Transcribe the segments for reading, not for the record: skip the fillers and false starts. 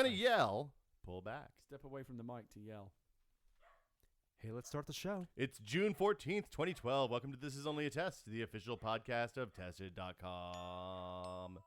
going to yell, pull back. Step away from the mic to yell. Hey, let's start the show. It's June 14th, 2012. Welcome to This Is Only a Test, the official podcast of Tested.com.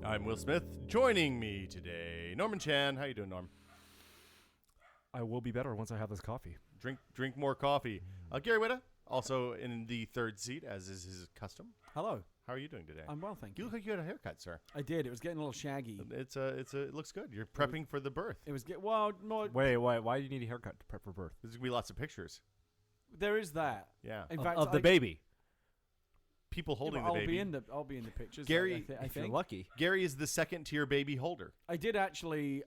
I'm Will Smith. Joining me today, Norman Chan. How you doing, Norm? I will be better once I have this coffee. Drink more coffee. Gary Whitta, also in the third seat, as is his custom. Hello. How are you doing today? I'm well, thank You you. look like you had a haircut, sir. I did. It was getting a little shaggy. It looks good. You're prepping for the birth. It was more. Wait, why do you need a haircut to prep for birth? There's gonna be lots of pictures. There is that. Yeah. In fact, Of the baby. People holding the I'll baby. I'll be in the pictures. Gary, I If you're think. lucky. Gary is the second tier baby holder. I did actually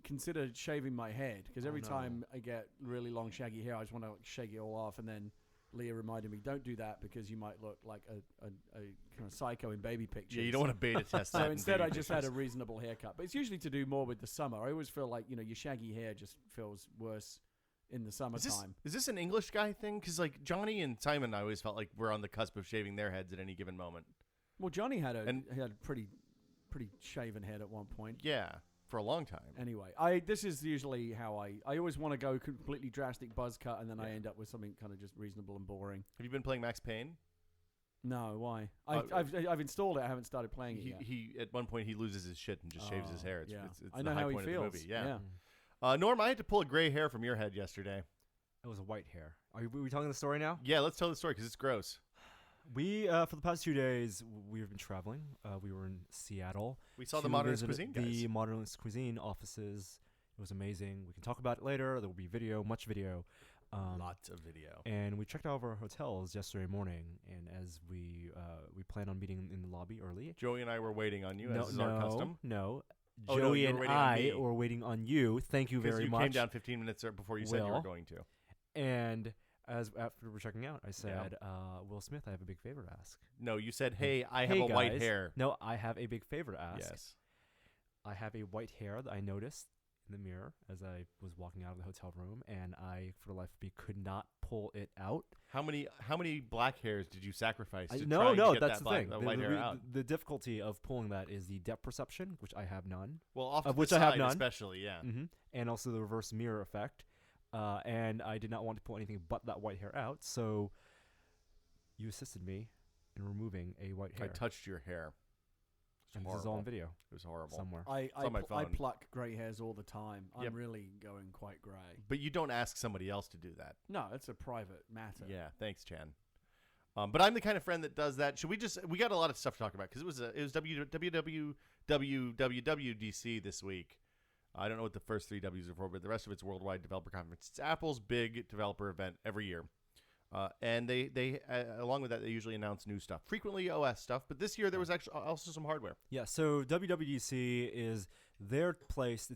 consider shaving my head because every time I get really long shaggy hair, I just want to shake it all off. And then Leah reminded me, don't do that because you might look like a kind of psycho in baby pictures. Yeah, you don't want to beta test that. So in instead, baby I just pictures. had a reasonable haircut. But it's usually to do more with the summer. I always feel like, your shaggy hair just feels worse in the summertime. Is this an English guy thing? Because like Johnny and Simon, I always felt like we're on the cusp of shaving their heads at any given moment. Well, Johnny had And- a pretty shaven head at one point. Yeah, for a long time. Anyway, this is usually how I always want to go completely drastic buzz cut, and then I end up with something kind of just reasonable and boring. Have you been playing Max Payne? No, why? I've installed it. I haven't started playing it yet. He at one point he loses his shit and just shaves his hair. It's, yeah. it's I the know high how he point feels. of the movie. Yeah. Norm, I had to pull a gray hair from your head yesterday. It was a white hair. Are we telling the story now? Yeah, let's tell the story because it's gross. We, for the past 2 days, we've been traveling. We were in Seattle. We saw the to Modernist visit Cuisine guys. The Modernist Cuisine offices. It was amazing. We can talk about it later. There will be video, much video. Lots of video. And we checked out of our hotels yesterday morning, and as we plan on meeting in the lobby early. Joey and I were waiting on you, as is our custom. No. Oh, no, Joey you were and waiting on I me. were waiting on you. Thank you very much. You came down 15 minutes before you said you were Will. going to. And after we were checking out, I said, Will Smith, I have a big favor to ask. No, you said, hey, I have a guys, white hair. No, I have a big favor to ask. Yes. I have a white hair that I noticed in the mirror as I was walking out of the hotel room, and I, for the life of me, could not pull it out. How many black hairs did you sacrifice to try No, and get that's that the thing. that white hair out? The difficulty of pulling that is the depth perception, which I have none. Well, off to of the which side I have none. especially, yeah. Mm-hmm. And also the reverse mirror effect. And I did not want to pull anything but that white hair out, so you assisted me in removing a white hair. I touched your hair. And this is all on video. It was horrible. Somewhere. It's on my I phone. pluck grey hairs all the time. I'm Yep. really going quite grey. But you don't ask somebody else to do that. No, it's a private matter. Yeah, thanks, Chan. But I'm the kind of friend that does that. Should we just? We got a lot of stuff to talk about because it was WWDC this week. I don't know what the first three W's are for, but the rest of it's Worldwide Developer Conference. It's Apple's big developer event every year. And they along with that, they usually announce new stuff, frequently OS stuff. But this year there was actually also some hardware. Yeah, so WWDC is their place.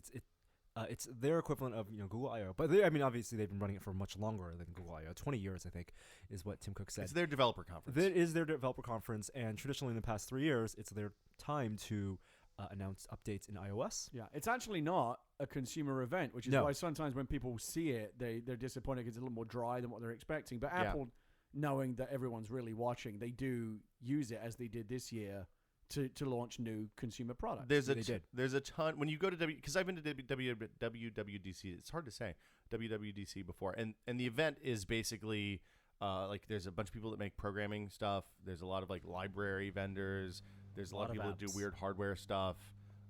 It's their equivalent of Google I/O, but obviously they've been running it for much longer than Google I/O. 20 years, I think, is what Tim Cook said. It's their developer conference. That is their developer conference, and traditionally in the past 3 years, it's their time to announce updates in iOS. Yeah, it's actually not a consumer event, which is why sometimes when people see it, they're disappointed because it's a little more dry than what they're expecting. But Apple, knowing that everyone's really watching, they do use it as they did this year to launch new consumer products. There's a ton when you go to because I've been to WWDC. It's hard to say WWDC before, and the event is basically like there's a bunch of people that make programming stuff. There's a lot of like library vendors. There's a lot of people that do weird hardware stuff.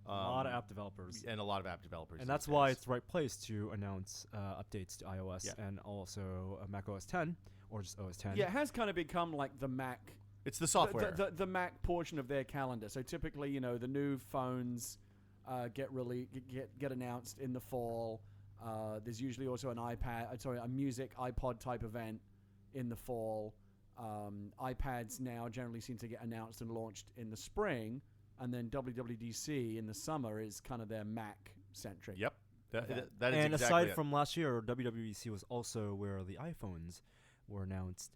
A lot of app developers. And a lot of app developers. And that's why it's the right place to announce updates to iOS and also Mac OS 10 or just OS 10. Yeah, it has kind of become like the Mac. It's the software. The Mac portion of their calendar. So typically, the new phones get announced in the fall. There's usually also a music iPod type event in the fall. iPads now generally seem to get announced and launched in the spring. And then WWDC in the summer is kind of their Mac-centric That is And exactly aside it. from last year, WWDC was also where the iPhones were announced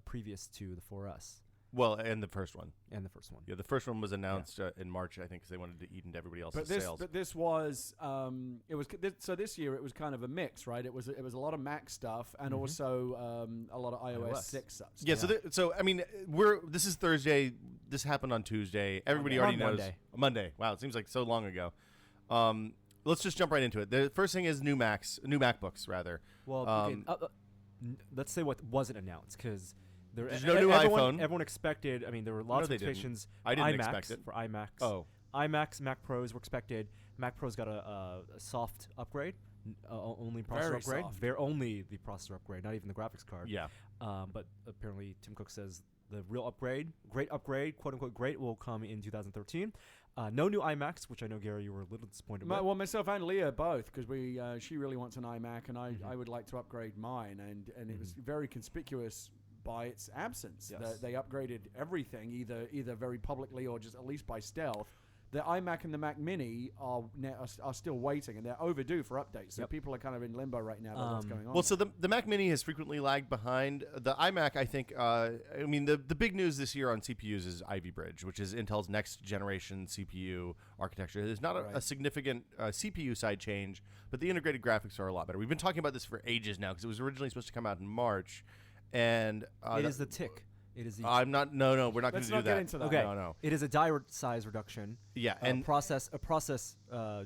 previous to the 4S Well, and the first one. and the first one. Yeah, the first one was announced in March, I think, because they wanted to eat into everybody else's sales. But this was so this year it was kind of a mix, right? It was a lot of Mac stuff and also a lot of iOS 6 stuff. Yeah, so I mean, this is Thursday. This happened on Tuesday. Everybody already knows. Monday. Wow, it seems like so long ago. Let's just jump right into it. The first thing is new MacBooks, rather. Well, let's say what wasn't announced, because there's no new iPhone. Everyone expected. I mean, there were lots of expectations. I didn't iMacs expect it for iMacs. Oh, iMacs, Mac Pros were expected. Mac Pros got a soft upgrade, only processor Very upgrade. soft. They're only the processor upgrade, not even the graphics card. yeah. But apparently, Tim Cook says the real upgrade, great upgrade, quote unquote great, will come in 2013. No new iMacs, which I know, Gary, you were a little disappointed with. Well, myself and Leah both, because she really wants an iMac, and I would like to upgrade mine, and it was very conspicuous by its absence. Yes. They upgraded everything, either very publicly or just at least by stealth. The iMac and the Mac Mini are still waiting, and they're overdue for updates. So people are kind of in limbo right now about what's going on. Well, so the Mac Mini has frequently lagged behind. The iMac, I think, I mean, the big news this year on CPUs is Ivy Bridge, which is Intel's next generation CPU architecture. There's not a significant CPU side change, but the integrated graphics are a lot better. We've been talking about this for ages now, because it was originally supposed to come out in March. And it is the tick. It is. I'm not. No, we're not going to do that. Let's not get into that. Okay. No. It is a die size reduction. Yeah, and process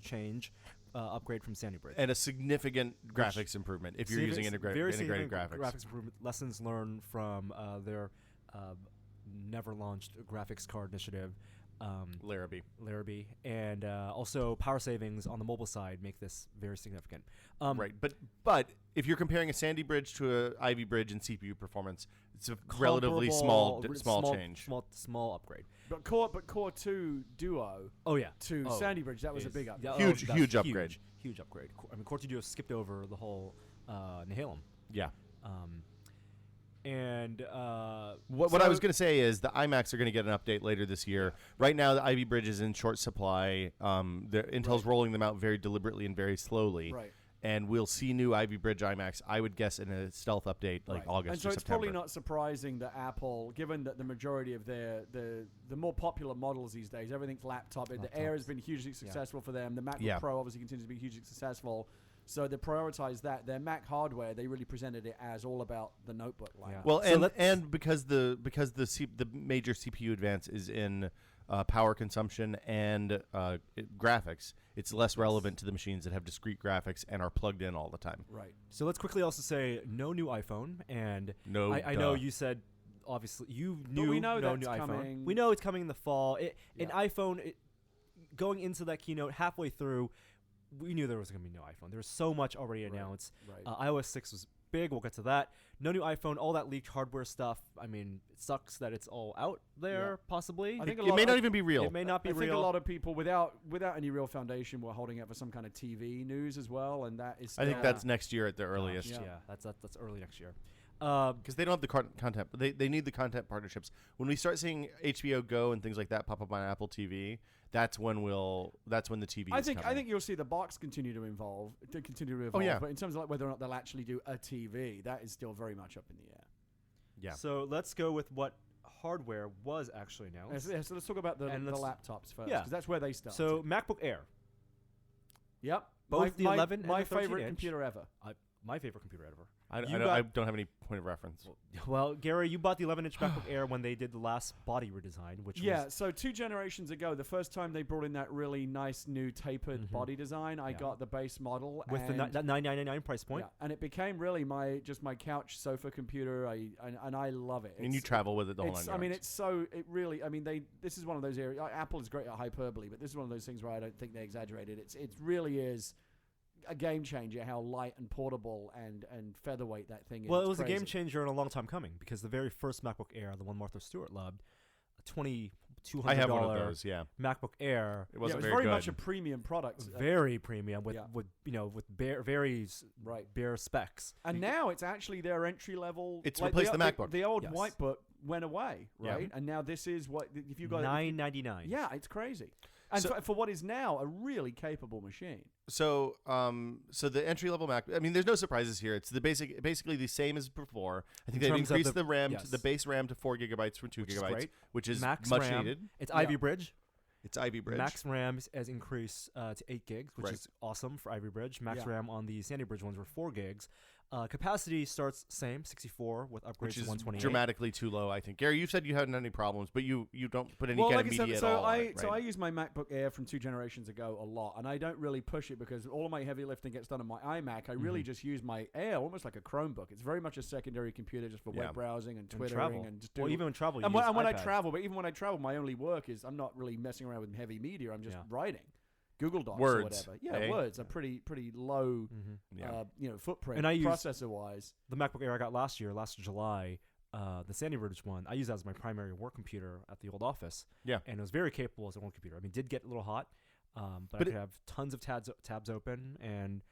change upgrade from Sandy Bridge. And a significant graphics improvement if you're using integrated graphics. Graphics improvement. Lessons learned from their never launched graphics card initiative. Larrabee, and also power savings on the mobile side make this very significant. Right, but if you're comparing a Sandy Bridge to a Ivy Bridge in CPU performance, it's a relatively small change. Small upgrade. But Core 2 Duo. Oh yeah. To Sandy Bridge, that was a big upgrade. Huge upgrade. Huge upgrade. I mean, Core 2 Duo skipped over the whole Nehalem. Yeah. And what I was going to say is the iMacs are going to get an update later this year. Right now, the Ivy Bridge is in short supply. Intel's rolling them out very deliberately and very slowly. Right. And we'll see new Ivy Bridge iMacs, I would guess, in a stealth update like August and so or it's September. probably not surprising that Apple, given that the majority of the more popular models these days, everything's laptop. The Air has been hugely successful for them. The MacBook Pro obviously continues to be hugely successful. So they prioritize that. Their Mac hardware, they really presented it as all about the notebook line. Yeah. Well, and because the major CPU advance is in power consumption and graphics, it's less relevant to the machines that have discrete graphics and are plugged in all the time. Right. So let's quickly also say no new iPhone, and I know you said obviously you knew we know no that's new iPhone. coming. We know it's coming in the fall. An iPhone going into that keynote halfway through. We knew there was going to be no iPhone. There was so much already announced. Right. iOS 6 was big. We'll get to that. No new iPhone. All that leaked hardware stuff. I mean, it sucks that it's all out there, possibly. I think it may not even be real. It may not be real. I think a lot of people, without any real foundation, were holding out for some kind of TV news as well, and that is. I think that's next year at the earliest. Yeah, that's early next year. Because they don't have the content, but they need the content partnerships. When we start seeing HBO Go and things like that pop up on Apple TV, that's when the TV. I think you'll see the box continue to evolve. Oh, yeah. But in terms of like whether or not they'll actually do a TV, that is still very much up in the air. Yeah. So let's go with what hardware was actually announced. So let's talk about the laptops first, Yeah. because that's where they start. So MacBook Air. Yep. Both the 11 and my the 13 favorite inch. computer ever. My favorite computer ever. I don't have any point of reference. Well, Gary, you bought the 11-inch MacBook Air when they did the last body redesign, which was... So 2 generations ago, the first time they brought in that really nice new tapered body design, I got the base model. With that $999 price point. Yeah, and it became really my couch sofa computer, and I love it. And you travel with it the whole 9 yards. This is one of those areas... Apple is great at hyperbole, but this is one of those things where I don't think they exaggerated. It really is... a game changer how light and portable and featherweight that thing is. Well, it was a game changer and a long time coming, because the very first MacBook Air, the one Martha Stewart loved, $2,200 I have one of those, MacBook Air. It wasn't very much a premium product. Very premium with very bare specs. And now it's actually their entry level. It's replaced the MacBook. The old Whitebook went away, right? And now this is what if you got $999. Yeah, it's crazy. And for what is now a really capable machine. So, so the entry level Mac. I mean, there's no surprises here. It's basically the same as before. I think they've increased the RAM, the base RAM to 4 gigabytes from 2 gigabytes, which is Max much RAM, needed. It's Ivy Bridge. It's Ivy Bridge. Max RAM has increased to 8 gigs, which is awesome for Ivy Bridge. Max RAM on the Sandy Bridge ones were 4 gigs. Capacity starts same, 64 with upgrades which to is 128. Dramatically too low, I think. Gary, you said you hadn't had any problems, but you don't put any kind of media at all. So I use my MacBook Air from 2 generations ago a lot, and I don't really push it because all of my heavy lifting gets done on my iMac. I really just use my Air almost like a Chromebook. It's very much a secondary computer just for web browsing and Twittering and just even when travel. Even when I travel, my only work is I'm not really messing around with heavy media. I'm just writing. Google Docs Words, or whatever. Yeah, Words are pretty low, footprint processor-wise. The MacBook Air I got last July, the Sandy Bridge one. I use that as my primary work computer at the old office. Yeah, and it was very capable as a work computer. I mean, it did get a little hot, but I could have tons of tabs open, and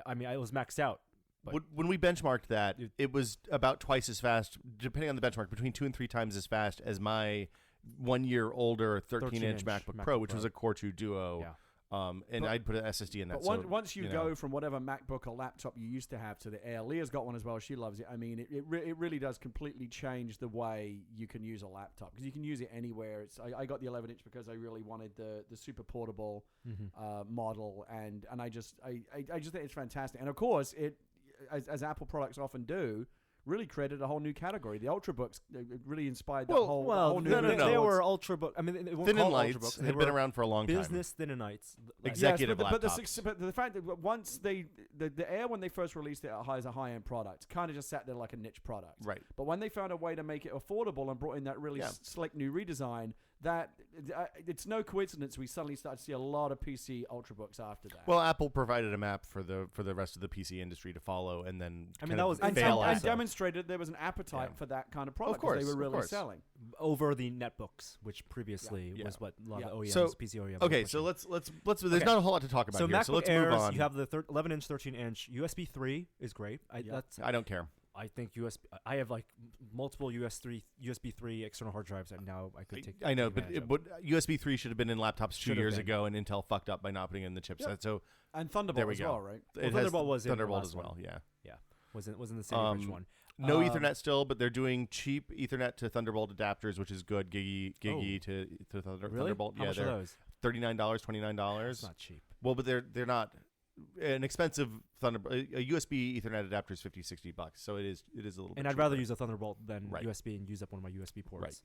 I mean, I was maxed out. But when we benchmarked that, it was about twice as fast, depending on the benchmark, between 2 and 3 times as fast as my 1 year older 13-inch MacBook Pro, which was a Core 2 Duo. Yeah. And I'd put an SSD in that. But once you go from whatever MacBook or laptop you used to have to the Air, Leah's got one as well. She loves it. I mean, it really does completely change the way you can use a laptop because you can use it anywhere. I got the 11-inch because I really wanted the super portable model, and I just think it's fantastic. And of course, it as Apple products often do, really created a whole new category. The Ultrabooks really inspired that whole new. They were Ultrabook. I mean, they weren't Thin and called Lights Ultrabooks. had been around for a long time. Business Thin and Lights. Executive laptops. But the fact that once the Air, when they first released it as a high-end product, kind of just sat there like a niche product. Right. But when they found a way to make it affordable and brought in that really slick new redesign, that it's no coincidence we suddenly started to see a lot of PC Ultrabooks after that. Well, Apple provided a map for the rest of the PC industry to follow, and then and demonstrated there was an appetite for that kind of product. Of course, they were really selling over the netbooks, which previously was what a lot of OEMs, PC OEMs. Okay, so let's. There's not a whole lot to talk about so here. MacBook So let's Airs, move on. You have the 11-inch, 13-inch USB 3 is great. I don't care. I think I have like multiple USB 3 external hard drives, and now I could take. I know, but USB 3 should have been in laptops 2 years ago, and Intel fucked up by not putting in the chipset. Yep. So and Thunderbolt as well, right? Thunderbolt was in Thunderbolt as well. Yeah, was in the Sandy Bridge one. No Ethernet still, but they're doing cheap Ethernet to Thunderbolt adapters, which is good. Gigi to Thunderbolt. How much are those? $39, $29. That's not cheap. Well, but they're not. An expensive Thunderbolt, a USB Ethernet adapter is $50-$60, so it is a little. And bit I'd cheaper. rather use a Thunderbolt than USB and use up one of my USB ports.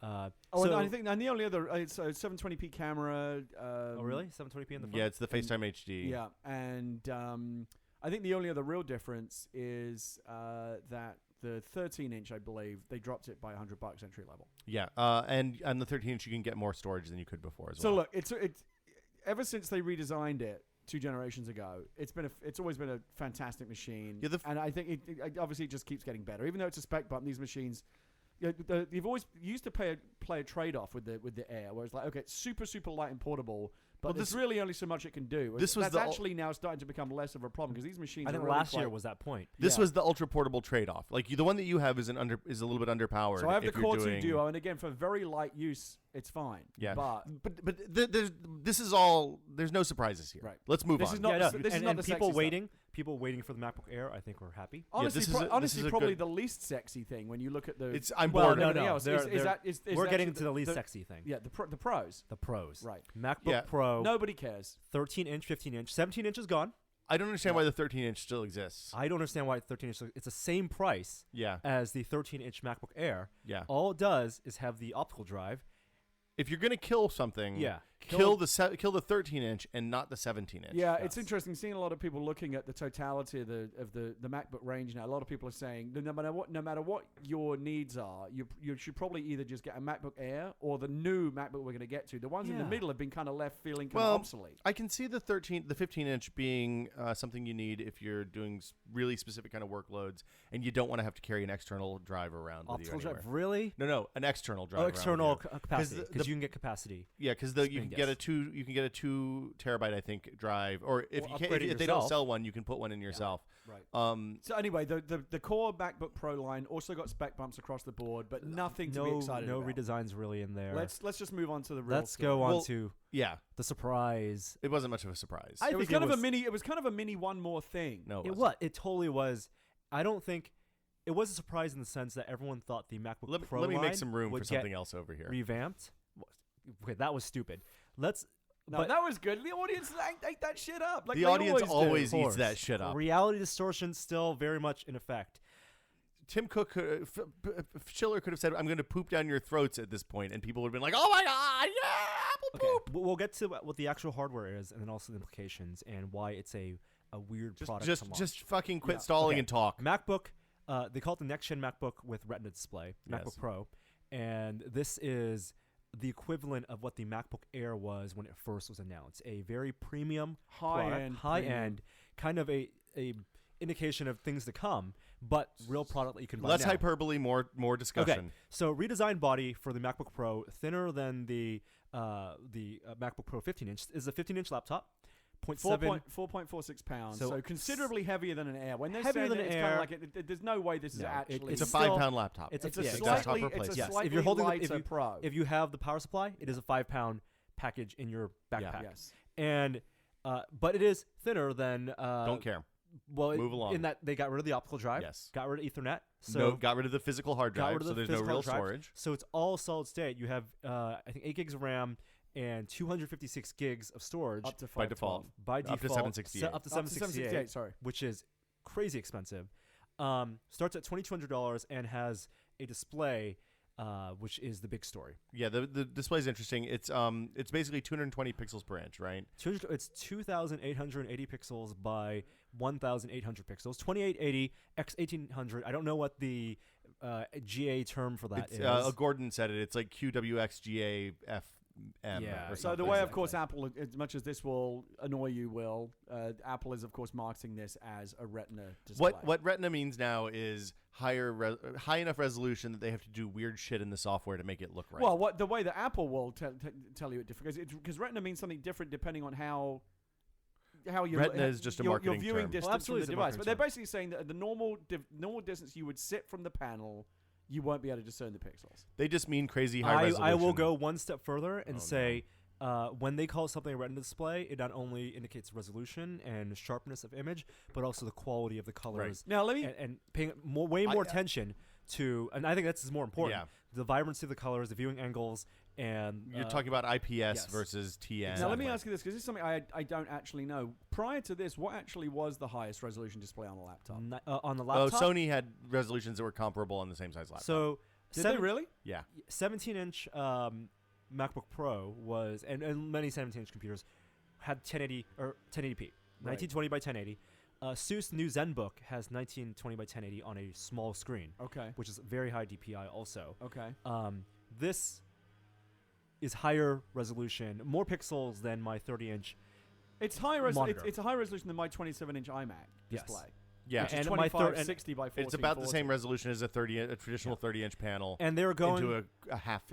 Right. And I think the only other it's a 720p camera. Oh really? 720p in the front? Yeah, it's the FaceTime HD. Yeah, and I think the only other real difference is that the 13-inch, I believe, they dropped it by $100 entry level. Yeah, and on the 13-inch you can get more storage than you could before as well. So look, it's ever since they redesigned it 2 generations ago, it's always been a fantastic machine. Yeah, and I think it obviously just keeps getting better. Even though it's a spec button, these machines, you've always used to play a trade-off with the Air, where it's like, okay, it's super light and portable, but there's really only so much it can do. That's actually now starting to become less of a problem because these machines. I think really last year was that point. This was the ultra portable trade-off. Like the one that you have is a little bit underpowered. So I have the Core 2 Duo, and again, for very light use, it's fine. Yeah, but this is all. There's no surprises here. Right. Let's move on. This is not the people sexy waiting. Stuff. People waiting for the MacBook Air, I think, are happy. Honestly, probably the least sexy thing when you look at the. I'm bored. No. We're getting to the least sexy thing. Yeah, the pros. The pros. Right. MacBook Pro. Nobody cares. 13-inch, 15-inch, 17-inch is gone. I don't understand why the 13-inch still exists. I don't understand why 13-inch. It's the same price. As the 13-inch MacBook Air. Yeah. All it does is have the optical drive. If you're gonna kill something, kill the 13-inch and not the 17-inch. Yeah, it's interesting seeing a lot of people looking at the totality of the MacBook range now. A lot of people are saying no matter what your needs are, you should probably either just get a MacBook Air or the new MacBook we're going to get to. The ones in the middle have been kind of left feeling kind of obsolete. I can see the 15-inch being something you need if you're doing really specific kind of workloads and you don't want to have to carry an external drive around with you anywhere. Really? No, an external drive. External capacity. Because you can get capacity. Yeah, because you can get a 2 terabyte, I think, drive, or if if they don't sell one, you can put one in yourself. Right. So anyway, the core MacBook Pro line also got spec bumps across the board, but nothing to be excited about. No redesigns really in there. Let's just move on to the real. Let's go on to the surprise. It wasn't much of a surprise. It was kind of a mini one more thing. No, it totally was. I don't think it was a surprise in the sense that everyone thought the MacBook Pro let me line make some room would for something else over here. Revamped. Okay, that was stupid. But that was good. The audience ate that shit up. Like the audience always eats that shit up. Reality distortion still very much in effect. Tim Cook, Schiller could have said, "I'm going to poop down your throats" at this point, and people would have been like, "Oh my god, yeah, Apple poop." We'll get to what the actual hardware is, and then also the implications and why it's a weird product. Just fucking quit stalling and talk. MacBook. They call it the next gen MacBook with Retina display, MacBook Pro, and this is the equivalent of what the MacBook Air was when it first was announced. A very premium, high end, kind of a indication of things to come, but real product that you can buy. Less hyperbole, more discussion. Okay, so redesigned body for the MacBook Pro, thinner than the MacBook Pro 15-inch. Is a 15-inch laptop. 4.46 pounds, so considerably heavier than an Air. When they're heavier than it's an kind Air, of like there's no way this is actually. It's a 5-pound laptop. It's a slightly if you're holding lighter Pro. If you have the power supply, it is a 5-pound package in your backpack. Yes. And but it is thinner than. Don't care. Well, move along. In that they got rid of the optical drive. Yes. Got rid of Ethernet. So got rid of the physical hard drive. So there's no real storage. So it's all solid state. You have I think 8 gigs of RAM. And 256 gigs of storage up to by default. Up to 768. Up to 768, sorry. Which is crazy expensive. Starts at $2,200 and has a display, which is the big story. Yeah, the display is interesting. It's basically 220 pixels per inch, right? It's 2,880 pixels by 1,800 pixels. 2880 x 1800. I don't know what the GA term for that is. Gordon said it. It's like QWXGA F. So the way, of course, Apple, as much as this will annoy you, Apple is, of course, marketing this as a Retina display. What Retina means now is high enough resolution that they have to do weird shit in the software to make it look right. Well, the way that Apple will tell you it different, because Retina means something different depending on how you Retina is just a marketing your viewing term. distance from the device. But they're basically saying that at the normal distance you would sit from the panel, you won't be able to discern the pixels. They just mean crazy high resolution. I will go one step further and say when they call something a Retina display, it not only indicates resolution and sharpness of image, but also the quality of the colors. Right. Now let me and paying way more attention to, and I think that's more important. Yeah. The vibrancy of the colors, the viewing angles, and you're talking about IPS versus TN. Exactly. Now let me ask you this, because this is something I don't actually know. Prior to this, what actually was the highest resolution display on the laptop? On the laptop, Sony had resolutions that were comparable on the same size laptop. So did they really? Yeah. 17-inch MacBook Pro was, and many 17-inch computers had 1080 or 1080p, 1920 by 1080. Seuss new ZenBook has 1920 by 1080 on a small screen. Okay. Which is very high DPI also. Okay. This is higher resolution, more pixels than my 30-inch. It's high resolution. It's a higher resolution than my 27-inch iMac display. Yeah, and 2560 by 1440. It's about the same resolution as a traditional 30-inch panel. And they're going into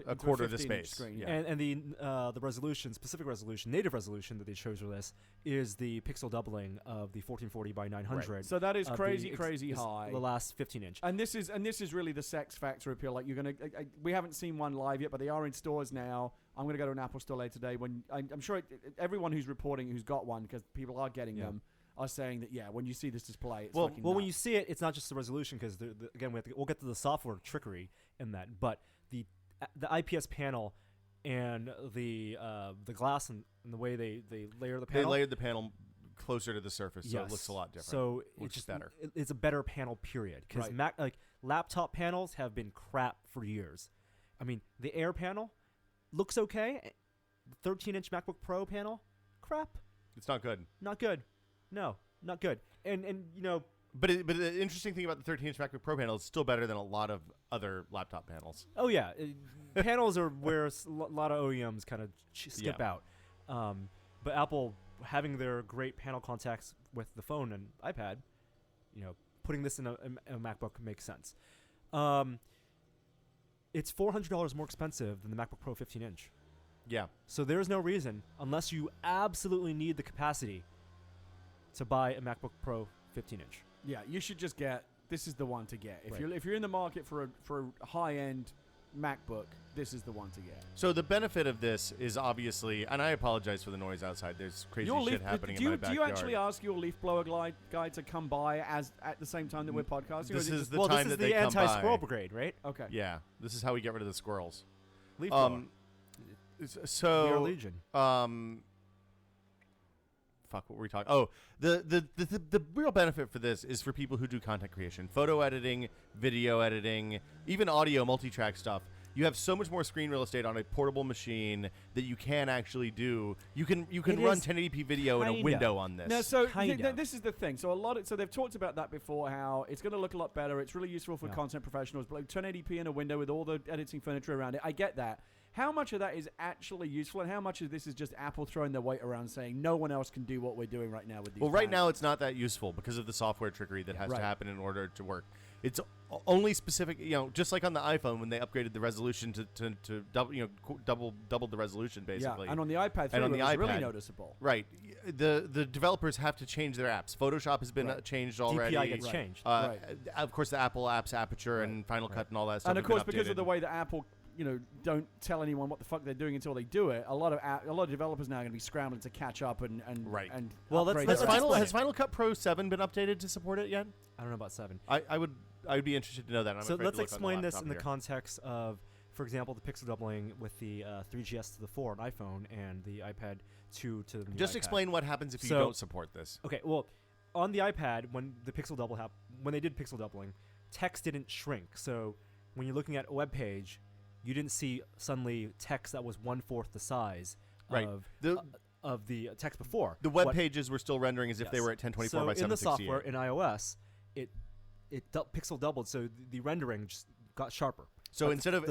a quarter of the space. Screen, yeah. And the resolution, specific resolution, native resolution that they chose for this is the pixel doubling of the 1440 by 900. Right. So that is crazy high. The last 15-inch. And this is really the sex factor appeal. Like you're gonna, we haven't seen one live yet, but they are in stores now. I'm gonna go to an Apple store later today. When I'm sure everyone who's reporting who's got one, because people are getting them, are saying that when you see this display, it's fucking nuts. When you see it, it's not just the resolution, because again we'll get to the software trickery in that, but the IPS panel and the glass and the way they layer the panel. They layered the panel closer to the surface, so it looks a lot different. So it's just better. It's a better panel, period. Because laptop panels have been crap for years. I mean, the Air panel looks okay. The 13-inch MacBook Pro panel, crap. It's not good. Not good. No, not good. And you know, but the interesting thing about the 13-inch MacBook Pro panel is still better than a lot of other laptop panels. Oh yeah, panels are where a lot of OEMs kind of skip out. But Apple, having their great panel contacts with the phone and iPad, putting this in a MacBook makes sense. It's $400 more expensive than the MacBook Pro 15-inch. Yeah. So there's no reason, unless you absolutely need the capacity, to buy a MacBook Pro 15-inch. Yeah, you should just get. This is the one to get. Right. If you're in the market for a high-end MacBook, this is the one to get. So the benefit of this is obviously, and I apologize for the noise outside. There's crazy shit happening in my backyard. Do you actually ask your leaf blower guy to come by at the same time that we're podcasting? This is the well, time this is that the they come by. anti-squirrel brigade, right? Okay. Yeah, this is how we get rid of the squirrels. Leaf blower. So We are Legion. Fuck, what were we talking? Oh, the real benefit for this is for people who do content creation, photo editing, video editing, even audio multi-track stuff. You have so much more screen real estate on a portable machine that you can actually do. You can run 1080p video in a window on this. No, so Kinda. this is the thing. So so they've talked about that before. How it's going to look a lot better. It's really useful for content professionals. But like 1080p in a window with all the editing furniture around it. I get that. How much of that is actually useful, and how much of this is just Apple throwing their weight around, saying no one else can do what we're doing right now with these? Well, right now it's not that useful because of the software trickery that has to happen in order to work. It's only specific, just like on the iPhone when they upgraded the resolution to double the resolution basically. Yeah, and on the iPad 3 and on the iPad, really noticeable. Right. The developers have to change their apps. Photoshop has been changed already. DPI gets changed. Of course, the Apple apps, Aperture, and Final Cut, and all that stuff. And of course, because of the way that Apple, don't tell anyone what the fuck they're doing until they do it. A lot of developers now are going to be scrambling to catch up and well, upgrade let's their explain has Final Cut Pro 7 been updated to support it yet? I don't know about 7. I would be interested to know that. So let's explain this in the context of, for example, the pixel doubling with the 3GS to the 4 on iPhone and the iPad 2 to the new Just iPad. explain what happens if you don't support this. Okay, well, on the iPad, when the pixel double when they did pixel doubling, text didn't shrink. So when you're looking at a web page, you didn't see suddenly text that was 1/4 the size of the text before. The web pages were still rendering as if they were at 1024 by 768. So in the software, in iOS, it pixel doubled, so the rendering just got sharper. So instead of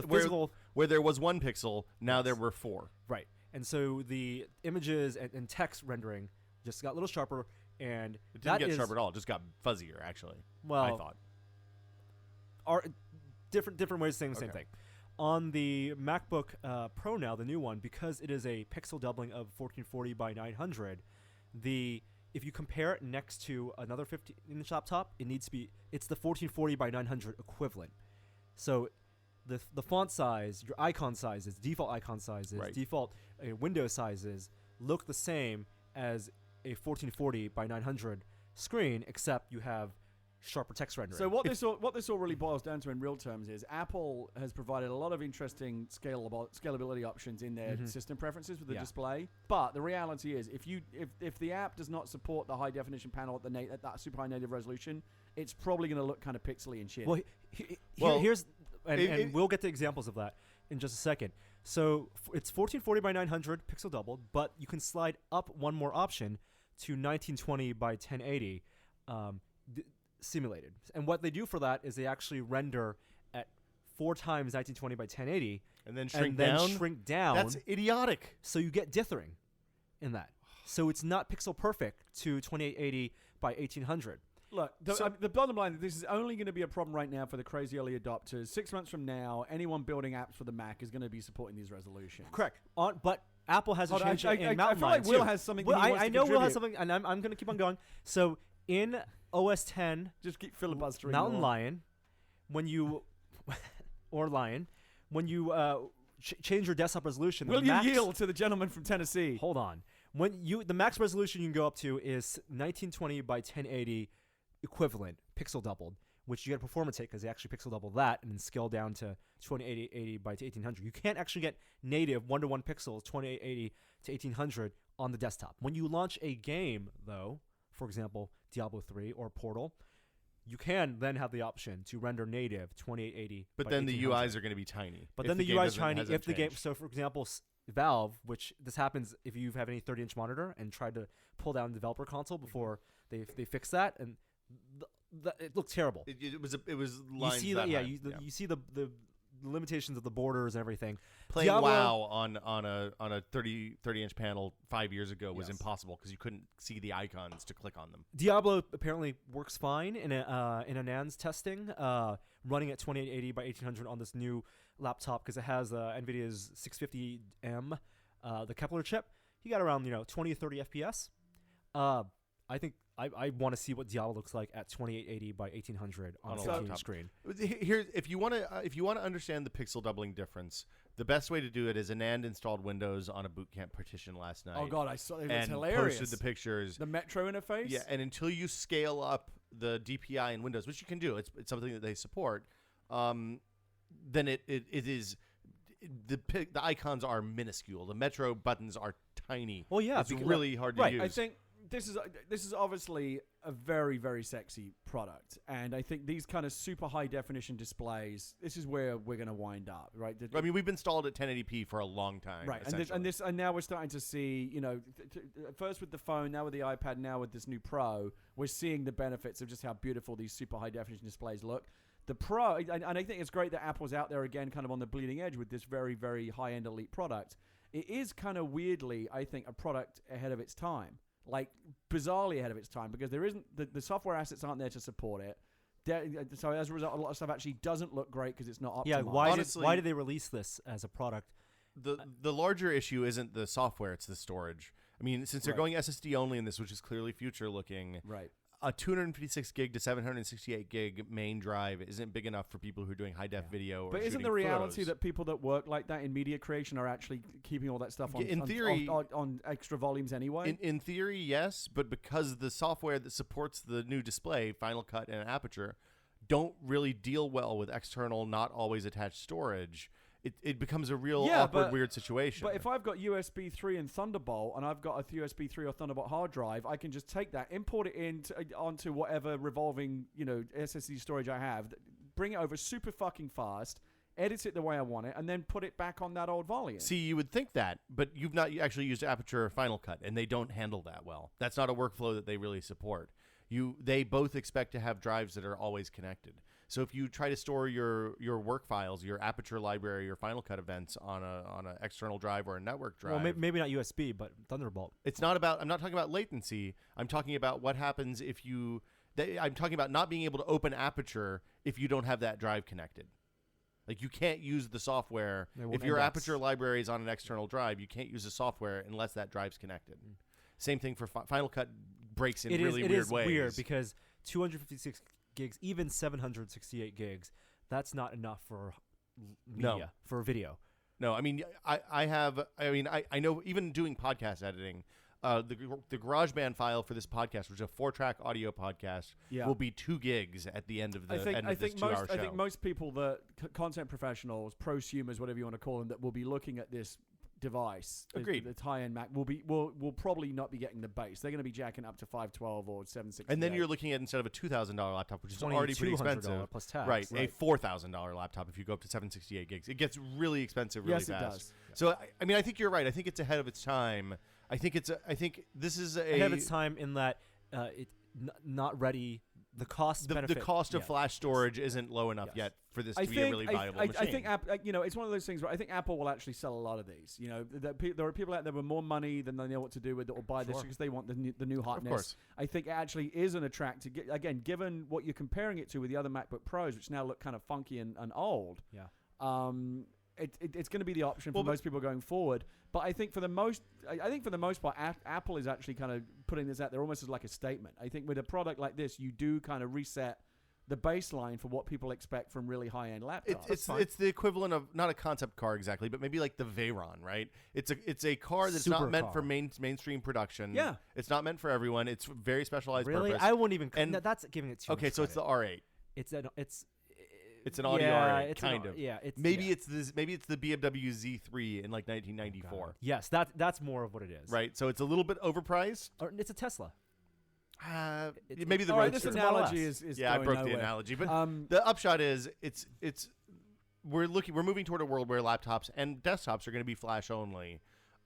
where there was 1 pixel, now there were 4. Right. And so the images and text rendering just got a little sharper, and it didn't get sharper at all. It just got fuzzier, actually. Well, I thought. Are different ways of saying the same thing. On the MacBook Pro now, the new one, because it is a pixel doubling of 1440 by 900, if you compare it next to another 15-inch laptop, it's the 1440 by 900 equivalent. So the font size, your icon sizes, default icon sizes, default window sizes look the same as a 1440 by 900 screen, except you have sharper text rendering. So what this all really boils down to in real terms is Apple has provided a lot of interesting scalability options in their system preferences with the display. But the reality is, if the app does not support the high definition panel at that super high native resolution, it's probably going to look kind of pixely and shit. Well, here's and we'll get to examples of that in just a second. So it's 1440 by 900 pixel doubled, but you can slide up one more option to 1920 by 1080. Simulated. And what they do for that is they actually render at 4 times 1920 by 1080 and then shrink down. That's idiotic. So you get dithering in that. So it's not pixel perfect to 2880 by 1800. Look, the bottom line, this is only going to be a problem right now for the crazy early adopters. 6 months from now, anyone building apps for the Mac is going to be supporting these resolutions. Correct. But Apple has a change in Mountain Lion. I feel like Will has something. I know Will has something, and I'm going to keep on going. So in OS 10, just keep filibustering. Mountain Lion, when you change your desktop resolution, will you yield to the gentleman from Tennessee? Hold on. The max resolution you can go up to is 1920 by 1080 equivalent pixel doubled, which you get a performance hit because they actually pixel double that and then scale down to 2880 by 1800. You can't actually get native 1:1 pixels 2880 to 1800 on the desktop. When you launch a game, though, for example, Diablo 3 or Portal, you can then have the option to render native 2880. But then the UIs are going to be tiny. But then the UI is tiny if the game. So, for example, Valve, which this happens if you have any 30-inch monitor and tried to pull down the developer console before they fix that, and it looked terrible. It was lines you see that that, high. You see the limitations of the borders and everything. Playing WoW on a 30-inch panel 5 years ago was impossible because you couldn't see the icons to click on them. Diablo apparently works fine in a NANS testing, running at 2880 by 1800 on this new laptop because it has NVIDIA's 650M The Kepler chip, you got around 20 to 30 FPS. I think I want to see what Diablo looks like at 2880 by 1800 on a laptop screen. Here, if you want to understand the pixel doubling difference, the best way to do it is Anand installed Windows on a boot camp partition last night. Oh God, I saw it. It was and hilarious. Posted the pictures. The Metro interface. Yeah, and until you scale up the DPI in Windows, which you can do, it's something that they support. Then it is the icons are minuscule. The Metro buttons are tiny. Well, yeah, it's really hard to use. I think this is obviously a very, very sexy product, and I think these kind of super high definition displays, this is where we're going to wind up, right? I mean, we've been installed at 1080p for a long time, right? And now we're starting to see, first with the phone, now with the iPad, now with this new Pro, we're seeing the benefits of just how beautiful these super high definition displays look. The Pro, and I think it's great that Apple's out there again, kind of on the bleeding edge with this very, very high end elite product. It is kind of weirdly, I think, a product ahead of its time. Like bizarrely ahead of its time, because there isn't the software assets aren't there to support it. So as a result, a lot of stuff actually doesn't look great because it's not optimized. Yeah, why did they release this as a product? The larger issue isn't the software; it's the storage. I mean, since they're going SSD only in this, which is clearly future looking, right? A 256 gig to 768 gig main drive isn't big enough for people who are doing high def video. But isn't the reality that people that work like that in media creation are actually keeping all that stuff on, in theory, on extra volumes anyway? In theory, yes, but because the software that supports the new display, Final Cut and Aperture, don't really deal well with external, not always attached storage, it becomes a real awkward, weird situation. But if I've got USB 3 and Thunderbolt, and I've got a USB 3 or Thunderbolt hard drive, I can just take that, import it onto whatever revolving, SSD storage I have, bring it over super fucking fast, edit it the way I want it, and then put it back on that old volume. See, you would think that, but you've not actually used Aperture or Final Cut, and they don't handle that well. That's not a workflow that they really support. They both expect to have drives that are always connected. So if you try to store your work files, your Aperture library, your Final Cut events on an external drive or a network drive, well, maybe not USB, but Thunderbolt. It's not about. I'm not talking about latency. I'm talking about what happens if you. I'm talking about not being able to open Aperture if you don't have that drive connected. Like you can't use the software if your Aperture library is on an external drive. You can't use the software unless that drive's connected. Same thing for Final Cut breaks in really weird ways. It is weird because 256 gigs, even 768 gigs, that's not enough for media, for video. No, I mean, I know even doing podcast editing, the GarageBand file for this podcast, which is a 4-track audio podcast, will be 2 gigs at the end of the end of this 2-hour show. I think most people, content professionals, prosumers, whatever you want to call them, that will be looking at this device, agreed, the high-end Mac will probably not be getting the base. They're going to be jacking up to 512 or 768. And then you're looking at, instead of a $2,000 laptop, which is already pretty expensive, plus tax, right, a $4,000 laptop if you go up to 768 gigs. It gets really expensive really fast. Yes, it does. So I mean, I think you're right. I think it's ahead of its time. I think this is ahead of its time in that not ready. The cost benefit. The cost of flash storage isn't low enough yet for this to be a really valuable machine. I think it's one of those things where I think Apple will actually sell a lot of these. There are people out there with more money than they know what to do with it, or buy this because they want the new hotness. Of course. I think it actually is an attractive. Again, given what you're comparing it to with the other MacBook Pros, which now look kind of funky and old. Yeah. It's going to be the option for most people going forward. But I think for the most part, Apple is actually kind of putting this out there almost as like a statement. I think with a product like this, you do kind of reset the baseline for what people expect from really high-end laptops. It's the equivalent of not a concept car exactly, but maybe like the Veyron, right? It's a car that's not meant for mainstream production. Yeah, it's not meant for everyone. It's very specialized. Really, purpose. I won't even. And that's giving it too much credit. So it's the R8. It's an Audi R8, kind of. Yeah, maybe it's the BMW Z3 in like 1994. Yes, that's more of what it is. Right, so it's a little bit overpriced. Or it's a Tesla. Maybe the Roadster. This analogy is I broke the analogy, but the upshot is we're moving toward a world where laptops and desktops are going to be flash only.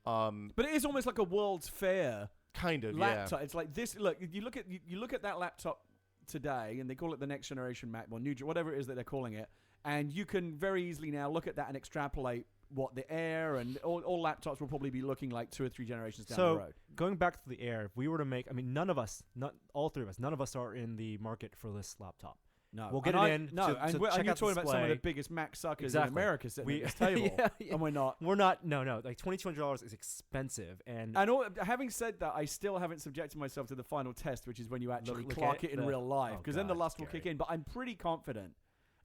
But it is almost like a World's Fair kind of laptop. Yeah. It's like this. Look, you look at that laptop today, and they call it the next generation Mac, or new, whatever it is that they're calling it, and you can very easily now look at that and extrapolate what the Air and all laptops will probably be looking like 2 or 3 generations down the road. Going back to the Air, if we were to make, all 3 of us, none of us are in the market for this laptop. No, We'll get and it in. No, to and check you're out the talking about some of the display. biggest Mac suckers Exactly. in America sitting at this table, yeah. and we're not. We're not. No. Like $2,200 is expensive, and Having said that, I still haven't subjected myself to the final test, which is when you actually Look clock at it in real life, because then the God, lust will Gary. kick in. But I'm pretty confident.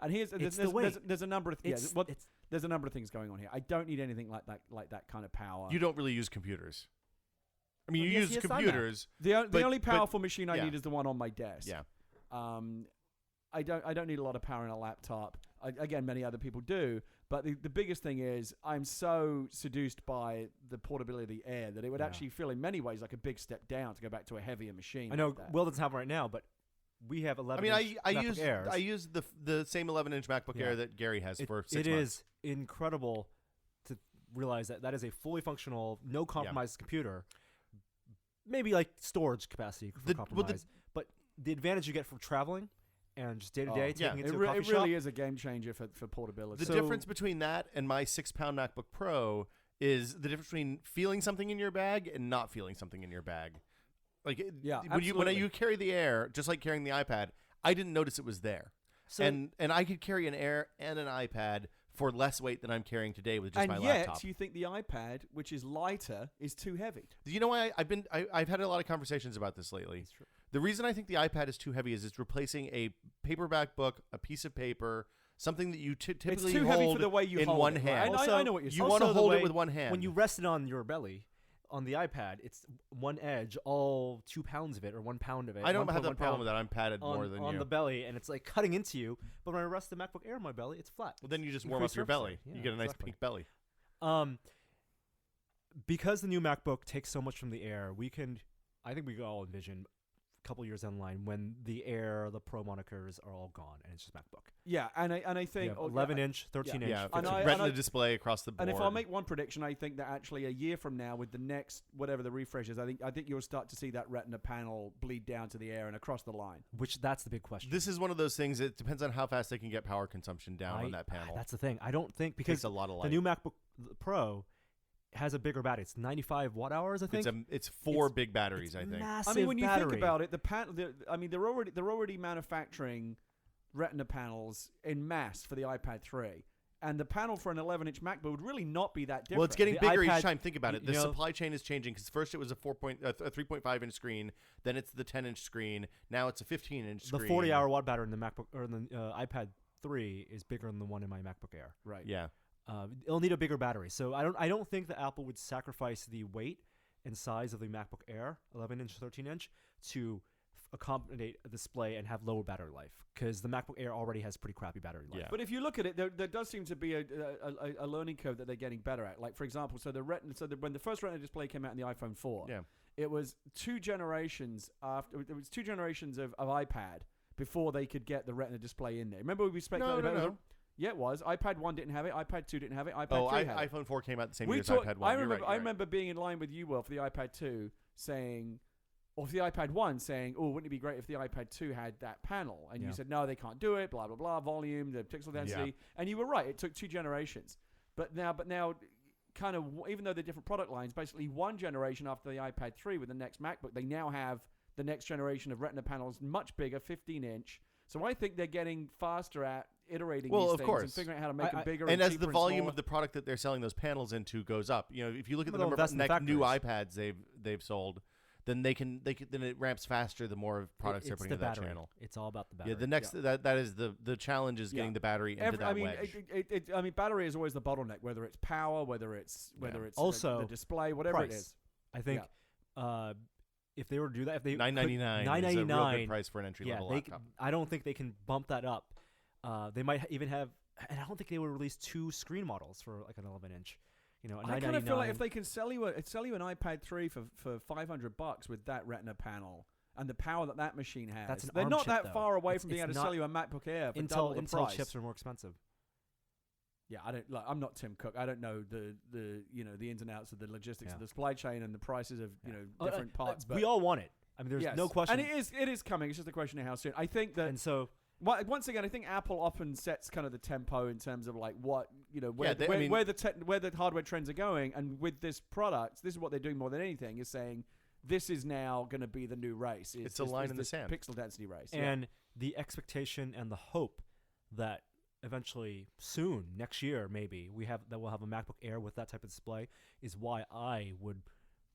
And there's a number of there's a number of things going on here. I don't need anything like that kind of power. You don't really use computers. I mean, Well, you yes, use yes, I know. computers. the but- only powerful machine I yeah. need is the one on my desk. Yeah. I don't need a lot of power in a laptop. Again, many other people do. But the biggest thing is I'm so seduced by the portability of the Air that it would actually feel in many ways like a big step down to go back to a heavier machine. I know like that. Will doesn't have it right now, but we have 11. I mean, Airs. I use the same 11-inch MacBook Yeah. Air that Gary has for 6 It months. is incredible to realize that is a fully functional, no compromise computer. Maybe like storage capacity for compromise, but the advantage you get from traveling and just day to day taking it to a coffee it shop. really is a game changer for portability. The difference between that and my 6-pound MacBook Pro is the difference between feeling something in your bag and not feeling something in your bag. Like when you carry the Air, just like carrying the iPad, I didn't notice it was there. So, and I could carry an Air and an iPad for less weight than I'm carrying today with just my and yet laptop. you think the iPad, which is lighter, is too heavy. You know why I've had a lot of conversations about this lately. The reason I think the iPad is too heavy is it's replacing a paperback book, a piece of paper, something that you typically It's too hold heavy for the way you in hold one it, hand. right? I know what you're saying. You want to Also, the hold it way with one hand. when you rest it on your belly, on the iPad, it's one edge, all 2 pounds of it or 1 pound of it. I don't have 1.1 that problem pound with that. I'm padded more than on you. the belly, and it's like cutting into you. But when I rest the MacBook Air on my belly, it's flat. Well, then you just warm up Increased your surface belly. area. You Yeah, get a nice exactly. pink belly. Because the new MacBook takes so much from the Air, I think we can all envision a couple years down the line when the Air, the Pro monikers are all gone, and it's just MacBook. Yeah, and I think 11-inch, 13-inch. Yeah, And it's I- a and Retina I- display across the board. And if I'll make one prediction, I think that actually a year from now, with the next whatever the refresh is, I think you'll start to see that Retina panel bleed down to the Air and across the line. Which that's the big question. This is one of those things. It depends on how fast they can get power consumption down on that panel. That's the thing. I don't think It because takes a lot of light. the new MacBook Pro has a bigger battery. It's 95 watt hours, I think. It's four It's- big batteries, I It's think. massive I mean, when you battery. think about it, they're already manufacturing Retina panels in mass for the iPad 3. And the panel for an 11-inch MacBook would really not be that different. Well, it's getting The bigger iPad, each time. Think about it. you The know- supply chain is changing because first it was a 3.5-inch screen, then it's the 10-inch screen, now it's a 15-inch the screen. 40-hour watt battery in the MacBook or in the iPad 3 is bigger than the one in my MacBook Air. Right. Yeah. It'll need a bigger battery. So I don't think that Apple would sacrifice the weight and size of the MacBook Air, 11-inch, 13-inch, to accommodate a display and have lower battery life because the MacBook Air already has pretty crappy battery life. Yeah. But if you look at it, there does seem to be a learning curve that they're getting better at. Like, for example, when the first Retina display came out in the iPhone 4, Yeah. it was two generations of iPad before they could get the Retina display in there. Remember we speculated about it? No. Yeah, it was. iPad 1 didn't have it. iPad 2 didn't have it. iPad 3 had it. iPhone 4 came out the same We year as talked- iPad 1. I You're remember. right, I remember being in line with you, Will, for the iPad 2, saying, or for the iPad 1, saying, "Oh, wouldn't it be great if the iPad 2 had that panel?" And you Yeah. said, "No, they can't do it. Blah blah blah. Volume, the pixel density." And you were right. It took two generations. But now, kind of, even though they're different product lines, basically one generation after the iPad 3 with the next MacBook, they now have the next generation of Retina panels, much bigger, 15-inch. So I think they're getting faster at iterating these of things course. and figuring out how to make them bigger And and as cheaper the volume and of the product that they're selling those panels into goes up, if you look at the Well, number invest of in the new factories. iPads they've sold, then then it ramps faster the more products they're It's putting the in that battery. channel. It's all about the battery. Yeah, the next that is the challenge is getting the battery into that wedge. Battery is always the bottleneck, whether it's power, whether it's Also, the display, whatever price. it is. I think if they were to do that, if they $999 is a real good price for an entry level laptop. I don't think they can bump that up. They might even have, and I don't think they would release 2 screen models for like an 11-inch. I kind of feel like if they can sell you an iPad 3 for $500 with that Retina panel and the power that machine has, That's an they're ARM not chip, that though. far away It's- from being it's able to sell you a MacBook Air for double the Intel price. chips are more expensive. Yeah, I'm not Tim Cook. I don't know the ins and outs of the logistics Yeah. of the supply chain and the prices of different parts. But we all want it. I mean, there's yes. no question. And it is coming. It's just a question of how soon. I think that. And so Once again, I think Apple often sets kind of the tempo in terms of like what where the hardware trends are going, and with this product, this is what they're doing more than anything is saying this is now going to be the new race. It's a line in the sand. Pixel density race. and the expectation and the hope that eventually soon, next year maybe, we'll have a MacBook Air with that type of display is why I would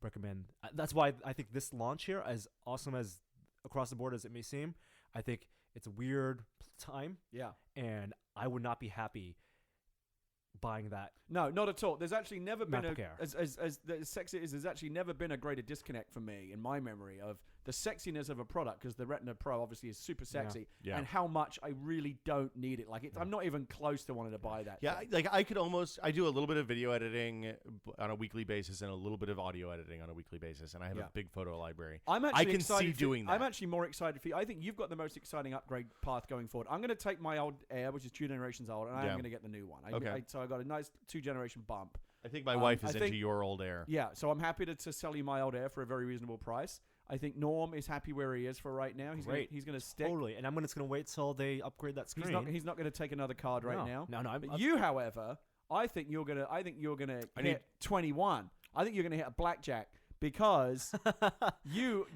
recommend. That's why I think this launch here, as awesome as across the board as it may seem, I think it's a weird time. Yeah. And I would not be happy buying that. No, not at all. There's actually never been MacBook Air. as sexy as there's actually never been a greater disconnect for me in my memory of the sexiness of a product, because the Retina Pro obviously is super sexy, Yeah. and how much I really don't need it. Like I'm not even close to wanting to buy that. Yeah, thing. like I do a little bit of video editing on a weekly basis and a little bit of audio editing on a weekly basis, and I have a big photo library. I can see doing that. I'm actually more excited for you. I think you've got the most exciting upgrade path going forward. I'm going to take my old Air, which is 2 generations old, and I'm going to get the new one. So I got a nice 2-generation bump. I think my wife is into your old Air. Yeah, so I'm happy to sell you my old Air for a very reasonable price. I think Norm is happy where he is for right now. He's going to stick. Totally, and I'm just going to wait till they upgrade that screen. He's not going to take another card right now. No. You, however, I think you're going to hit 21. I think you're going to hit a blackjack because you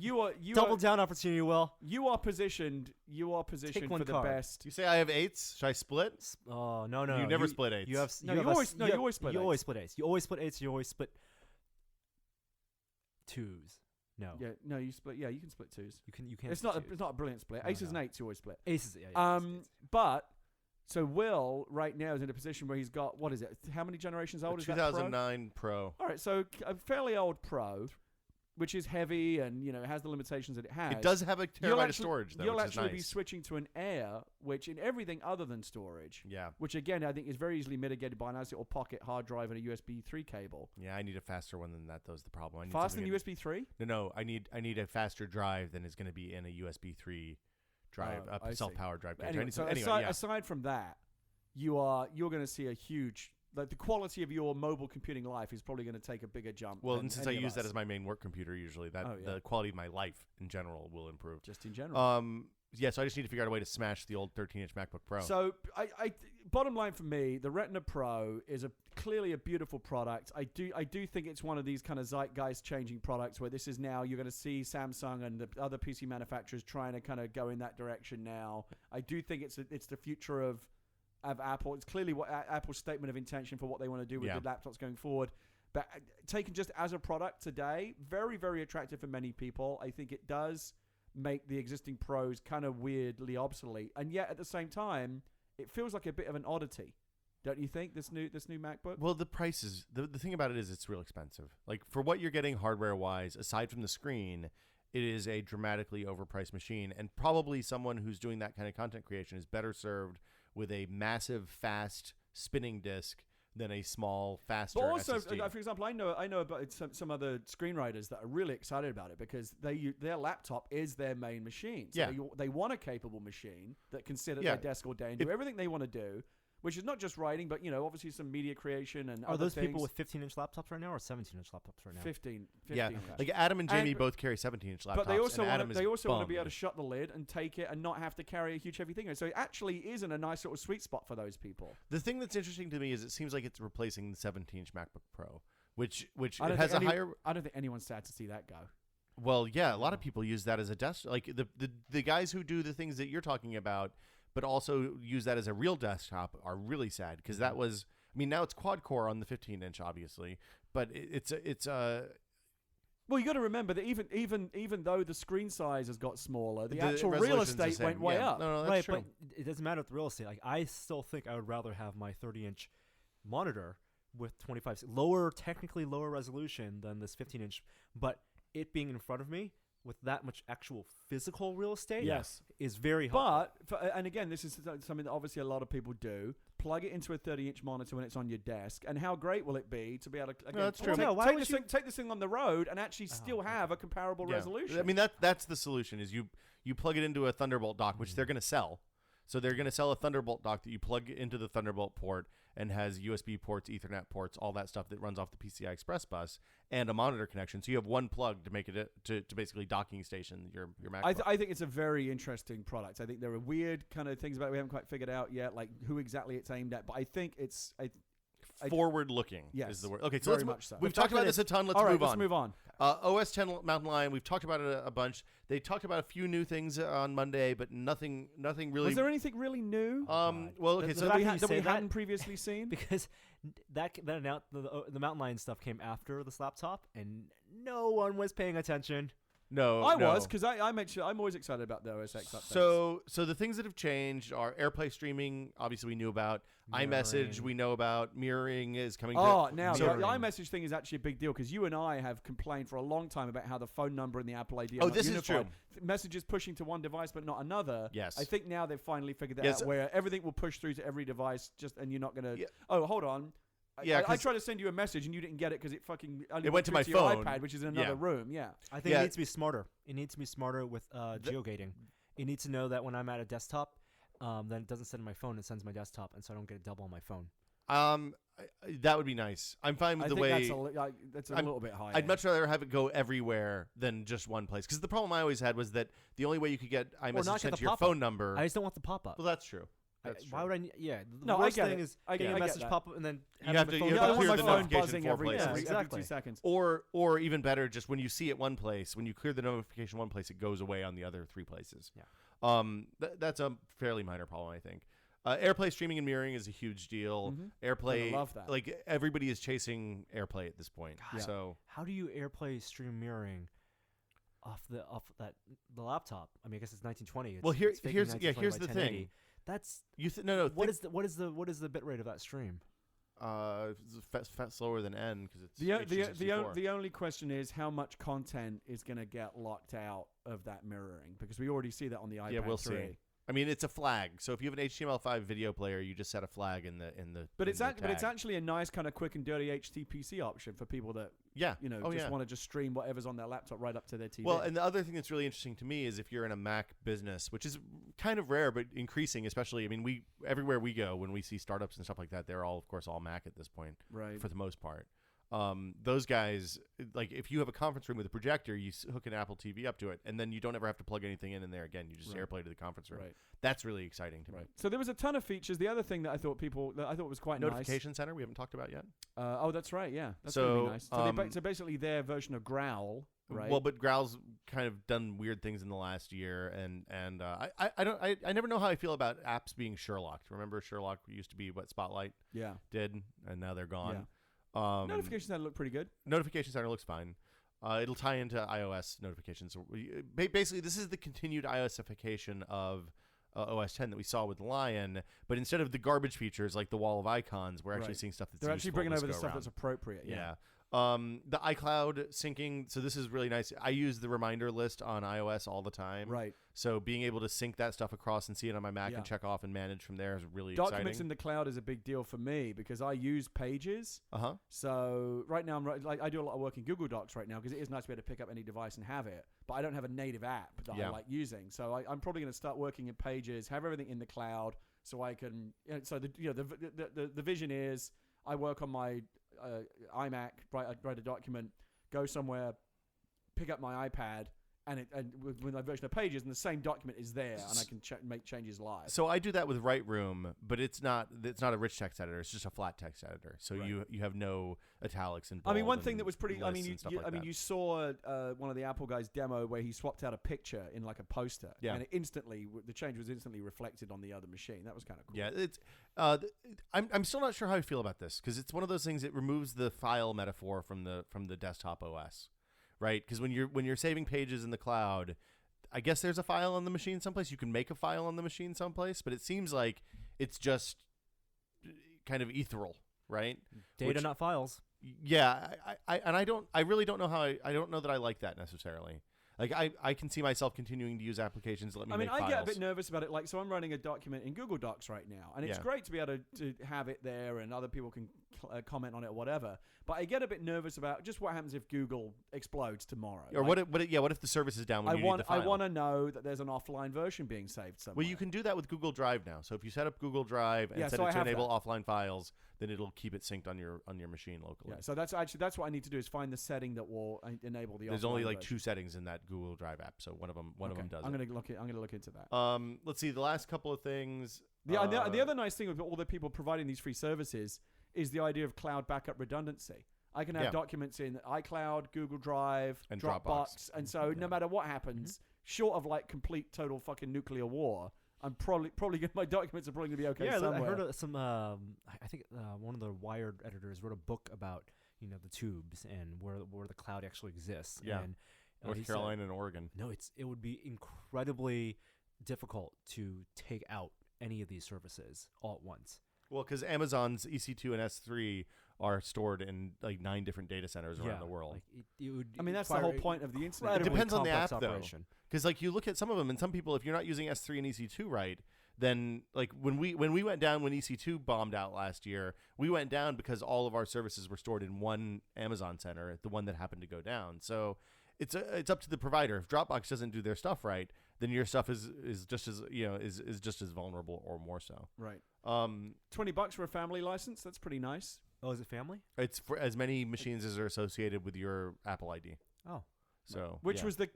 double down opportunity. Will you are positioned for the card. best. You say I have 8s. Should I split? Oh no. You never split 8s. You always split 8s. You always split 8s. You always split 8s. You always split 2s. No. Yeah, no, you split. Yeah, you can split 2s. You can. It's not a brilliant split. Aces and 8s you always split. Aces. Yeah. But so Will right now is in a position where he's got, what is it? How many generations old is that? 2009 Pro. All right, so a fairly old Pro, which is heavy and has the limitations that it has. It does have a terabyte of storage, though. You'll which is actually be nice. switching to an Air, which in everything other than storage. Yeah. Which again I think is very easily mitigated by a nice little pocket hard drive and a USB 3 cable. Yeah, I need a faster one than that. Those the problem. I need Faster than USB 3? No. I need a faster drive than is going to be in a USB 3 drive, a self-powered drive. Aside from that, you're going to see a huge. Like the quality of your mobile computing life is probably going to take a bigger jump. Well, and since I use that as my main work computer, usually the quality of my life in general will improve. Just in general. So I just need to figure out a way to smash the old 13-inch MacBook Pro. So, I bottom line for me, the Retina Pro is clearly a beautiful product. I do think it's one of these kind of zeitgeist changing products where this is now you're going to see Samsung and the other PC manufacturers trying to kind of go in that direction now. I do think it's the future of Apple. It's clearly what Apple's statement of intention for what they want to do with the laptops going forward. But taken just as a product today, very, very attractive for many people. I think it does make the existing Pros kind of weirdly obsolete, and yet at the same time, it feels like a bit of an oddity, don't you think? This new MacBook. Well, the price is the thing about it is it's real expensive. Like for what you're getting hardware wise, aside from the screen, it is a dramatically overpriced machine, and probably someone who's doing that kind of content creation is better served with a massive, fast spinning disk than a small, faster But also, SSD. for example, I know about some other screenwriters that are really excited about it because their laptop is their main machine. So they want a capable machine that can sit at their desk all day and do everything they want to do, which is not just writing, but obviously some media creation and are other those things. people with 15-inch laptops right now or 17-inch laptops right now? 15 yeah, okay. like Adam and Jamie both carry 17-inch laptops. But they also want to be able to bummed. shut the lid and take it and not have to carry a huge heavy thing. So it actually is in a nice sort of sweet spot for those people. The thing that's interesting to me is it seems like it's replacing the 17-inch MacBook Pro, which I it has a higher. I don't think anyone's sad to see that go. Well, yeah, a lot of people use that as a desk. Like the guys who do the things that you're talking about, but also use that as a real desktop, are really sad because that was. I mean, now it's quad core on the 15-inch, obviously, but it's Well, you got to remember that even though the screen size has got smaller, the actual real estate went way up. No, that's right, true. but it doesn't matter with the real estate. Like I still think I would rather have my 30-inch monitor with 25 technically lower resolution than this 15-inch, but it being in front of me with that much actual physical real estate is very helpful. But and again, this is something that obviously a lot of people do. Plug it into a 30-inch monitor when it's on your desk, and how great will it be to be able to that's true. take this thing on the road and actually still have a comparable resolution? I mean that's the solution is you plug it into a Thunderbolt dock, which they're going to sell. So they're going to sell a Thunderbolt dock that you plug into the Thunderbolt port and has USB ports, Ethernet ports, all that stuff that runs off the PCI Express bus, and a monitor connection. So you have one plug to make it to basically docking station your MacBook. I think it's a very interesting product. I think there are weird kind of things about it we haven't quite figured out yet, like who exactly it's aimed at. But I think it's forward-looking Yes, is the word. Okay, so very let's much so. We've talked about this a ton. Let's All right, move on. let's move on. OS 10 Mountain Lion. We've talked about it a bunch. They talked about a few new things on Monday, but nothing really. Was there anything really new? Well, okay, so that we hadn't previously seen. Because the Mountain Lion stuff came after this laptop, and no one was paying attention. No, I was, because I make sure I'm always excited about the OSX So updates. the things that have changed are AirPlay streaming. Obviously, we knew about Mirroring. iMessage. We know about mirroring is coming. Now the mirroring. iMessage thing is actually a big deal because you and I have complained for a long time about how the phone number and the Apple ID. Oh, this is true. Messages pushing to one device but not another. Yes. I think now they've finally figured that out, where everything will push through to every device, and you're not going to. Yeah. Oh, hold on. Yeah, I tried to send you a message and you didn't get it because it fucking only went to my your phone. iPad, which is in another room. Yeah, I think it needs to be smarter. It needs to be smarter with geogating. It needs to know that when I'm at a desktop, then it doesn't send to my phone; it sends my desktop, and so I don't get a double on my phone. That would be nice. I'm fine with the way. That's a little bit high. I'd much rather have it go everywhere than just one place. Because the problem I always had was that the only way you could get iMessage sent to your phone number. I just don't want the pop up. Well, that's true. Why would I? The No, worst I get thing it. is I getting get a message that. pop up and then You have to I clear want my the phone notification buzzing four every places. every 2 seconds. Or even better, just when you see it one place, when you clear the notification one place, it goes away on the other 3 places. Yeah. That's a fairly minor problem, I think. AirPlay streaming and mirroring is a huge deal. AirPlay, I love that. Like everybody is chasing AirPlay at this point. God, So how do you AirPlay stream mirroring off the laptop? I mean, I guess it's 1920. Well, here's the the thing. That's What is the bit rate of that stream? Slower than N because it's the only question is how much content is going to get locked out of that mirroring, because we already see that on the iPad. Yeah, we'll 3. see. I mean, it's a flag. So if you have an HTML5 video player, you just set a flag in the. But it's actually a nice kind of quick and dirty HTPC option for people that want to just stream whatever's on their laptop right up to their TV. Well, and the other thing that's really interesting to me is if you're in a Mac business, which is kind of rare but increasing, especially. I mean, everywhere we go when we see startups and stuff like that, they're all Mac at this point, right? For the most part. Those guys, like if you have a conference room with a projector, you hook an Apple TV up to it, and then you don't ever have to plug anything in there again. You just AirPlay to the conference room. Right. That's really exciting to me. So there was a ton of features. The other thing that I thought was quite Notification nice. Center we haven't talked about yet. Oh, that's right. Yeah, that's gonna be nice. So basically their version of Growl. Right. Well, but Growl's kind of done weird things in the last year, and I never know how I feel about apps being Sherlocked. Remember Sherlock used to be what Spotlight did, and now they're gone. Yeah. Notification Center looked pretty good. Notification Center looks fine. It'll tie into iOS notifications. So basically, this is the continued iOSification of OS 10 that we saw with Lion, but instead of the garbage features like the wall of icons, we're actually seeing stuff that's they're actually useful bringing this over the go stuff around. that's appropriate. Yeah. The iCloud syncing. So this is really nice. I use the reminder list on iOS all the time. Right. So being able to sync that stuff across and see it on my Mac and check off and manage from there is really exciting. Documents in the cloud is a big deal for me because I use Pages. So right now I do a lot of work in Google Docs right now because it is nice to be able to pick up any device and have it. But I don't have a native app that I like using. So I'm probably going to start working in Pages, have everything in the cloud, so I can. So the vision is I work on my iMac, write a document, go somewhere, pick up my iPad, and with my version of Pages, and the same document is there, and I can make changes live. So I do that with Lightroom, but it's not a rich text editor. It's just a flat text editor. So you have no italics and bold. I mean, one thing that was pretty. I mean, you saw one of the Apple guys demo where he swapped out a picture in like a poster, and the change was instantly reflected on the other machine. That was kind of cool. Yeah, it's. I'm still not sure how I feel about this because it's one of those things. It removes the file metaphor from the desktop OS, right? Because when you're saving pages in the cloud, I guess there's a file on the machine someplace. You can make a file on the machine someplace, but it seems like it's just kind of ethereal, right? Data, not files. Yeah, I really don't know how I don't know that I like that necessarily. Like I can see myself continuing to use applications that let me make files. I get a bit nervous about it. Like, so I'm running a document in Google Docs right now, and it's great to be able to have it there, and other people can comment on it or whatever. But I get a bit nervous about just what happens if Google explodes tomorrow. Or what if the service is down when you need the file? I want to know that there's an offline version being saved somewhere. Well, you can do that with Google Drive now. So if you set up Google Drive and set it to enable offline files, then it'll keep it synced on your machine locally. Yeah, so that's what I need to do is find the setting that will enable the. There's only like version. 2 settings in that Google Drive app, so one of them does. I'm gonna look into that. Let's see the last couple of things. The other nice thing with all the people providing these free services is the idea of cloud backup redundancy. I can have documents in iCloud, Google Drive, and Dropbox, and so no matter what happens, short of like complete total fucking nuclear war, I'm probably my documents are probably gonna be okay. Yeah, somewhere. I heard some. I think one of the Wired editors wrote a book about the tubes and where the cloud actually exists. Yeah, and, North Carolina and Oregon. No, it would be incredibly difficult to take out any of these services all at once. Well, because Amazon's EC2 and S3 are stored in like 9 different data centers around the world. Like it would that's the whole point of the internet. It depends on the app, operation. though. Because like you look at some of them, and some people, if you're not using S3 and EC2 right, then like when we went down when EC2 bombed out last year, we went down because all of our services were stored in one Amazon center, the one that happened to go down. So it's up to the provider. If Dropbox doesn't do their stuff right, then your stuff is just as is just as vulnerable or more so. Right. $20 for a family license. That's pretty nice. Oh, is it family? It's for as many machines as are associated with your Apple ID. Oh. So which was the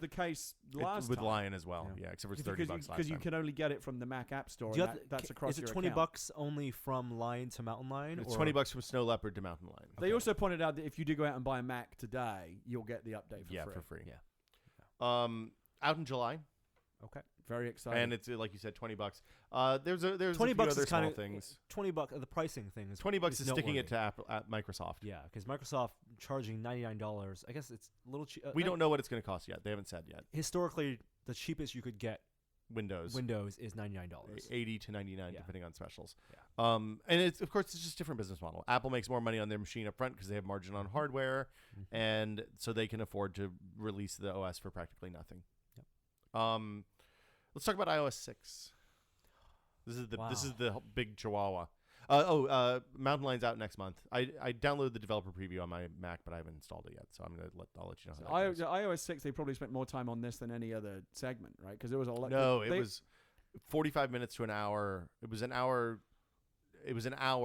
case last with time. Lion as well. Yeah, except for it's $30 last time. Because you can only get it from the Mac App Store. That's across Is it your account. $20 only from Lion to Mountain Lion? It's $20 from Snow Leopard to Mountain Lion. They also pointed out that if you do go out and buy a Mac today, you'll get the update for free. Yeah. Out in July. Okay. Very exciting. And it's like you said, $20. There's $20 a few other small things. $20. The pricing thing is $20 is sticking noteworthy. it to Apple, at Microsoft. Yeah, because Microsoft charging $99. I guess it's a little cheap. We don't know what it's going to cost yet. They haven't said yet. Historically, the cheapest you could get Windows is $99. $80 to $99 depending on specials. Yeah. And it's of course it's just a different business model. Apple makes more money on their machine up front because they have margin on hardware, and so they can afford to release the OS for practically nothing. Yep. Let's talk about iOS 6. This is the big chihuahua. Mountain Lion's out next month. I downloaded the developer preview on my Mac, but I haven't installed it yet. So I'll let you know how that goes. iOS 6, they probably spent more time on this than any other segment, right? Because there was a lot. No, it was 45 minutes to an hour. It was an hour.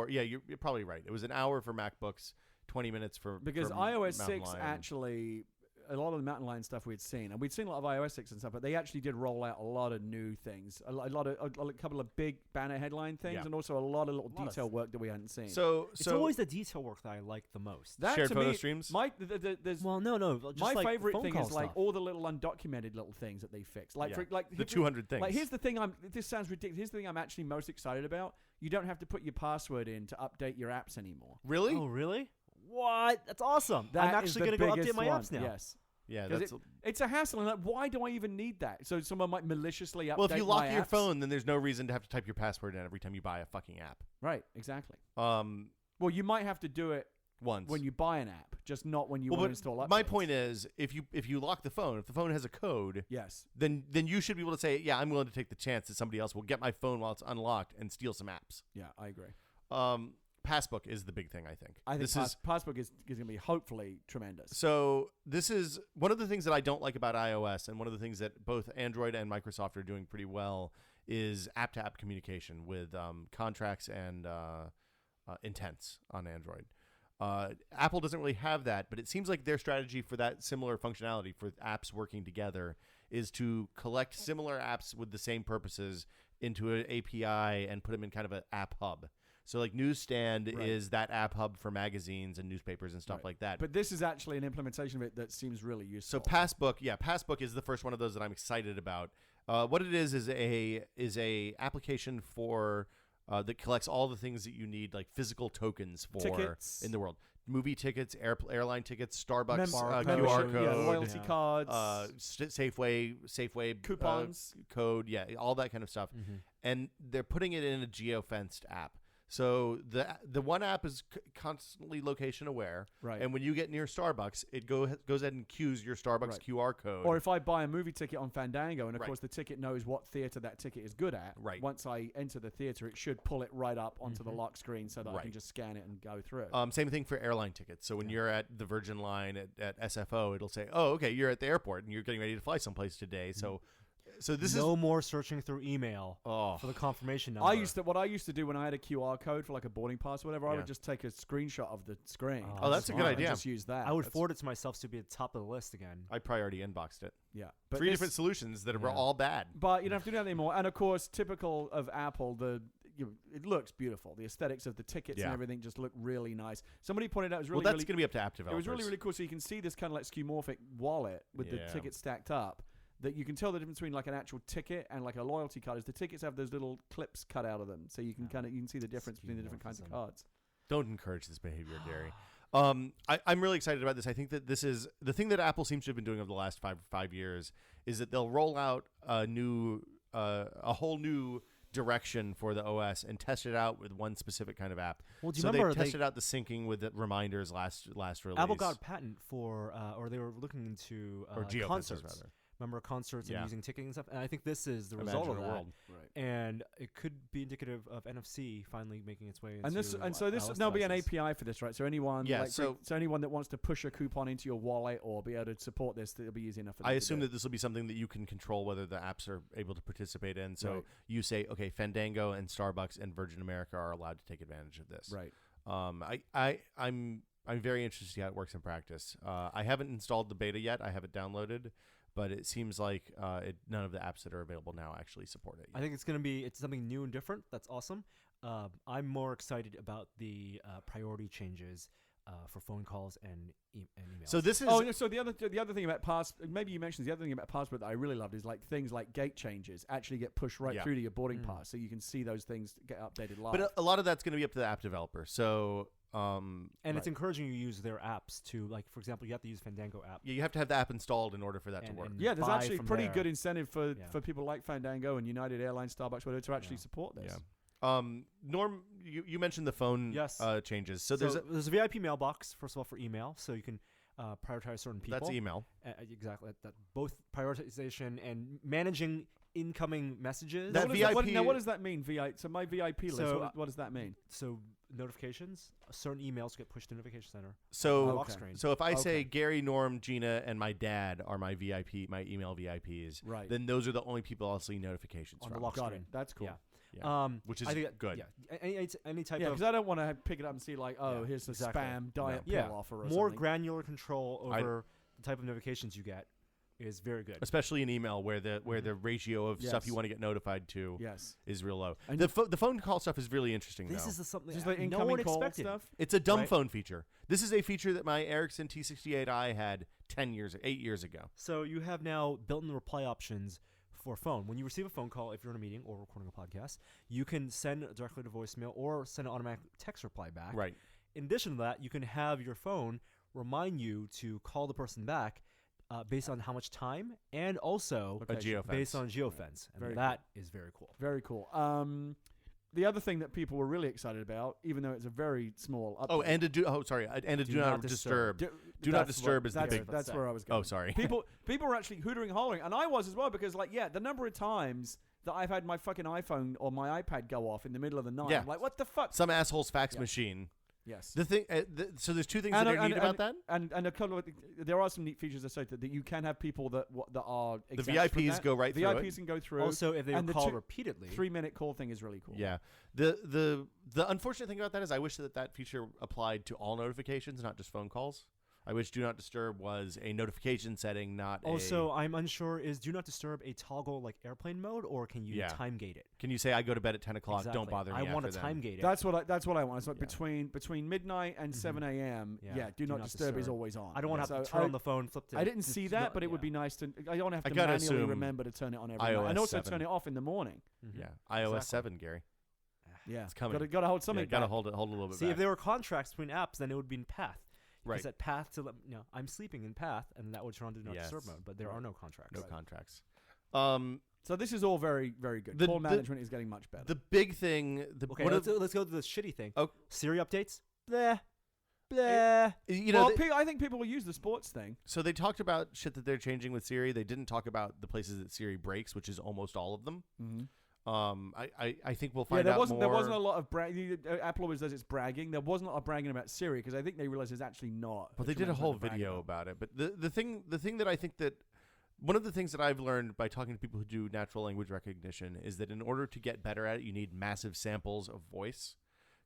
Yeah, you're probably right. It was an hour for MacBooks, 20 minutes for iOS Mountain 6 Lion. actually. A lot of the Mountain Lion stuff we'd seen, and we'd seen a lot of iOS 6 and stuff, but they actually did roll out a lot of new things, a couple of big banner headline things, and also a lot of little detail work that we hadn't seen. So it's always the detail work that I like the most. That shared to photo me, streams. No. Just My like favorite phone thing call is like stuff. all the little undocumented little things that they fixed, the 200 things. Like here's the thing. This sounds ridiculous. Here's the thing I'm actually most excited about. You don't have to put your password in to update your apps anymore. Really? Oh, really? What? That's awesome. That I'm is actually the going to go biggest update my one. apps now. Yes. Yeah, it's a hassle. And like, why do I even need that? So someone might maliciously update. Well, if you lock my your apps? phone, then there's no reason to have to type your password in every time you buy a fucking app. Right. Exactly. Well, you might have to do it once when you buy an app, just not when you want to install updates. My point is, if you lock the phone, if the phone has a code, yes, then you should be able to say, yeah, I'm willing to take the chance that somebody else will get my phone while it's unlocked and steal some apps. Yeah, I agree. Passbook is the big thing, I think. I think Passbook is going to be hopefully tremendous. So this is one of the things that I don't like about iOS, and one of the things that both Android and Microsoft are doing pretty well is app-to-app communication with contracts and intents on Android. Apple doesn't really have that, but it seems like their strategy for that similar functionality for apps working together is to collect similar apps with the same purposes into an API and put them in kind of an app hub. So like Newsstand is that app hub for magazines and newspapers and stuff like that. But this is actually an implementation of it that seems really useful. So Passbook is the first one of those that I'm excited about. What it is a application for that collects all the things that you need, like physical tokens for tickets in the world. Movie tickets, airline tickets, Starbucks QR code, loyalty cards, Safeway coupons, code, all that kind of stuff. Mm-hmm. And they're putting it in a geo-fenced app. So the one app is constantly location aware, right? And when you get near Starbucks, it goes ahead and cues your Starbucks QR code. Or if I buy a movie ticket on Fandango, and of course the ticket knows what theater that ticket is good at. Right. Once I enter the theater, it should pull it right up onto the lock screen so that I can just scan it and go through. Same thing for airline tickets. So when you're at the Virgin line at SFO, it'll say, "Oh, okay, you're at the airport and you're getting ready to fly someplace today." So this is no more searching through email for the confirmation number. What I used to do when I had a QR code for like a boarding pass or whatever, I would just take a screenshot of the screen. Oh, that's a good idea. And just use that. I would forward it to myself to be at the top of the list again. I priority inboxed it. Yeah, but 3 different solutions that were all bad. But you don't have to do that anymore. And of course, typical of Apple, it looks beautiful. The aesthetics of the tickets and everything just look really nice. Somebody pointed out it was really that's going to be up to app developers. It was really, really cool. So you can see this kind of like skeuomorphic wallet with the tickets stacked up. That you can tell the difference between like an actual ticket and like a loyalty card is the tickets have those little clips cut out of them, so you can you can see the difference between the different kinds of cards. Don't encourage this behavior, Gary. I'm really excited about this. I think that this is the thing that Apple seems to have been doing over the last five years is that they'll roll out a whole new direction for the OS and test it out with one specific kind of app. Well, do you so remember they tested out the syncing with the reminders last release. Apple got a patent for, or they were looking into concerts. Rather. Remember concerts and using ticketing and stuff? And I think this is the result of that. Right. And it could be indicative of NFC finally making its way into so this there'll be an API for this, right? So anyone so anyone that wants to push a coupon into your wallet or be able to support this, it'll be easy enough for them. I assume that this will be something that you can control whether the apps are able to participate in. So you say, okay, Fandango and Starbucks and Virgin America are allowed to take advantage of this. Right. I'm very interested to see how it works in practice. I haven't installed the beta yet. I have it downloaded. But it seems like none of the apps that are available now actually support it yet. I think it's something new and different. That's awesome. I'm more excited about the priority changes for phone calls and emails. So this is so the other thing about maybe you mentioned the other thing about Passport that I really loved is like things like gate changes actually get pushed right through to your boarding pass, so you can see those things get updated live. But a lot of that's going to be up to the app developer. So. It's encouraging you to use their apps to, like, for example, you have to use Fandango app. Yeah, you have to have the app installed in order for that to work. Yeah, there's actually pretty good incentive for people like Fandango and United Airlines, Starbucks, whatever, to actually support this. Yeah. Norm, you mentioned the phone changes. So there's a VIP mailbox, first of all, for email, so you can prioritize certain people. That's email. Exactly. That both prioritization and managing incoming messages. Now, what does that mean? So my VIP list. What does that mean? So notifications, certain emails get pushed to notification center. So if I say Gary, Norm, Gina, and my dad are my VIP, my email VIPs, then those are the only people I'll see notifications on from. the lock screen. That's cool. Yeah. Which is good. Yeah. Any type of because I don't want to pick it up and see like, here's a spam diet pill offer or more something. granular control over the type of notifications you get is very good, especially in email where the ratio of stuff you want to get notified to is real low. And the phone call stuff is really interesting. This is something just like incoming call stuff. It's a dumb phone feature. This is a feature that my Ericsson T68i had 8 years ago. So you have now built-in reply options for phone. When you receive a phone call, if you're in a meeting or recording a podcast, you can send directly to voicemail or send an automatic text reply back. Right. In addition to that, you can have your phone remind you to call the person back based on how much time and also based on geofence. And that is very cool. Very cool. The other thing that people were really excited about, even though it's a very small update. And a do not disturb. Do not disturb is the big. That's where I was going. Oh, sorry. People were actually hootering and hollering, and I was as well because, the number of times that I've had my fucking iPhone or my iPad go off in the middle of the night. I'm like, what the fuck? Some asshole's fax machine. Yes. The thing. So there's two things that are neat about that, and a couple of there are some neat features associated that you can have people that are the VIPs go right through. VIPs can go through. Also, if they call repeatedly, 3-minute call thing is really cool. Yeah. The unfortunate thing about that is I wish that feature applied to all notifications, not just phone calls. I wish Do Not Disturb was a notification setting, not Also, I'm unsure, is Do Not Disturb a toggle like airplane mode, or can you time gate it? Can you say, I go to bed at 10 o'clock, don't bother me I want to time gate it. That's what I want. It's like between midnight and 7 a.m., Do Not Disturb is always on. I don't want to have to turn on the phone, flip to I didn't see that, but it would be nice to... I don't have to manually remember to turn it on every night. And also turn it off in the morning. Yeah, iOS 7, Gary. Yeah, it's coming. Got to hold something back. Got to hold it a little bit back. See, if there were contracts between apps, then it would be in Path. Right. Because at Path to I'm sleeping in Path, and that would turn on to Do Not Disturb mode, but there are no contracts. No contracts. So this is all very, very good. Call management is getting much better. The big thing... let's go to the shitty thing. Oh. Siri updates? Bleh. I think people will use the sports thing. So they talked about shit that they're changing with Siri. They didn't talk about the places that Siri breaks, which is almost all of them. Mm-hmm. I think we'll find out more. There wasn't a lot of bragging. Apple always does its bragging. There wasn't a lot of bragging about Siri because I think they realized it's actually not. But they did a whole video about it. But the thing that I think that one of the things that I've learned by talking to people who do natural language recognition is that in order to get better at it, you need massive samples of voice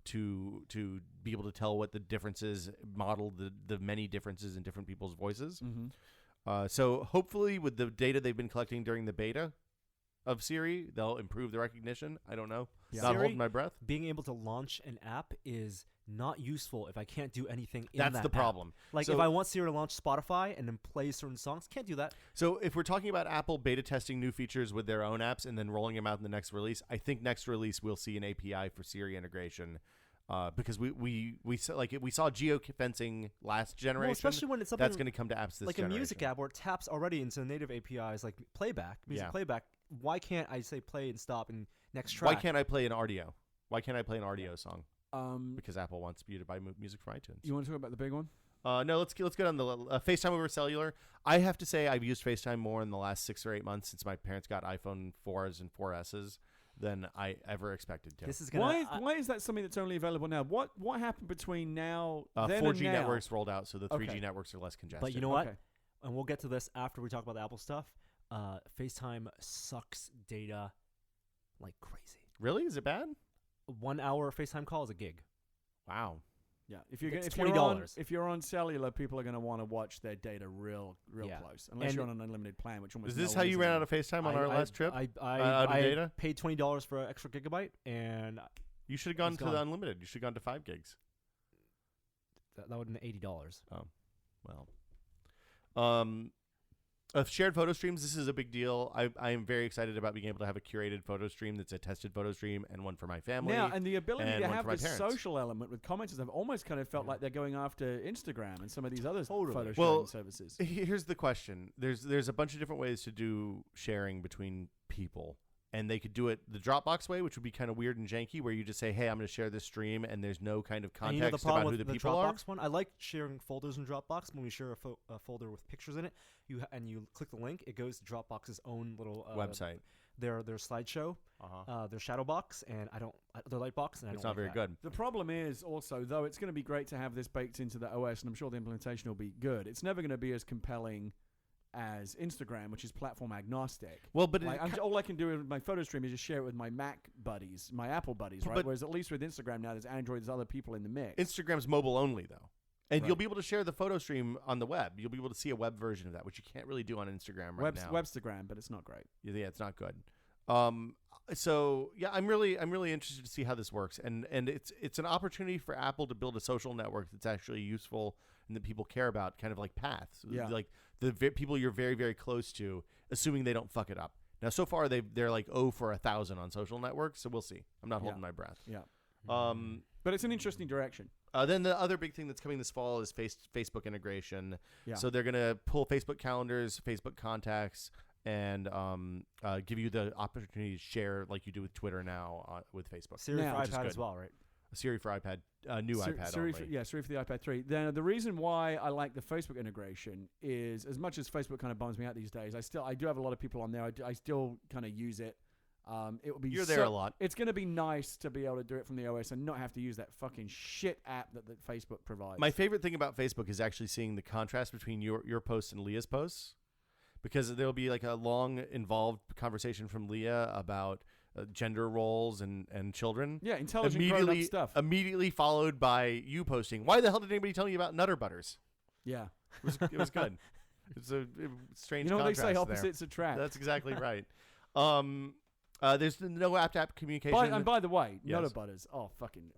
to be able to tell what the differences, model the many differences in different people's voices. Mm-hmm. So hopefully with the data they've been collecting during the beta, of Siri. They'll improve the recognition. I don't know. Yeah. Not Siri, holding my breath. Being able to launch an app is not useful if I can't do anything in that That's the app. problem. Like, So- if I want Siri to launch Spotify and then play certain songs, can't do that. So if we're talking about Apple beta testing new features with their own apps and then rolling them out in the next release, I think next release we'll see an API for Siri integration. Because we saw geofencing last generation. Well, especially when it's something that's going to come to apps this like generation. a music app where it taps already into native APIs like music playback. Why can't I say play and stop and next track? Why can't I play an RDO? Why can't I play an RDO song? Because Apple wants you to buy music from iTunes. You want to talk about the big one? No, let's get on the FaceTime over cellular. I have to say I've used FaceTime more in the last 6 or 8 months since my parents got iPhone 4s and 4Ss than I ever expected to. This is gonna, Why is that something that's only available now? What happened between now then 4G and now? networks rolled out, so the 3G Okay. networks are less congested. But you know what? Okay. And we'll get to this after we talk about the Apple stuff. FaceTime sucks data like crazy. Really? Is it bad? 1 hour FaceTime call is a gig. Wow. Yeah, It's if $20. you're on cellular, people are going to want to watch their data real Yeah. close, unless And you're on an unlimited plan, which almost Is this no how one you is ran anymore. out of FaceTime on our last trip? I out of data? paid $20 for an extra gigabyte, and You should have gone It's to gone. the unlimited. You should have gone to 5 gigs. that would have been $80. Well, shared photo streams. This is a big deal. I am very excited about being able to have a curated photo stream that's a tested photo stream and one for my family. Now, and the ability and to one have for my this parents. social element with comments and stuff almost kind of felt like they're going after Instagram and some of these other Totally. photo sharing Well, services. Here's the question. There's a bunch of different ways to do sharing between people. And they could do it the Dropbox way, which would be kind of weird and janky, where you just say, hey, I'm going to share this stream, and there's no kind of And context the problem about who with the people Dropbox are. one, I like sharing folders in Dropbox. When we share a folder with pictures in it, you click the link, it goes to Dropbox's own little Website. their slideshow, their shadow box, and their light box, and I It's don't not very like that. good. The problem is also, though it's going to be great to have this baked into the OS, and I'm sure the implementation will be good, it's never going to be as compelling as Instagram, which is platform agnostic. Well, but All I can do with my photo stream is just share it with my Mac buddies, my Apple buddies, right? But- Whereas at least with Instagram now, there's Android, there's other people in the mix. Instagram's mobile only, though. And Right. you'll be able to share the photo stream on the web. You'll be able to see a web version of that, which you can't really do on Instagram right now. Webstagram, but it's not great. Yeah, it's not good. So yeah, I'm really interested to see how this works, and it's an opportunity for Apple to build a social network that's actually useful and that people care about, kind of like Paths, Yeah. like the people you're very, very close to, assuming they don't fuck it up. Now, so far they're like 0 for 1,000 on social networks, so we'll see. I'm not holding my breath. Yeah. Um, But it's an interesting direction. Then the other big thing that's coming this fall is Facebook integration. Yeah. So they're going to pull Facebook calendars, Facebook contacts, and give you the opportunity to share like you do with Twitter now with Facebook. Siri Now, for which is iPad good. as well, right? Siri for iPad, new iPad Siri only. Siri for the iPad 3. The reason why I like the Facebook integration is, as much as Facebook kind of bums me out these days, I do have a lot of people on there. I still kind of use it. It would be You're there a lot. It's going to be nice to be able to do it from the OS and not have to use that fucking shit app that Facebook provides. My favorite thing about Facebook is actually seeing the contrast between your posts and Leah's posts, because there'll be like a long, involved conversation from Leah about gender roles and children. Yeah, intelligent grown-up stuff. Immediately followed by you posting, why the hell did anybody tell you about Nutter Butters? Yeah. It was good. It's a strange You know what they say, contrast there. opposites attract. That's exactly right. There's no app-to-app communication. By the way, Yes. Nutter Butters, fucking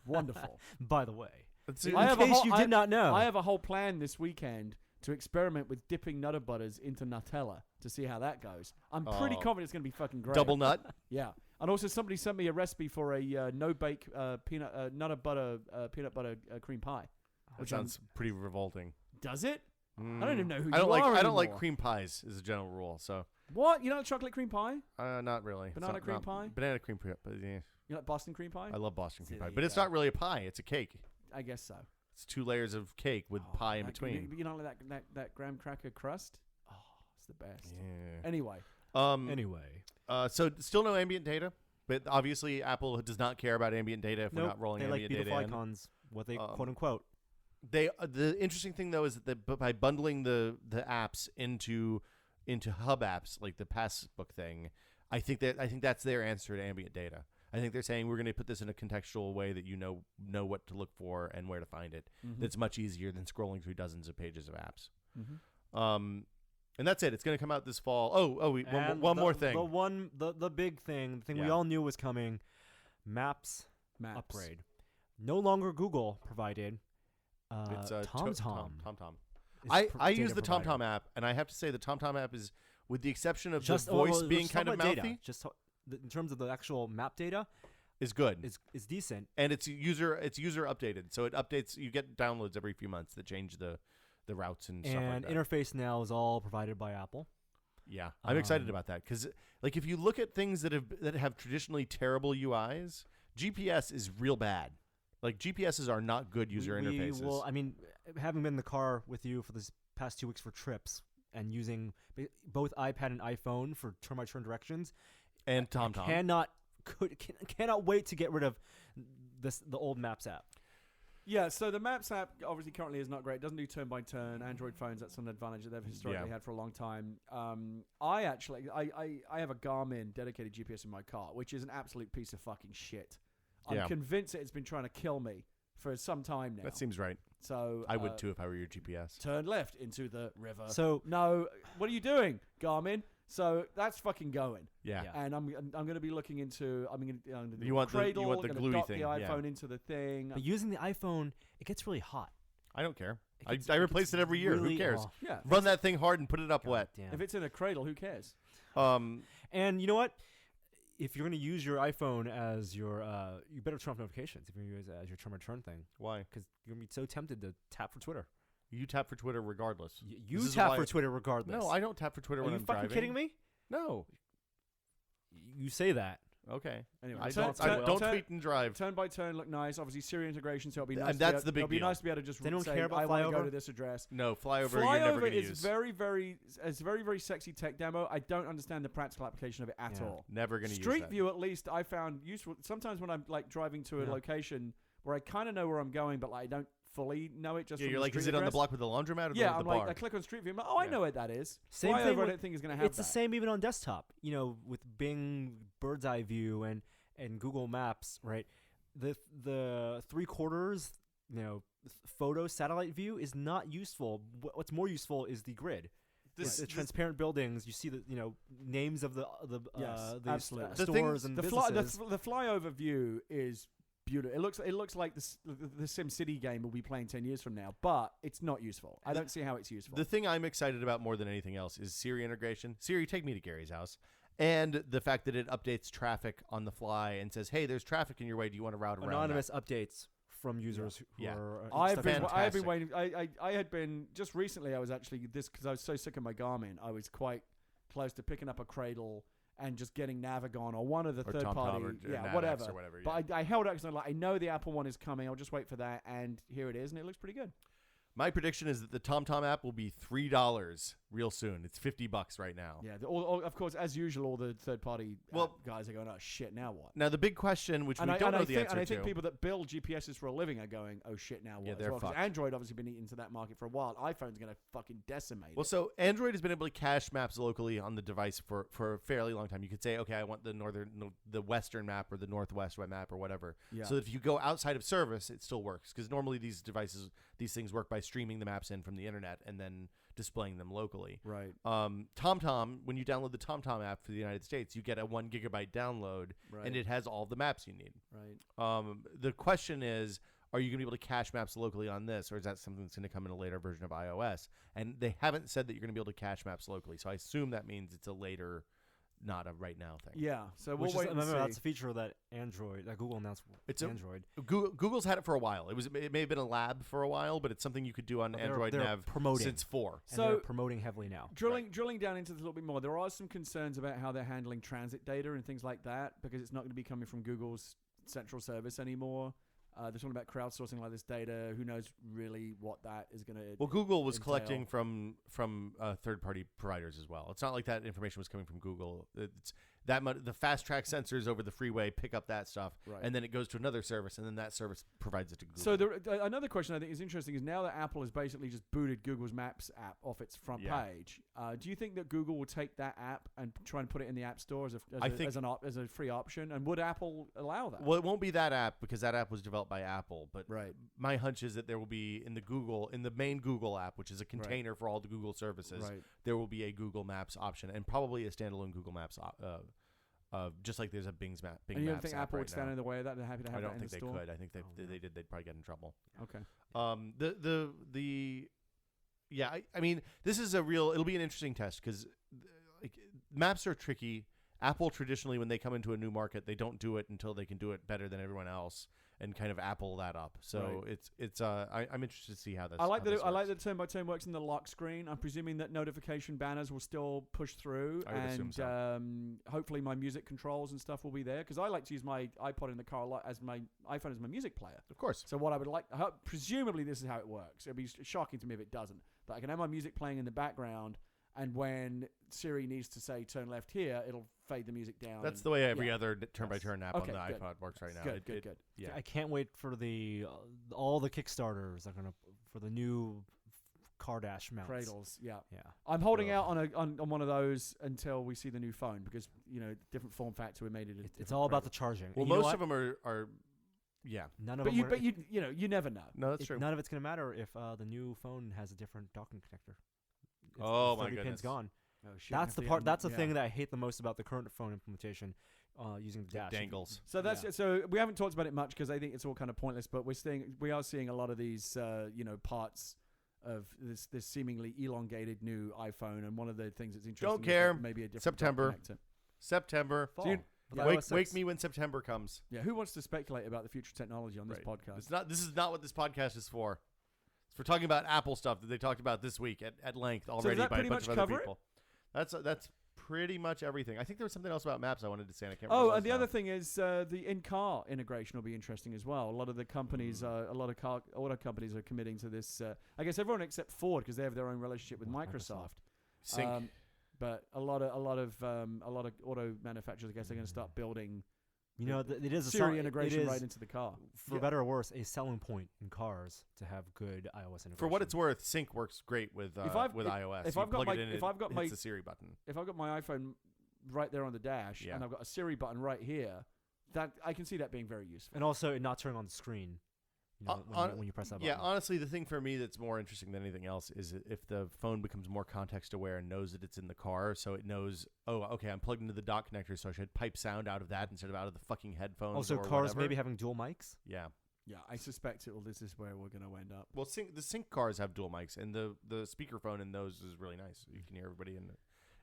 wonderful. By the way, It's- I in have a case whole- you did not know, I have a whole plan this weekend to experiment with dipping Nutter Butters into Nutella to see how that goes. I'm pretty Oh. confident it's going to be fucking great. double nut. Yeah. And also somebody sent me a recipe for a no-bake peanut butter cream pie. That sounds pretty revolting. Does it? I don't even know who I don't you are I don't like anymore. cream pies as a general rule. So What? You don't like chocolate cream pie? not really. It's Banana not- cream not- pie? Banana cream pie. But yeah, You like Boston cream pie? I love Boston cream See, pie, there but you it's go. not really a pie. It's a cake. I guess so. It's 2 layers of cake with pie in between. You don't like that graham cracker crust? Oh, it's the best. Yeah. Anyway. anyway, So still no ambient data, but obviously Apple does not care about ambient data if we're nope, not rolling they like ambient beautiful data in. icons, what they Um, quote unquote. The interesting thing though is that by bundling the apps into hub apps like the Passbook thing, I think that's their answer to ambient data. I think they're saying we're going to put this in a contextual way that you know what to look for and where to find it. Mhm. That's much easier than scrolling through dozens of pages of apps. Mhm. And that's it. It's going to come out this fall. One more thing. The big thing, the thing we all knew was coming, Maps upgrade. No longer Google provided. It's TomTom. TomTom. I use the TomTom app, and I have to say the TomTom app is, with the exception of just the voice being kind of mouthy, data. Just in terms of the actual map data, is good. Is decent, and it's user updated, so it updates. You get downloads every few months that change the routes and stuff like that. And interface now is all provided by Apple. Yeah, I'm excited about that because, like, if you look at things that have traditionally terrible UIs, GPS is real bad. Like, GPSs are not good user interfaces. Well, I mean, having been in the car with you for this past 2 weeks for trips and using both iPad and iPhone for turn-by-turn directions, and TomTom, cannot wait to get rid of the old Maps app. Yeah, so the Maps app obviously currently is not great. It doesn't do turn-by-turn. Android phones, that's an advantage that they've historically had for a long time. I have a Garmin dedicated GPS in my car, which is an absolute piece of fucking shit. I'm convinced it's been trying to kill me for some time now. That seems right. So I would too if I were your GPS. Turn left into the river. So no, what are you doing, Garmin? So that's fucking going. Yeah. And I'm going to be looking into. You want cradle, the gluey thing? The iPhone into the thing. But using the iPhone, it gets really hot. I don't care. I replace it every year. Really, who cares? Yeah. Run that thing hard and put it up wet. Damn. If it's in a cradle, who cares? And you know what? If you're going to use your iPhone as your, you better turn off notifications if you're going to use it as your turn-by-turn thing. Why? Because you're going to be so tempted to tap for Twitter. You tap for Twitter regardless. You tap for Twitter regardless. No, I don't tap for Twitter when I'm driving. Are you fucking kidding me? No. You say that. Okay. Anyway, I don't tweet and drive. Turn by turn look nice. Obviously, Siri integration, so it'll be nice. And that's the big deal. It'll be nice to be able to just they don't say, care about I want to flyover? go to this address. No, flyover you're never going to use. It's very, very sexy tech demo. I don't understand the practical application of it at all. Never going to use that. Street View, at least, I found useful. Sometimes when I'm like driving to a location where I kind of know where I'm going, but like, I don't fully know it. Just you're like, is it on the block with the laundromat or the I'm bar? like, I click on Street View. I'm like, I know what that is. Same flyover, thing. I don't think is going to have. It's the same even on desktop. You know, with Bing Bird's Eye View and Google Maps, right? The 3/4, photo satellite view is not useful. What's more useful is the grid. The transparent buildings. You see the names of the stores and businesses. The flyover view is beautiful. It looks like the SimCity game we'll be playing 10 years from now, but it's not useful. I don't see how it's useful. The thing I'm excited about more than anything else is Siri integration. Siri, take me to Gary's house. And the fact that it updates traffic on the fly and says, hey, there's traffic in your way. Do you want to route around Anonymous updates from users who are... I have been waiting. I had been... Just recently, I was actually... because I was so sick of my Garmin, I was quite close to picking up a Cradle and just getting Navigon or one of the third-party... whatever. But I held out because I know the Apple one is coming. I'll just wait for that. And here it is. And it looks pretty good. My prediction is that the TomTom app will be $3 real soon. It's $50 right now. Yeah, of course, as usual, all the third-party guys are going, oh, shit, now what? Now, the big question, which we don't know the answer to... And I think people that build GPSs for a living are going, oh, shit, now what? Yeah, they're fucked. Android obviously been eating into that market for a while. iPhone's going to fucking decimate it. So Android has been able to cache maps locally on the device for a fairly long time. You could say, okay, I want the western map or the northwest map or whatever. Yeah. So that if you go outside of service, it still works. Because normally these things work by streaming the maps in from the internet and then displaying them locally. Right. TomTom, when you download the TomTom app for the United States, you get a 1 gigabyte download, and it has all the maps you need. Right. The question is, are you going to be able to cache maps locally on this, or is that something that's going to come in a later version of iOS? And they haven't said that you're going to be able to cache maps locally, so I assume that means it's a later, not a right now thing. Yeah, so we'll wait and remember, see. That's a feature that Google announced. It's Android. Google's had it for a while. It may have been a lab for a while, but it's something you could do on Android Nav since 4. So they're promoting heavily now. Drilling down into this a little bit more, there are some concerns about how they're handling transit data and things like that, because it's not going to be coming from Google's central service anymore. They're talking about crowdsourcing like this data. Who knows really what that is going to Well, Google was collecting from third-party providers as well. It's not like that information was coming from Google. the fast track sensors over the freeway pick up that stuff, Right. and then it goes to another service, and then that service provides it to Google. So another question I think is interesting is now that Apple has basically just booted Google's Maps app off its front page, do you think that Google will take that app and try and put it in the App Store as a free option? And would Apple allow that? Well, it won't be that app because that app was developed by Apple. But Right. my hunch is that there will be in the main Google app, which is a container for all the Google services. Right. There will be a Google Maps option and probably a standalone Google Maps just like there's a Bing Maps. And you don't think Apple would stand in the way of that? They're happy to have I that don't in think the they store? could. I think if they did, they'd probably get in trouble. Okay. I mean, this is it'll be an interesting test because maps are tricky. Apple traditionally, when they come into a new market, they don't do it until they can do it better than everyone else and kind of Apple that up. So I'm interested to see how this. I like that turn by turn works in the lock screen. I'm presuming that notification banners will still push through, I would assume so. Hopefully my music controls and stuff will be there because I like to use my iPod in the car a lot as my iPhone as my music player. Of course. So what I would like, presumably this is how it works. It'd be shocking to me if it doesn't. But I can have my music playing in the background. And when Siri needs to say turn left here, it'll fade the music down. That's the way every other turn-by-turn app on the good. iPod works right now. Good. Yeah. I can't wait for all the Kickstarters for the new car dash mounts. Cradles, yeah. Yeah. I'm holding out on one of those until we see the new phone because different form factor we made it. It's all about the charging. Well, most of them are. Yeah. None of but them. You never know. No, that's true. None of it's gonna matter if the new phone has a different docking connector. Oh my 30 goodness. Pins gone. Oh, shit, That's the part. That's the thing that I hate the most about the current phone implementation, using the dash. Dangles. So we haven't talked about it much because I think it's all kind of pointless. But we are seeing a lot of these parts of this seemingly elongated new iPhone. And one of the things that's interesting. Don't care. Is maybe a different September. Fall. Wake me when September comes. Yeah. Who wants to speculate about the future technology on this podcast? This is not what this podcast is for. We're talking about Apple stuff that they talked about this week at length already by a bunch of other people. That's pretty much everything. I think there was something else about maps I wanted to say. And I can't remember. Oh, and the other thing is the in-car integration will be interesting as well. A lot of the companies, auto companies are committing to this. I guess everyone except Ford because they have their own relationship with Microsoft. Sync. But a lot of auto manufacturers, I guess, are going to start building. It is a Siri integration right into the car. For better or worse, a selling point in cars to have good iOS integration. For what it's worth, Sync works great with iOS. If I've got my the Siri button. If I've got my iPhone right there on the dash and I've got a Siri button right here, that I can see that being very useful. And also not turning on the screen. When you press that button. Yeah, honestly, the thing for me that's more interesting than anything else is if the phone becomes more context aware and knows that it's in the car, so it knows, oh, okay, I'm plugged into the dock connector, so I should pipe sound out of that instead of out of the fucking headphones. Also, or cars whatever. maybe having dual mics. Yeah. Yeah, I suspect this is where we're going to end up. Well, the Sync cars have dual mics, and the speakerphone in those is really nice. You can hear everybody, and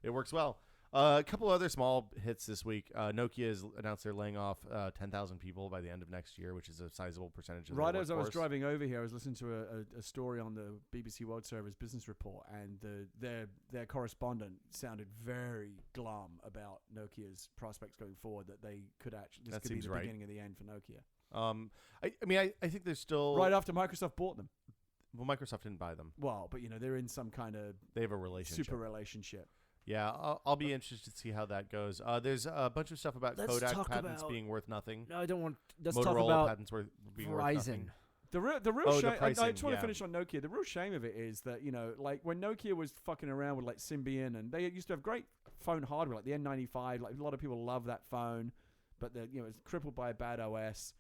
it works well. A couple other small hits this week. Nokia has announced they're laying off 10,000 people by the end of next year, which is a sizable percentage of their workforce. As I was driving over here, I was listening to a story on the BBC World Service Business Report, and their correspondent sounded very glum about Nokia's prospects going forward, that they could actually this could be the beginning of the end for Nokia. I think there's still right after Microsoft bought them. Well, Microsoft didn't buy them. Well, but they're in some kind of they have a relationship, super relationship. Yeah, I'll be interested to see how that goes. There's a bunch of stuff about Kodak patents being worth nothing. No, I don't want. Let's Motorola talk about patents being Verizon. worth nothing. The real shame. Pricing, I just want to finish on Nokia. The real shame of it is that like when Nokia was fucking around with like Symbian, and they used to have great phone hardware, like the N95. Like a lot of people love that phone, but it's crippled by a bad OS.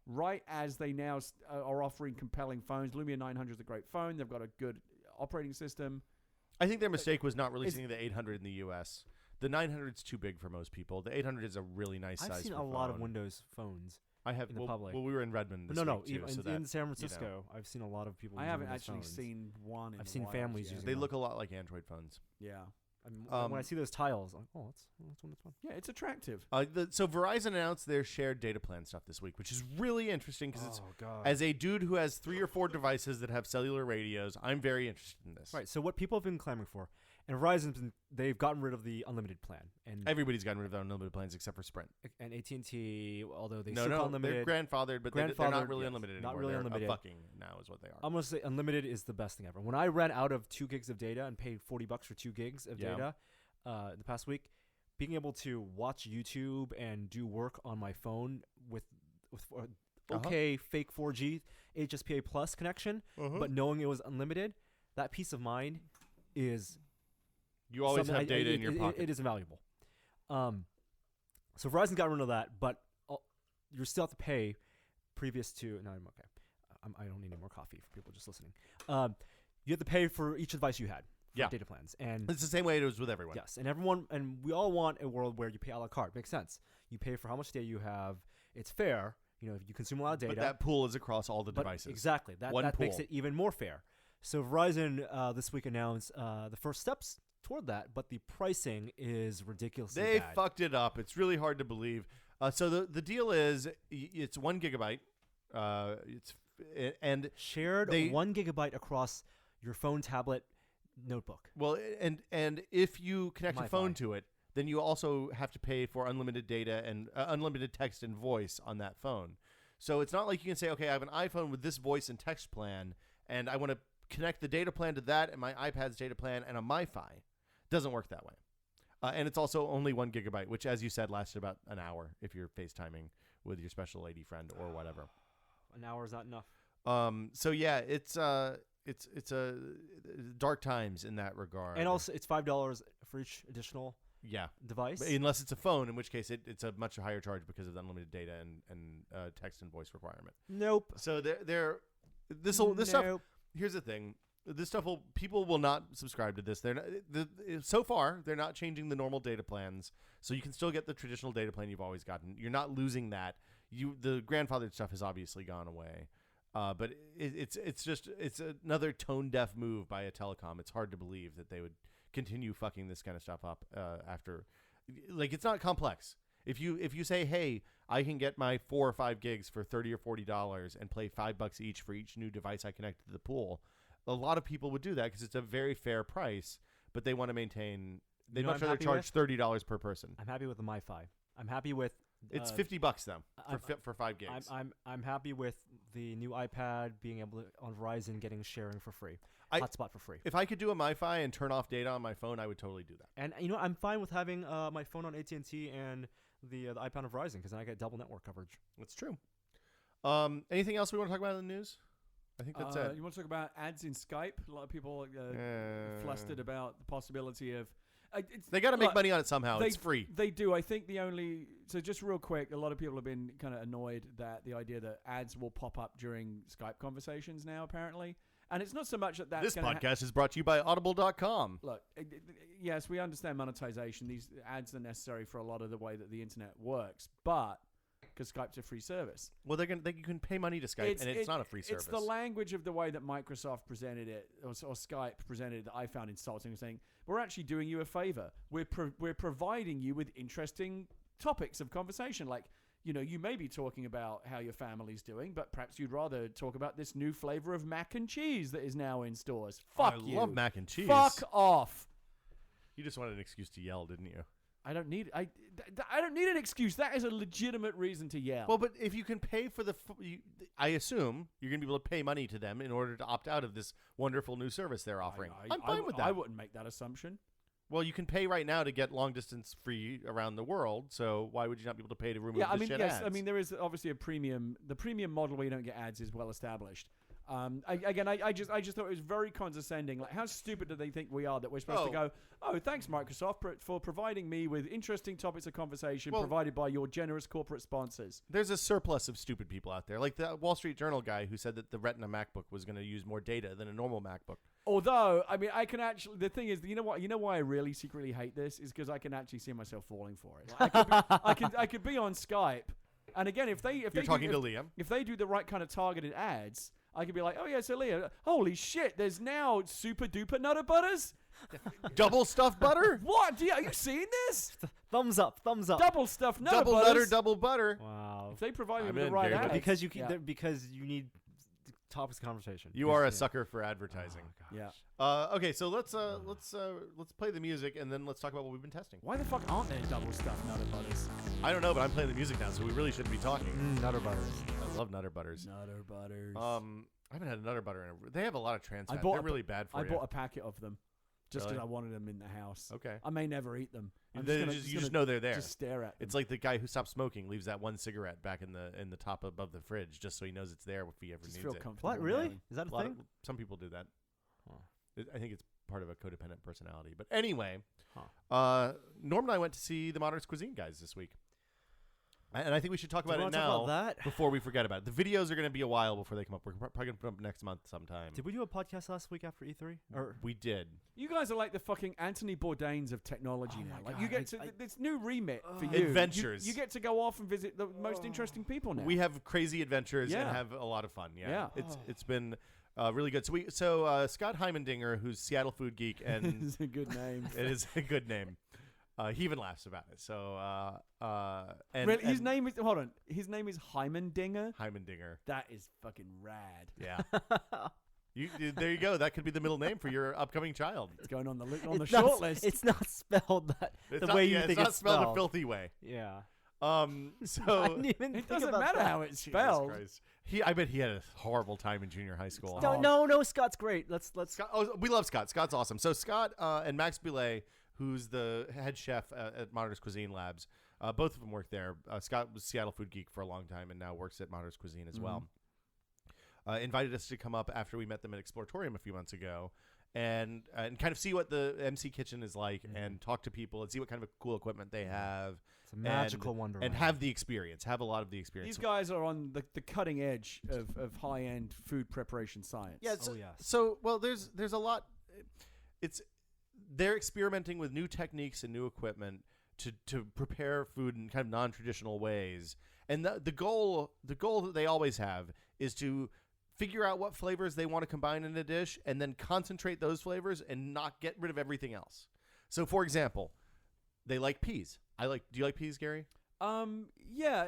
Right as they now are offering compelling phones, Lumia 900 is a great phone. They've got a good operating system. I think their mistake was not releasing the 800 in the U.S. The 900 is too big for most people. The 800 is a really nice size. I've seen a lot of Windows phones. I have in the public. Well, we were in Redmond this week too, even in San Francisco, I've seen a lot of people. I haven't actually phones. seen one. I've seen families using. They look a lot like Android phones. Yeah. When I see those tiles, I'm like, oh, that's fun. Yeah, it's attractive. So Verizon announced their shared data plan stuff this week, which is really interesting because as a dude who has 3 or 4 devices that have cellular radios, I'm very interested in this. Right. So what people have been clamoring for, and they've gotten rid of the unlimited plan, and everybody's gotten rid of the unlimited plans except for Sprint and AT&T. Although they still call unlimited, they're grandfathered, but they're not really unlimited anymore. Not really unlimited. Fucking now is what they are. I'm gonna say unlimited is the best thing ever. When I ran out of 2 gigs of data and paid $40 for 2 gigs of data. The past week, being able to watch YouTube and do work on my phone with fake 4G HSPA Plus connection, but knowing it was unlimited, that peace of mind is. You always have data in your pocket. It is invaluable. So Verizon got rid of that, but you still have to pay previous to. No, I'm okay. I don't need any more coffee for people just listening. You have to pay for each device you had. Data plans, and it's the same way it is with everyone. Yes, and we all want a world where you pay a la carte. Makes sense. You pay for how much data you have. It's fair. You know, if you consume a lot of data. But that pool is across all the devices. Exactly. That makes it even more fair. So Verizon this week announced the first steps toward that, but the pricing is ridiculously bad. They fucked it up. It's really hard to believe. So the deal is it's 1 gigabyte. And shared 1 gigabyte across your phone, tablet, notebook. Well, and if you connect a phone to it, then you also have to pay for unlimited data and unlimited text and voice on that phone. So it's not like you can say, okay, I have an iPhone with this voice and text plan, and I want to connect the data plan to that and my iPad's data plan and a MiFi. Doesn't work that way. And it's also only 1 gigabyte, which, as you said, lasted about an hour if you're FaceTiming with your special lady friend or whatever. An hour is not enough. So yeah, it's dark times in that regard. And also, it's $5 for each additional device, unless it's a phone, in which case it's a much higher charge because of the unlimited data and text and voice requirement. Nope. So this stuff. Here's the thing. This stuff people will not subscribe to this. So far they're not changing the normal data plans, so you can still get the traditional data plan you've always gotten. You're not losing that. The grandfathered stuff has obviously gone away. But it's another tone deaf move by a telecom. It's hard to believe that they would continue fucking this kind of stuff up after. Like, it's not complex. If you say, hey, I can get my 4 or 5 gigs for $30 or $40 and play $5 each for each new device I connect to the pool, a lot of people would do that because it's a very fair price. But they want to maintain. They'd much rather charge $30 per person. I'm happy with the MiFi. I'm happy with. It's $50 though for 5 gigs. I'm happy with the new iPad being able to on Verizon getting sharing for free, hotspot for free. If I could do a MiFi and turn off data on my phone, I would totally do that. And I'm fine with having my phone on AT&T and the iPad on Verizon because then I get double network coverage. That's true. Anything else we want to talk about in the news? I think that's it. You want to talk about ads in Skype? A lot of people flustered about the possibility of. They got to make money on it somehow. It's free. They do. I think so just real quick, a lot of people have been kind of annoyed that the idea that ads will pop up during Skype conversations now, apparently. And it's not so much that this podcast is brought to you by Audible.com. Look, yes, we understand monetization. These ads are necessary for a lot of the way that the internet works, but because Skype's a free service. Well, you can pay money to Skype, and it's not a free service. It's the language of the way that Microsoft presented it, or Skype presented it, that I found insulting, saying, we're actually doing you a favor. We're providing you with interesting topics of conversation. Like, you may be talking about how your family's doing, but perhaps you'd rather talk about this new flavor of mac and cheese that is now in stores. Fuck you. I love mac and cheese. Fuck off. You just wanted an excuse to yell, didn't you? I don't need an excuse. That is a legitimate reason to yell. Well, but if you can pay for I assume you're going to be able to pay money to them in order to opt out of this wonderful new service they're offering. I'm fine with that. I wouldn't make that assumption. Well, you can pay right now to get long distance free around the world. So why would you not be able to pay to remove the shit ads? I mean, there is obviously a premium. The premium model where you don't get ads is well established. I just thought it was very condescending. Like, how stupid do they think we are that we're supposed to go, oh, thanks, Microsoft, for providing me with interesting topics of conversation provided by your generous corporate sponsors. There's a surplus of stupid people out there. Like the Wall Street Journal guy who said that the Retina MacBook was going to use more data than a normal MacBook. Although, I mean, I can actually, the thing is, you know why I really secretly hate this is because I can actually see myself falling for it. Like, I could be on Skype, and again, if they do the right kind of targeted ads, I could be like, oh yeah, so Leah, holy shit, there's now super duper Nutter Butters. Double stuffed butter? What? Are you seeing this? Thumbs up. Double stuffed Nutter Double Butters. Nutter, double butter. Wow. If they provide me with the right ads. Because you need topics of conversation. You are a sucker for advertising. Oh, yeah. Okay, so let's play the music and then let's talk about what we've been testing. Why the fuck aren't there double stuffed Nutter Butters? I don't know, but I'm playing the music now, so we really shouldn't be talking. Nutter Butters. I love Nutter Butters. Nutter Butters. I haven't had a Nutter Butter they have a lot of trans fat. They're really bad for you. I bought a packet of them. just Really? because I wanted them in the house. Okay. I may never eat them. You just know they're there. Just stare at them. It's like the guy who stopped smoking leaves that one cigarette back in the top above the fridge just so he knows it's there if he ever just needs feel it. comfortable. What, really? knowing. Is that a A lot thing? of- some people do that. Huh. I think it's part of a codependent personality. But anyway, Huh. Norm and I went to see the Modernist Cuisine guys this week. And I think we should talk about Do you it wanna now talk about that? before we forget about it. The videos are going to be a while before they come up. We're probably going to put them up next month sometime. Did we do a podcast last week after E3? Or We did. You guys are like the fucking Anthony Bourdains of technology Oh now. my Like you God, get to I- this new remit for you. Adventures. You get to go off and visit the most interesting people now. We have crazy adventures Yeah. and have a lot of fun. Yeah. Yeah. It's been really good. So Scott Heimendinger, who's Seattle food geek, and It's a good name. it is a good name. He even laughs about it. So and Really, his and name is His name is Heimendinger. Heimendinger. That is fucking rad. Yeah. There you go. That could be the middle name for your upcoming child. It's going on the it's short not, list. It's not spelled that It's the not, way you yeah, think it's not spelled a filthy way. Yeah. So I didn't even think It doesn't about matter that. how it's Jesus spelled. Christ. I bet he had a horrible time in junior high school. No, Scott's great. Let's Scott, we love Scott. Scott's awesome. So Scott and Max Boulet, who's the head chef at Modernist Cuisine Labs, both of them work there. Scott was Seattle food geek for a long time and now works at Modernist Cuisine as well. Invited us to come up after we met them at Exploratorium a few months ago and kind of see what the MC kitchen is like and talk to people and see what kind of cool equipment they have. It's a magical wonderland. And have the experience, have a lot of the experience. These guys are on the cutting edge of high-end food preparation science. Yeah. Oh, yes. So well, there's a lot. They're experimenting with new techniques and new equipment to prepare food in kind of non-traditional ways. And the goal that they always have is to figure out what flavors they want to combine in a dish and then concentrate those flavors and not get rid of everything else. So, for example, they like peas. Do you like peas, Gary? Yeah,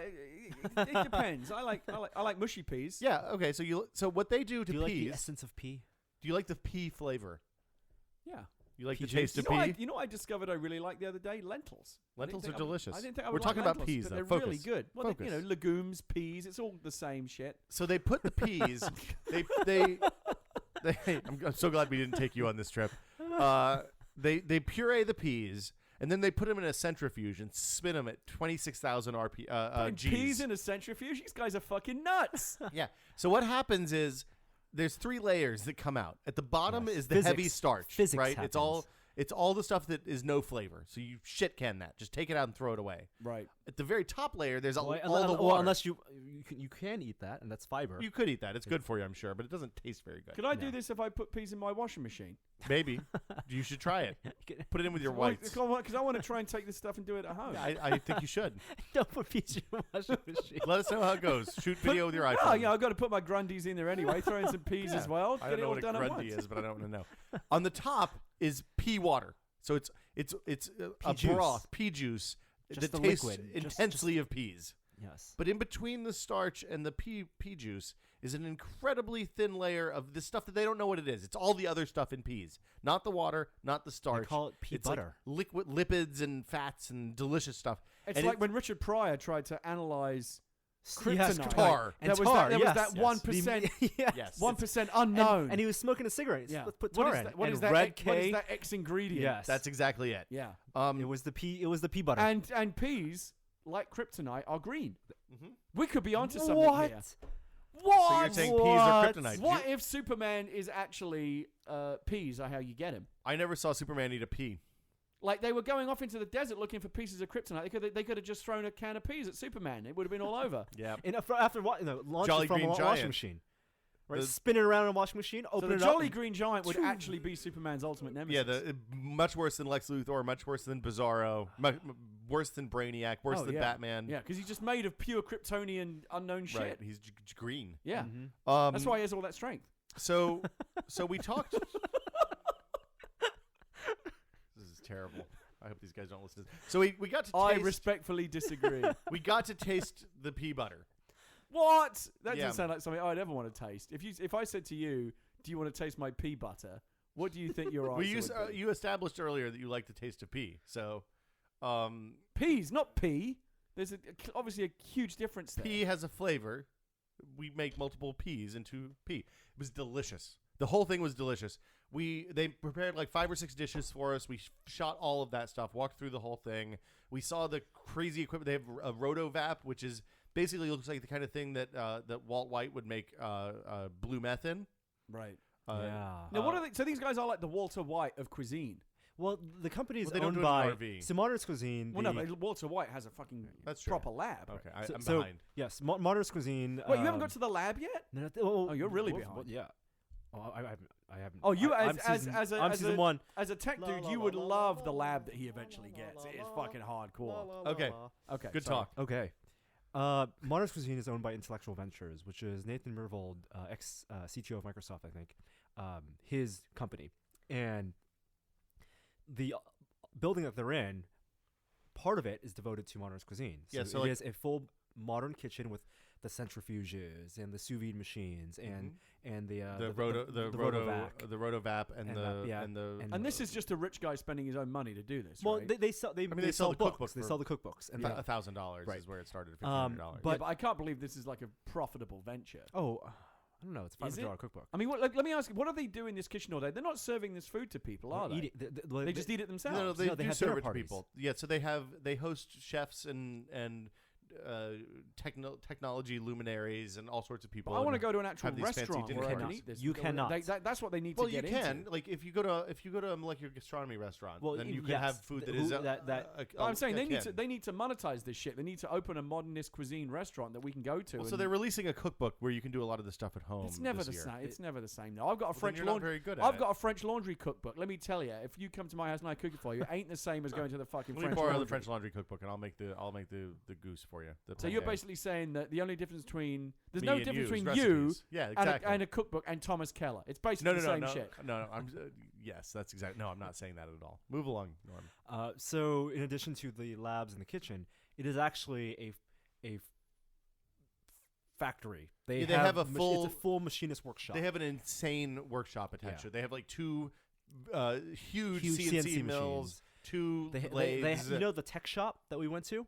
it depends. I like mushy peas. Yeah. Okay. So what they do to Do you like peas? the essence of pea? Do you like the pea flavor? Yeah. You like Pea the taste juice? of pea? You know what I discovered I really liked the other day? Lentils. Lentils I didn't are think delicious. I didn't think I We're would talking like about lentils, peas, but though. they're really Focus. good. Well, Focus. legumes, peas, it's all the same shit. So they put the peas. I'm so glad we didn't take you on this trip. They puree the peas and then they put them in a centrifuge and spin them at 26,000 Putting Gs. peas in a centrifuge? These guys are fucking nuts. Yeah. So what happens is there's 3 layers that come out. At the bottom Yes. is the Physics. heavy starch, Physics right? happens. It's all the stuff that is no flavor. So you shit can that. Just take it out and throw it away. Right. At the very top layer, there's all the Well, water. unless you can eat that, and that's fiber. You could eat that. It's good for you, I'm sure, but it doesn't taste very good. Could I do this if I put peas in my washing machine? Maybe. You should try it. Put it in with your whites. Because I want to try and take this stuff and do it at home. I think you should. Don't put peas in your washing machine. Let us know how it goes. Shoot video with your iPhone. Oh, yeah, I've got to put my Grundies in there anyway. Throw in some peas as well. I Get don't it know all what a done at grundy once. is, but I don't want to know. On the top is pea water. So it's a juice. broth, pea juice Just that the tastes liquid. intensely of peas. Yes. But in between the starch and the pea juice is an incredibly thin layer of this stuff that they don't know what it is. It's all the other stuff in peas, not the water, not the starch. They call it pea it's like butter. liquid lipids and fats and delicious stuff. It's And like when Richard Pryor tried to analyze Yes, kryptonite. tar. And There was tar, that yes. 1%. Yes. Yes. 1% unknown. And he was smoking a cigarette. yeah. Let's put What tar is in. that? What and is that? red What K. is that X ingredient? Yes. That's exactly it. Yeah. It was the pea. It was the pea butter. And peas, like kryptonite, are green. Mhm. We could be onto something what? here. What? So you're saying peas are What? kryptonite? What if Superman is actually peas are how you get him? I never saw Superman eat a pea. Like they were going off into the desert looking for pieces of kryptonite. They could have just thrown a can of peas at Superman. It would have been all over. Yeah. And after what? Launch Jolly it from Green a washing Giant. machine. Right, The- spin it around in a washing machine. So Open the it Jolly up. Green Giant would actually be Superman's ultimate nemesis. Yeah, much worse than Lex Luthor, much worse than Bizarro, worse than Brainiac, worse than yeah. Batman. Yeah, because he's just made of pure Kryptonian unknown shit. Right. He's green. Yeah, Mhm. that's why he has all that strength. So we talked. This is terrible. I hope these guys don't listen. So we got to I taste. respectfully disagree. We got to taste the pea butter. What? That Yeah. doesn't sound like something I'd ever want to taste. If I said to you, "Do you want to taste my pea butter?" What do you think your answer would be? You established earlier that you like the taste of pea. So Peas, not pea. There's obviously a huge difference there. pea has a flavor. We make multiple peas into pea. It was delicious. The whole thing was delicious. They prepared like 5 or 6 dishes for us. We shot all of that stuff, walked through the whole thing. We saw the crazy equipment. They have a rotovap, which is basically looks like the kind of thing that Walt White would make blue meth in. Right. Yeah. Now, what are they? So these guys are like the Walter White of cuisine. Well, the company is Well, they don't owned do it in by RV. so Modernist Cuisine. Well, no, but Walter White has a fucking That's true. proper lab. Okay, I'm so behind. yes, Modernist Cuisine. Wait, you haven't got to the lab yet? No, Oh, you're really behind. yeah. Oh, I haven't. Oh, you I'm as season a, one. as a tech dude, you would love the lab that he eventually gets. It is fucking hardcore. Okay. Okay, Good sorry. talk. Okay. Modernist Cuisine is owned by Intellectual Ventures, which is Nathan Myhrvold, ex-CTO of Microsoft, I think, his company. And the building that they're in, part of it is devoted to Modernist Cuisine. So, Yeah, so it is a full modern kitchen with the centrifuges and the sous vide machines and the rotovap and that, the And this is just a rich guy spending his own money to do this, well, right? they sell. they sell the books. cookbook They for- sell the cookbooks. And $1,000 Right. is where it started at $1,500. but- but I can't believe this is like a profitable venture. I don't know. It's a Is it? $500 cookbook. I mean, let me ask you, what do they do in this kitchen all day? They're not serving this food to people, are they? They just eat it themselves. No, they No, they do have serve dinner it to parties. people. Yeah, so they host chefs and technology luminaries and all sorts of people. But I want to and go to an actual have these fancy restaurant dinner where I can parties. eat this. You cannot. That's what they need Well, to you get can. into. Like if you go to a molecular gastronomy restaurant, Well, then you can yes, have food that who- is that- I'm saying they need akin. to monetize this shit. They need to open a modernist cuisine restaurant that we can go to. Well, so and they're releasing a cookbook where you can do a lot of the stuff at home. it's never this the year. same. It's never the same. No, I've got a Well, then French you're not laundry. very good at I've it. got a French laundry cookbook. Let me tell you, if you come to my house and I cook it for you, it ain't the same as going to the fucking Let me French borrow laundry. the French laundry cookbook and I'll make the goose for you. So you're basically saying that the only difference between there's Me no and difference you's between you recipes. Yeah, exactly. and a cookbook and Thomas Keller. It's basically the same shit. No, I'm yes, that's exactly. No, I'm not saying that at all. Move along, Norm. So in addition to the labs in the kitchen, it is actually a factory. They have a it's full- a full machinist workshop. They have an insane workshop attached to it. They have like 2 huge Huge CNC CNC mills, 2 They lathes. you know the tech shop that we went to?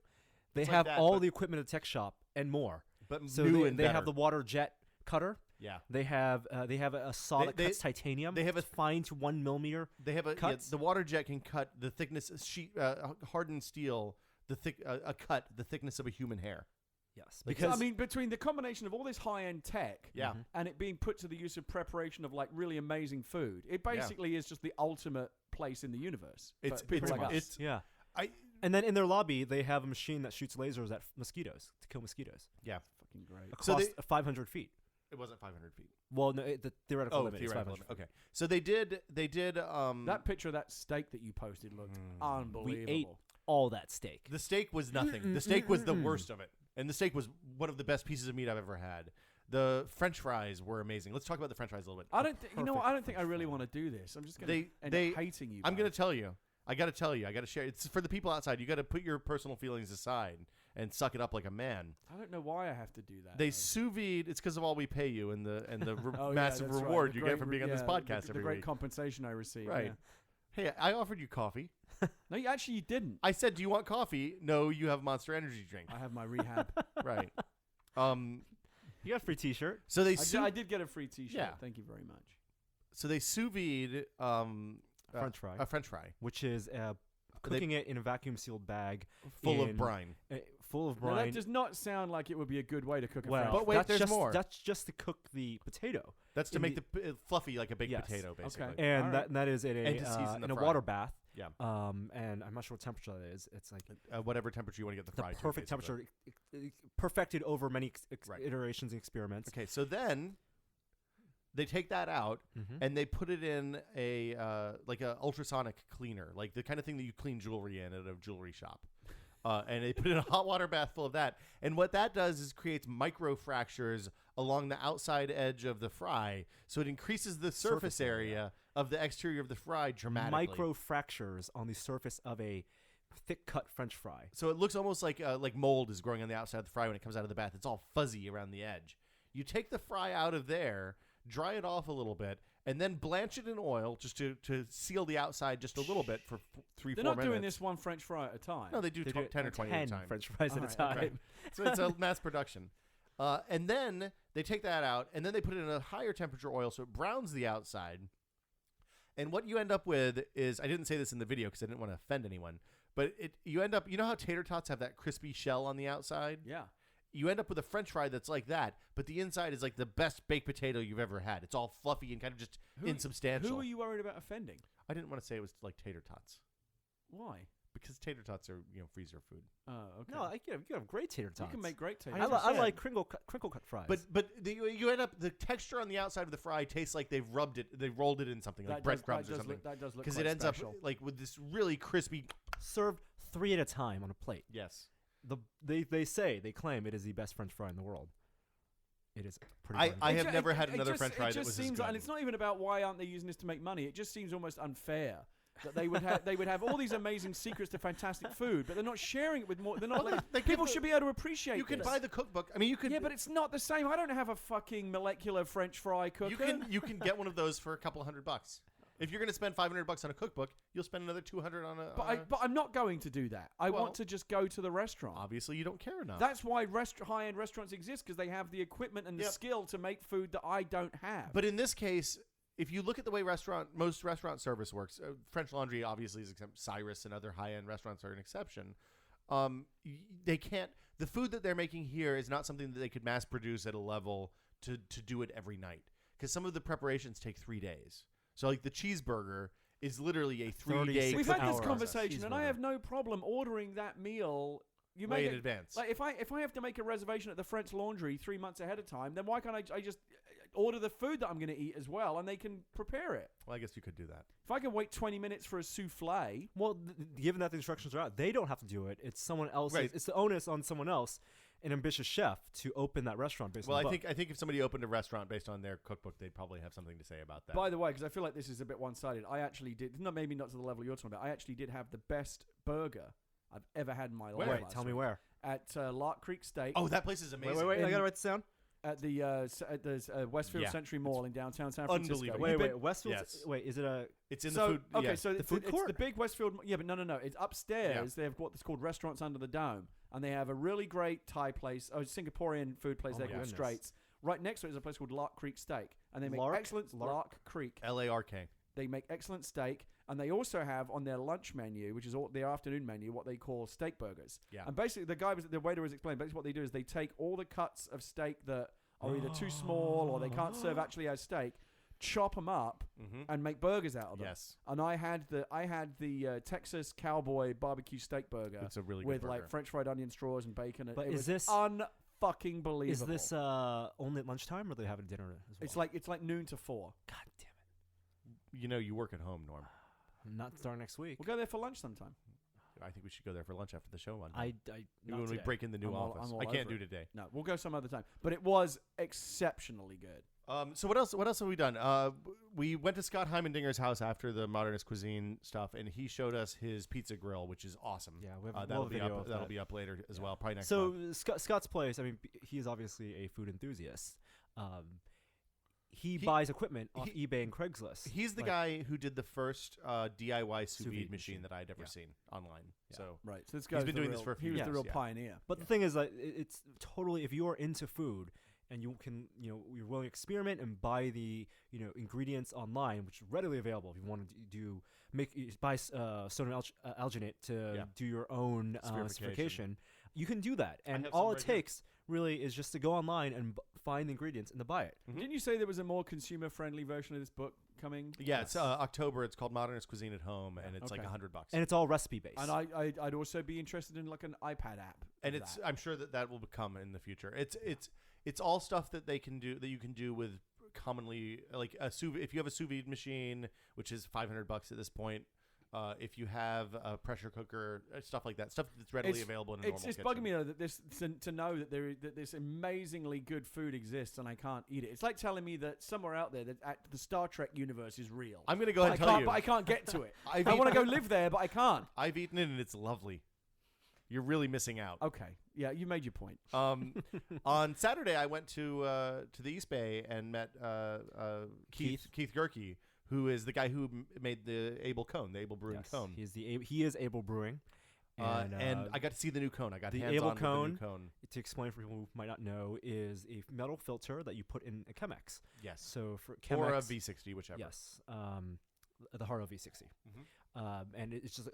They It's like have that, all but- the equipment at the tech shop and more. but So new they and have better. the water jet cutter. Yeah. They have a saw that They- cuts titanium. they have a- It's fine to 1 millimeter. They have cuts. the water jet can cut the thickness hardened steel, the thickness of a human hair. Yes, Because I mean, between the combination of all this high-end tech Yeah. and it being put to the use of preparation of like really amazing food, it basically is just the ultimate place in the universe. It's for people pretty like much. us. yeah. I And then in their lobby, they have a machine that shoots lasers at mosquitoes to kill mosquitoes yeah. Fucking great. across So they- 500 feet. It wasn't 500 feet. Well, no, the theoretical limit is theoretical 500 limit. Okay. So they did That picture of that steak that you posted looked unbelievable. We ate all that steak. the steak was nothing. The steak was the worst of it. And the steak was one of the best pieces of meat I've ever had. The French fries were amazing. Let's talk about the French fries a little bit. I don't. You know what? I don't think I French really fry. want to do this. I'm just gonna They- end they- up hating you. I'm guys. going to tell you. I got to tell you. I got to share. It's for the people outside. You got to put your personal feelings aside and suck it up like a man. I don't know why I have to do that. They though. sous vide. It's because of all we pay you and the Oh, yeah, massive that's right. reward The you great get from being on this yeah, podcast the every great week. compensation I receive. Right. Yeah. Hey, I offered you coffee. No, you actually didn't. I said, "Do you want coffee?" No, you have Monster Energy drink. I have my rehab. Right. You got a free T-shirt. So they I did get a free T-shirt. Yeah. Thank you very much. so they sous vide French fry. a French fry Which is cooking it in a vacuum sealed bag full of in- brine. full of Now, brine. that does not sound like it would be a good way to cook a well, French But wait, that's there's just, more. That's just to cook the potato, That's to in make the fluffy like a baked Yes. potato, basically. Okay. and All right. that is in And to season the in a fry. water bath. Yeah. And I'm not sure what temperature that is. It's like Whatever temperature you want to get the the fry to. perfect basically. temperature, perfected over many Right. iterations and experiments. Okay, so then they take that out and they put it in a like a ultrasonic cleaner, like the kind of thing that you clean jewelry in at a jewelry shop. And they put it in a hot water bath full of that. And what that does is creates micro fractures along the outside edge of the fry, so it increases the surface area of the exterior of the fry dramatically. Micro fractures on the surface of a thick cut French fry. So it looks almost like mold is growing on the outside of the fry when it comes out of the bath. It's all fuzzy around the edge. You take the fry out of there, dry it off a little bit, and then blanch it in oil just to seal the outside just a little bit for 3-4 minutes. They're not doing this one French fry at a time. No, they do 10 or 20 at a time. French fries at a Alright, time. okay. So it's a mass production. And then they take that out, and then they put it in a higher temperature oil so it browns the outside. And what you end up with is, I didn't say this in the video because I didn't want to offend anyone, but you end up, you know how tater tots have that crispy shell on the outside? Yeah. You end up with a French fry that's like that, but the inside is like the best baked potato you've ever had. It's all fluffy and kind of just insubstantial. Who are you worried about offending? I didn't want to say it was like tater tots. Why? Because tater tots are, freezer food. Oh, okay. No, you have great tater tots. You can make great tater I tots. like crinkle cut fries. But you end up, the texture on the outside of the fry tastes like they've rolled it in something, like breadcrumbs or something. That does look because it ends special. up like with this really crispy. Served 3 at a time on a plate. Yes. They claim it is the best French fry in the world. It is pretty. I have never had another French fry that was seems as good. and it's not even about why aren't they using this to make money. It just seems almost unfair that they would have all these amazing secrets to fantastic food, but they're not sharing it with more. They're not. People should be able to appreciate. You can this. buy the cookbook. I mean, you can. Yeah, but it's not the same. I don't have a fucking molecular French fry cooker. You can get one of those for a couple $100. If you're going to spend $500 on a cookbook, you'll spend another $200 on a. But I'm not going to do that. I want to just go to the restaurant. Obviously, you don't care enough. That's why high-end restaurants exist, because they have the equipment and the skill to make food that I don't have. But in this case, if you look at the way most restaurant service works, French Laundry obviously is exempt. Cyrus and other high-end restaurants are an exception. They can't. The food that they're making here is not something that they could mass produce at a level to do it every night, because some of the preparations take 3 days. So, like, the cheeseburger is literally a 3-day. We've had this conversation, and I have no problem ordering that meal. You way make in advance. Like, if I have to make a reservation at the French Laundry 3 months ahead of time, then why can't I just order the food that I'm going to eat as well, and they can prepare it? Well, I guess you could do that. If I can wait 20 minutes for a souffle. Well, given that the instructions are out, they don't have to do it. It's someone else. Right. It's the onus on someone else, an ambitious chef, to open that restaurant based on the book. I think if somebody opened a restaurant based on their cookbook, they'd probably have something to say about that. By the way, because I feel like this is a bit one-sided, I actually did, maybe not to the level you're talking about, I actually did have the best burger I've ever had in my life. Wait, tell me where. At Lark Creek Steak. Oh, that place is amazing. Wait, I gotta write this down. At the Westfield Century Mall in downtown San Francisco. Unbelievable. Wait, Westfield. Yes. Wait, is it a? It's in the food. Okay, so the food court. It's the big Westfield. Yeah, but no. It's upstairs. They have what's called Restaurants Under the Dome, and they have a really great Thai place, Singaporean food place there called Straits. Right next to it is a place called Lark Creek Steak, and they make excellent Lark Creek. LARK. They make excellent steak, and they also have on their lunch menu, which is their afternoon menu, what they call steak burgers. Yeah. And basically, the waiter was explaining. Basically, what they do is they take all the cuts of steak that are either too small or they can't serve actually as steak, chop them up, and make burgers out of them. Yes. And I had the Texas Cowboy barbecue steak burger. It's a really good with burger. like French fried onion straws and bacon. But it is this unfucking believable? Is this only at lunchtime, or do they have it at dinner as well? It's like noon to 4. God damn it! You work at home, Norm. Not starting next week. We'll go there for lunch sometime. I think we should go there for lunch after the show one. When we break in the new office. I can't do today. No, we'll go some other time. But it was exceptionally good. So what else have we done? We went to Scott Heimendinger's house after the Modernist Cuisine stuff, and he showed us his pizza grill, which is awesome. Yeah, we have that'll be up later as well, probably next month. So Scott's place, I mean, he is obviously a food enthusiast. He buys equipment off eBay and Craigslist. He's the guy who did the first DIY sous vide machine that I'd ever seen online. Yeah. So right, so this guy's been doing this for a few years. He was the real pioneer. But the thing is, it's totally, if you are into food and you can, you're willing to experiment and buy the ingredients online, which is readily available. If you want to buy sodium alginate to do your own spherification, you can do that. And all it takes really is just to go online and find the ingredients and to buy it. Didn't you say there was a more consumer-friendly version of this book coming? Yeah, it's October. It's called Modernist Cuisine at Home, and it's like $100. And it's all recipe-based. And I'd also be interested in like an iPad app. And I'm sure that will become in the future. It's all stuff that they can do, that you can do with commonly, like if you have a sous vide machine, which is $500 at this point. If you have a pressure cooker, stuff like that, stuff that's readily available in a normal kitchen. It's bugging me though that to know that this amazingly good food exists and I can't eat it. It's like telling me that somewhere out there that the Star Trek universe is real. I'm going to go ahead and tell you. But I can't get to it. I want to go live there, but I can't. I've eaten it and it's lovely. You're really missing out. Okay. Yeah, you made your point. On Saturday, I went to the East Bay and met Keith Gerke, who is the guy who made the Able cone, the Able Brewing cone. He is Able Brewing. And I got to see the new cone. I got the hands Able on cone, with the new cone. To explain for people who might not know, is a metal filter that you put in a Chemex. Yes. So for Chemex, or a V60, whichever. Yes. the Haro V60. And it's just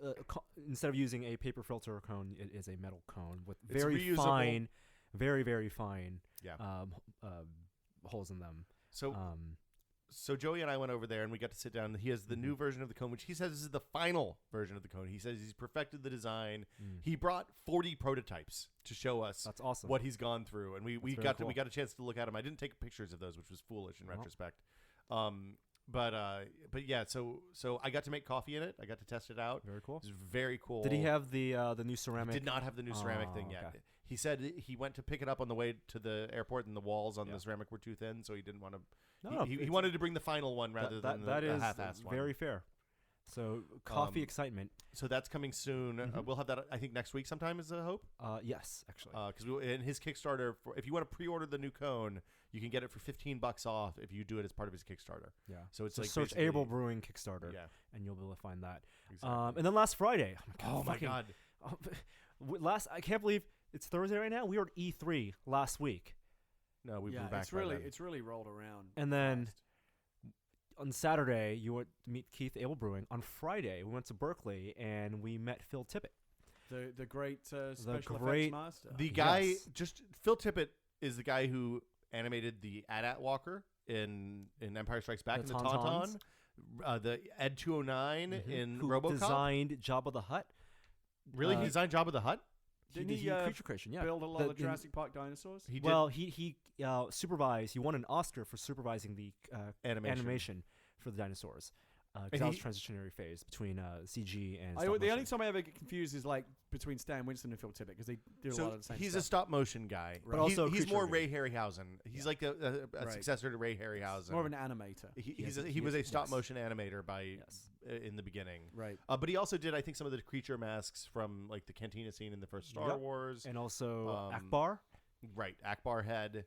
instead of using a paper filter cone, it is a metal cone with very fine, very fine holes in them. So Joey and I went over there and we got to sit down. And he has the new version of the cone, which he says is the final version of the cone. He says he's perfected the design. He brought 40 prototypes to show us. That's awesome. What he's gone through, and we got a chance to look at them. I didn't take pictures of those, which was foolish in retrospect. But yeah, so I got to make coffee in it. I got to test it out. Very cool. It was very cool. Did he have the new ceramic? He did not have the new ceramic thing yet. Okay. He said he went to pick it up on the way to the airport, and the walls on the ceramic were too thin, so he didn't want to. He wanted to bring the final one rather than the half-assed one. Very fair. So coffee excitement. So that's coming soon. We'll have that, I think, next week sometime is the hope. Yes, actually. Because in his Kickstarter, if you want to pre-order the new cone, you can get it for $15 off if you do it as part of his Kickstarter. Yeah. So it's like search Able Brewing Kickstarter, and you'll be able to find that. Exactly. And then last Friday. Oh my God. I can't believe it's Thursday right now. We were at E3 last week. No, we were back. It's really rolled around. And then on Saturday, you went to meet Keith Able Brewing. On Friday, we went to Berkeley and we met Phil Tippett, the great special effects master. The guy, Phil Tippett is the guy who animated the AT-AT Walker in Empire Strikes Back, in the Tauntaun, the Ed 209 in who RoboCop. Designed Jabba the Hutt. Really, he designed Jabba the Hutt? Didn't he creature creation? Yeah, build a lot of Jurassic Park dinosaurs. He supervised. He won an Oscar for supervising the animation for the dinosaurs. Because that was a transitionary phase between CG and stop motion. The only time I ever get confused is like between Stan Winston and Phil Tippett because they do a lot of the same he's stuff. a stop motion guy, but also he's more Ray Harryhausen. He's like a successor to Ray Harryhausen. More of an animator. He was a stop motion animator in the beginning, right? But he also did, I think, some of the creature masks from like the Cantina scene in the first Star Wars, and also Akbar. Right, Akbar head.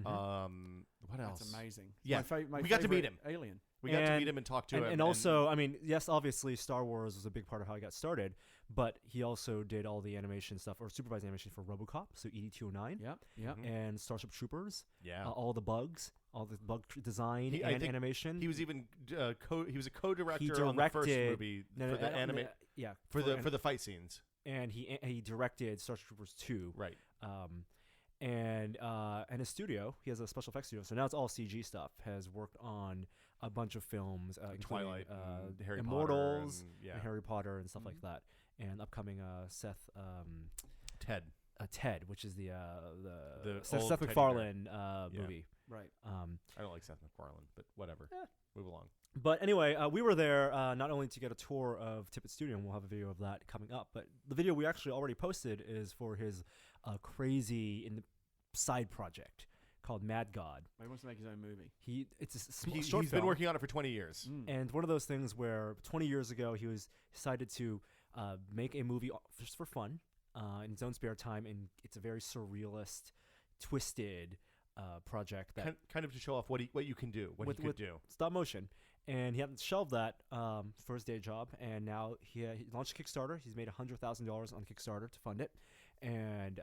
What else? That's amazing. Yeah, my we got to meet him. Alien. We got to meet him and talk to him. And also, I mean, yes, obviously Star Wars was a big part of how he got started, but he also did all the animation stuff, or supervised animation for RoboCop, so ED-209. Yeah. And Starship Troopers. Yeah. All the bugs, all the bug design and animation. He was even he was a co-director on the first movie for the anime. For the fight scenes. And he directed Starship Troopers 2. Right. And his studio, he has a special effects studio, so now it's all CG stuff. Has worked on a bunch of films, Twilight, Harry Immortals, Potter, and Harry Potter, and stuff like that. And upcoming Ted, which is the Seth MacFarlane movie. Right. I don't like Seth MacFarlane, but whatever. Move along. But anyway, we were there not only to get a tour of Tippett's studio, and we'll have a video of that coming up, but the video we actually already posted is for his crazy side project called Mad God. He wants to make his own movie. He's been working on it for 20 years. And one of those things where 20 years ago he decided to make a movie just for fun in his own spare time, and it's a very surrealist, twisted project that kind of to show off what you can do, what he could do. Stop motion. And he had shelved that for his day job, and now he launched a Kickstarter. He's made $100,000 on Kickstarter to fund it, and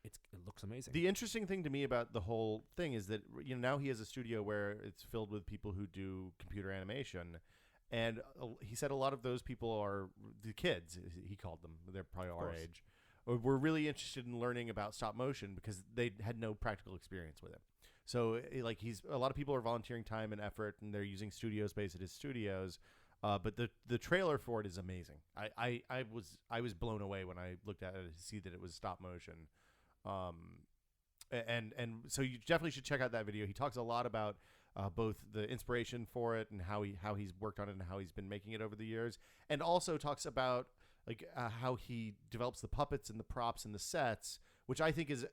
it looks amazing. The interesting thing to me about the whole thing is that now he has a studio where it's filled with people who do computer animation, and he said a lot of those people are the kids. He called them. They're probably our age. Were really interested in learning about stop motion because they had no practical experience with it. So a lot of people are volunteering time and effort, and they're using studio space at his studios. But the trailer for it is amazing. I was blown away when I looked at it to see that it was stop motion. And so you definitely should check out that video. He talks a lot about both the inspiration for it and how he's worked on it and how he's been making it over the years, and also talks about how he develops the puppets and the props and the sets, which I think is,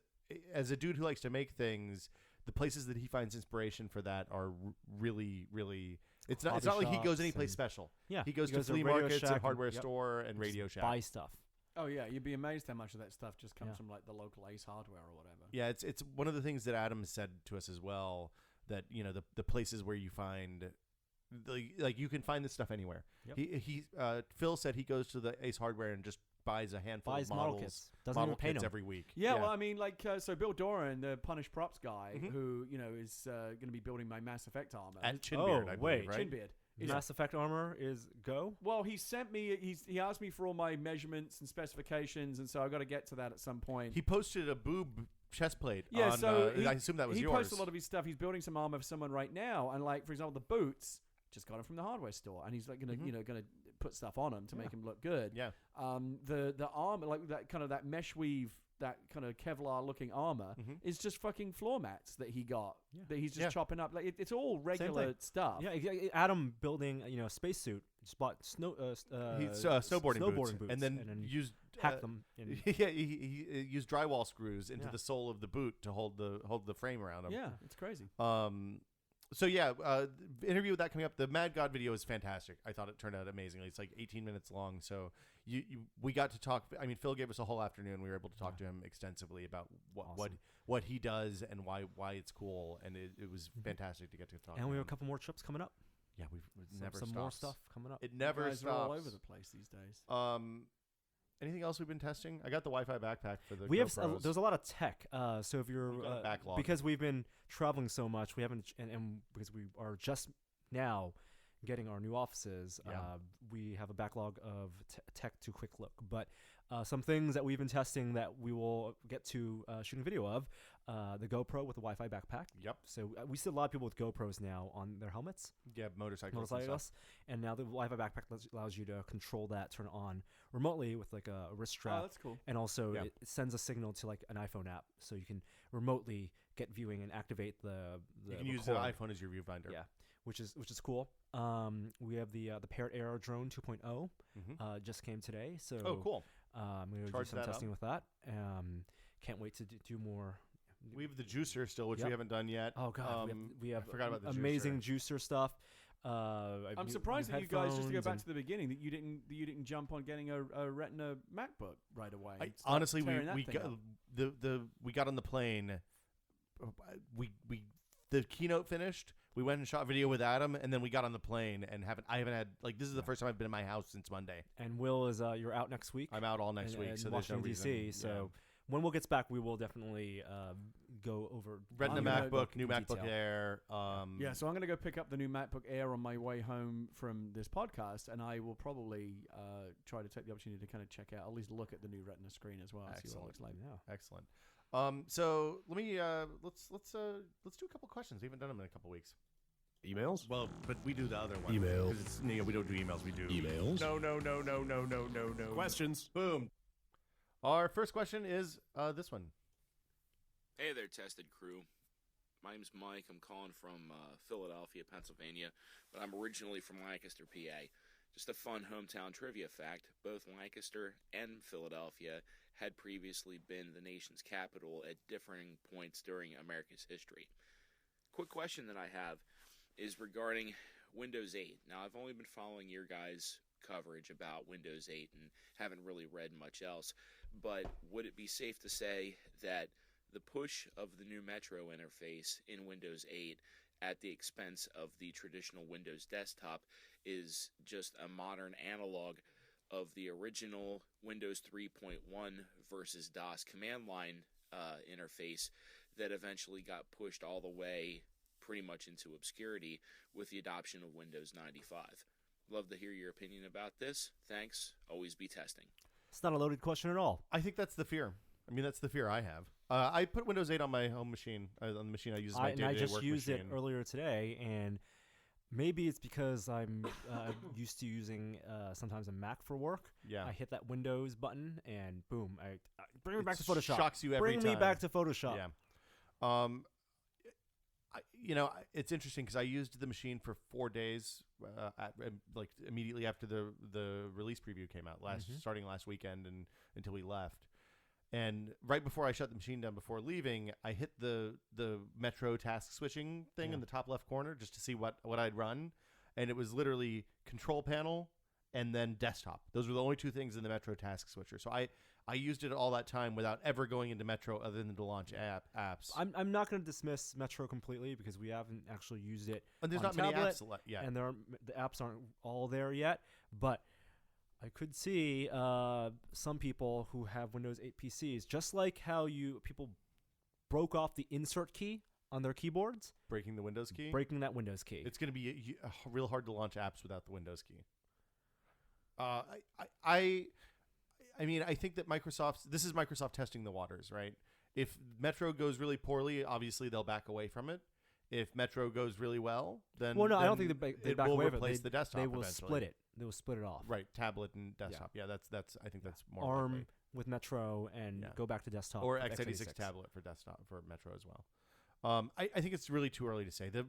as a dude who likes to make things, the places that he finds inspiration for that are really, really. It's not like he goes any place special. Yeah, he goes to flea markets, a hardware store, and Radio Shack. Buy stuff. Oh yeah, you'd be amazed how much of that stuff just comes from like the local Ace Hardware or whatever. Yeah, it's one of the things that Adam said to us as well, that the places where you find you can find this stuff anywhere. Yep. Phil said he goes to the Ace Hardware and just buys a handful of model kits. Doesn't even paint them every week. Yeah, well, I mean, so Bill Doran, the Punished Props guy, who is going to be building my Mass Effect armor at Chinbeard, I believe, right? Chinbeard. Mass Effect armor is go. Well, he sent me. He asked me for all my measurements and specifications, and so I got to get to that at some point. He posted a boob chest plate. Yeah, on, so I assume that was he yours. posts a lot of his stuff. He's building some armor for someone right now, and like for example, the boots just got them from the hardware store, and he's like gonna put stuff on them to make them look good. Yeah. The armor, like that kind of that mesh weave, that kind of Kevlar looking armor, is just fucking floor mats that he got that he's just chopping up. Like it's all regular stuff. Yeah, Adam building a spacesuit, just bought snowboarding boots, and then used hack them. He used drywall screws into the sole of the boot to hold the frame around him. Yeah, it's crazy. So yeah, interview with that coming up. The Mad God video is fantastic. I thought it turned out amazingly. It's like 18 minutes long. So we got to talk. I mean, Phil gave us a whole afternoon. We were able to talk to him extensively about what he does and why it's cool. And it was fantastic to get to talk. And to we have him. a couple more trips coming up. Yeah, we've never some stops. more stuff coming up. It never guys stops. are all over the place these days. Anything else we've been testing? I got the Wi-Fi backpack for the. There's a lot of tech. So if you're backlog. because we've been traveling so much, we haven't and because we are just now getting our new offices, we have a backlog of tech to quick look. But some things that we've been testing that we will get to shooting video of, the GoPro with the Wi-Fi backpack. Yep. So we see a lot of people with GoPros now on their helmets. Yeah, motorcycles. And now the Wi-Fi backpack allows you to control that, turn it on remotely with like a wrist strap. Oh, that's cool. And also it sends a signal to like an iPhone app, so you can remotely get viewing and activate the you can use the iPhone as your viewfinder. Yeah, which is cool. We have the Parrot Air drone 2.0 just came today. So cool. I'm going to do some testing with that. Can't wait to do more. We have the juicer still, which we haven't done yet. Oh god, we have I forgot about the amazing juicer stuff. I'm surprised that you guys, just to go back to the beginning, that you didn't jump on getting a Retina MacBook right away. Honestly, we got on the plane. The keynote finished. We went and shot video with Adam, and then we got on the plane and I haven't had this is the first time I've been in my house since Monday. And Will is you're out next week. I'm out all next week, so there's no Washington reason. DC. So when Will gets back, we will definitely go over Retina MacBook, new MacBook Air. So I'm going to go pick up the new MacBook Air on my way home from this podcast, and I will probably try to take the opportunity to kind of check out, at least look at the new Retina screen as well. Excellent. See what it looks like. Yeah. Excellent. So let me let's do a couple questions. We haven't done them in a couple weeks. Emails? Well, but we do the other one. Emails. We don't do emails. We do emails. No. Questions. Boom. Our first question is this one. Hey there, Tested Crew. My name's Mike. I'm calling from Philadelphia, Pennsylvania, but I'm originally from Lancaster, PA. Just a fun hometown trivia fact, both Lancaster and Philadelphia had previously been the nation's capital at differing points during America's history. Quick question that I have is regarding Windows 8. Now, I've only been following your guys' coverage about Windows 8 and haven't really read much else, but would it be safe to say that the push of the new Metro interface in Windows 8 at the expense of the traditional Windows desktop is just a modern analog of the original Windows 3.1 versus DOS command line interface that eventually got pushed all the way pretty much into obscurity with the adoption of Windows 95? Love to hear your opinion about this. Thanks. Always be testing. It's not a loaded question at all. I think that's the fear. I mean, that's the fear I have. I put Windows 8 on my home machine, on the machine I use as my day-to-day work machine. I just used it earlier today, and maybe it's because I'm used to using sometimes a Mac for work. Yeah. I hit that Windows button, and boom, I bring me back to Photoshop. Shocks you every time. Bring me back to Photoshop. Yeah. It's interesting because I used the machine for 4 days, immediately after the release preview came out, starting last weekend and until we left. And right before I shut the machine down before leaving, I hit the Metro task switching thing in the top left corner just to see what I'd run. And it was literally control panel and then desktop. Those were the only two things in the Metro task switcher. So I used it all that time without ever going into Metro other than to launch apps. I'm not going to dismiss Metro completely because we haven't actually used it. And there's on not tablet, many apps yet. And the apps aren't all there yet. But I could see some people who have Windows 8 PCs, just like how people broke off the insert key on their keyboards, breaking the Windows key. breaking that Windows key. It's going to be real hard to launch apps without the Windows key. I mean, I think that this is Microsoft testing the waters, right? If Metro goes really poorly, obviously they'll back away from it. If Metro goes really well, then I don't think they back will away from replace it. the desktop. They will eventually. split it. They will split it off. Right, tablet and desktop. Yeah, that's. I think that's more ARM likely. with Metro and go back to desktop. Or with x86 tablet for desktop for Metro as well. I think it's really too early to say. The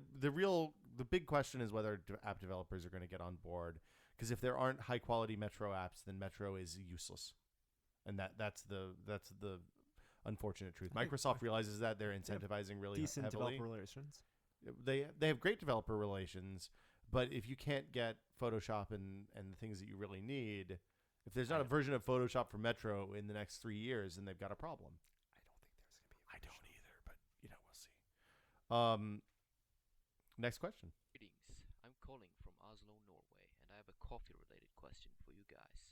big question is whether app developers are going to get on board, because if there aren't high quality Metro apps, then Metro is useless, and that's the unfortunate truth. Microsoft realizes that. They're incentivizing really decent heavily. developer relations. They have great developer relations, but if you can't get Photoshop and the things that you really need, if there's not a version of Photoshop for Metro in the next 3 years, then they've got a problem. I don't think there's going to be. I don't either, but we'll see. Next question. Greetings. I'm calling from Oslo, Norway, and I have a coffee-related question for you guys.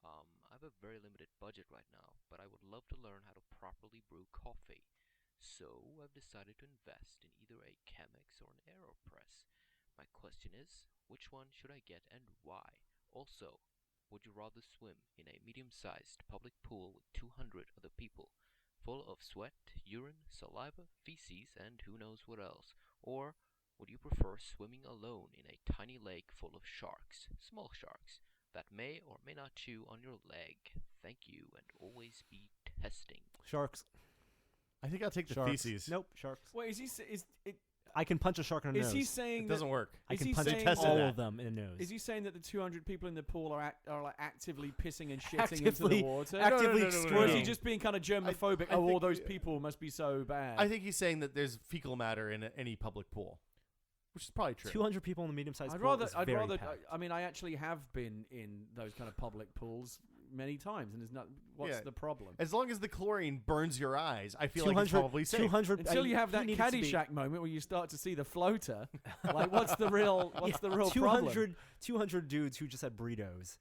I have a very limited budget right now, but I would love to learn how to properly brew coffee. So I've decided to invest in either a Chemex or an AeroPress. My question is, which one should I get and why? Also, would you rather swim in a medium-sized public pool with 200 other people, full of sweat, urine, saliva, feces, and who knows what else? Or would you prefer swimming alone in a tiny lake full of sharks, small sharks, that may or may not chew on your leg? Thank you, and always be testing. Sharks. I think I'll take the Sharks. feces. Nope, sharks. Wait, is it? I can punch a shark in the Is nose. he saying It doesn't work. I is can he punch saying all that. of them in the nose. Is he saying that the 200 people in the pool are like actively pissing and shitting into Actively- the water? actively Or is he No. just being kind of germophobic? I All think- those people must be so bad. I think he's saying that there's fecal matter in any public pool, which is probably true. 200 people in the medium-sized I'd pool rather. is I'd very rather. packed. I mean, I actually have been in those kind of public pools many times, and there's not. What's Yeah. the problem? As long as the chlorine burns your eyes, I feel like it's 200 probably safe. 200 Until you have he that needed to be- Caddyshack moment where you start to see the floater. Like, what's the real problem? 200 dudes who just had burritos.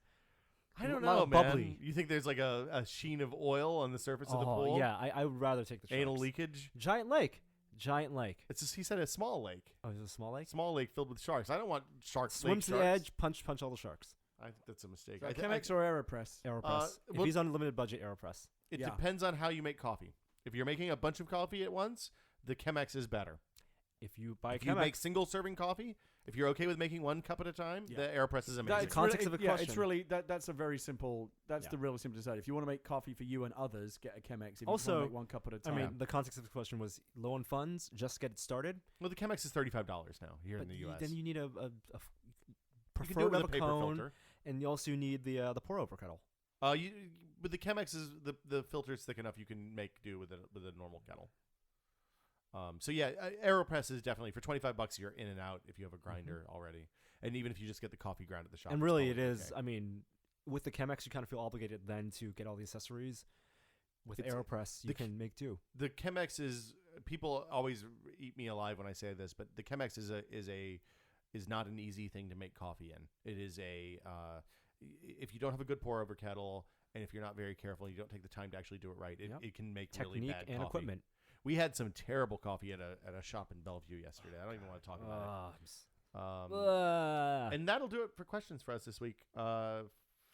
I don't A lot know, of man. bubbly. You think there's like a sheen of oil on the surface of the Oh, pool? yeah, I would rather take the sharks. Anal leakage. Giant lake. It's just, he said a small lake. Oh, is it a small lake? Small lake filled with sharks. I don't want sharks. Swim lake to the sharks. edge, punch all the sharks. I think that's a mistake. So I thi- Chemex or AeroPress? AeroPress. If well- he's on a limited budget, AeroPress. It Yeah. depends on how you make coffee. If you're making a bunch of coffee at once, the Chemex is better. If you buy If you Chemex, make single serving coffee, if you're okay with making one cup at a time, Yeah. the AeroPress is amazing. That's context really, of the yeah, question. it's really that's a very simple. That's Yeah. the real simple decide. If you want to make coffee for you and others, get a Chemex. If you Also, want to make one cup at a I time, mean, the context of the question was low on funds, just get it started. Well, the Chemex is $35 now here But in the U.S. then you need a You can do it preferred with a of a paper cone, filter. and you also need the pour over kettle. With the Chemex is the filter is thick enough you can make do with a normal kettle. So yeah, AeroPress is definitely for $25 you're in and out if you have a grinder already, and even if you just get the coffee ground at the shop. And it's really, it probably is. okay. I mean, with the Chemex, you kind of feel obligated then to get all the accessories. With It's- AeroPress, you the can make do. The Chemex is people always eat me alive when I say this, but the Chemex is not an easy thing to make coffee in. It is if you don't have a good pour over kettle, and if you're not very careful, you don't take the time to actually do it right, Yep. it can make Technique really bad and coffee. equipment. We had some terrible coffee at a shop in Bellevue yesterday. I don't even want to talk about it. And that'll do it for questions for us this week.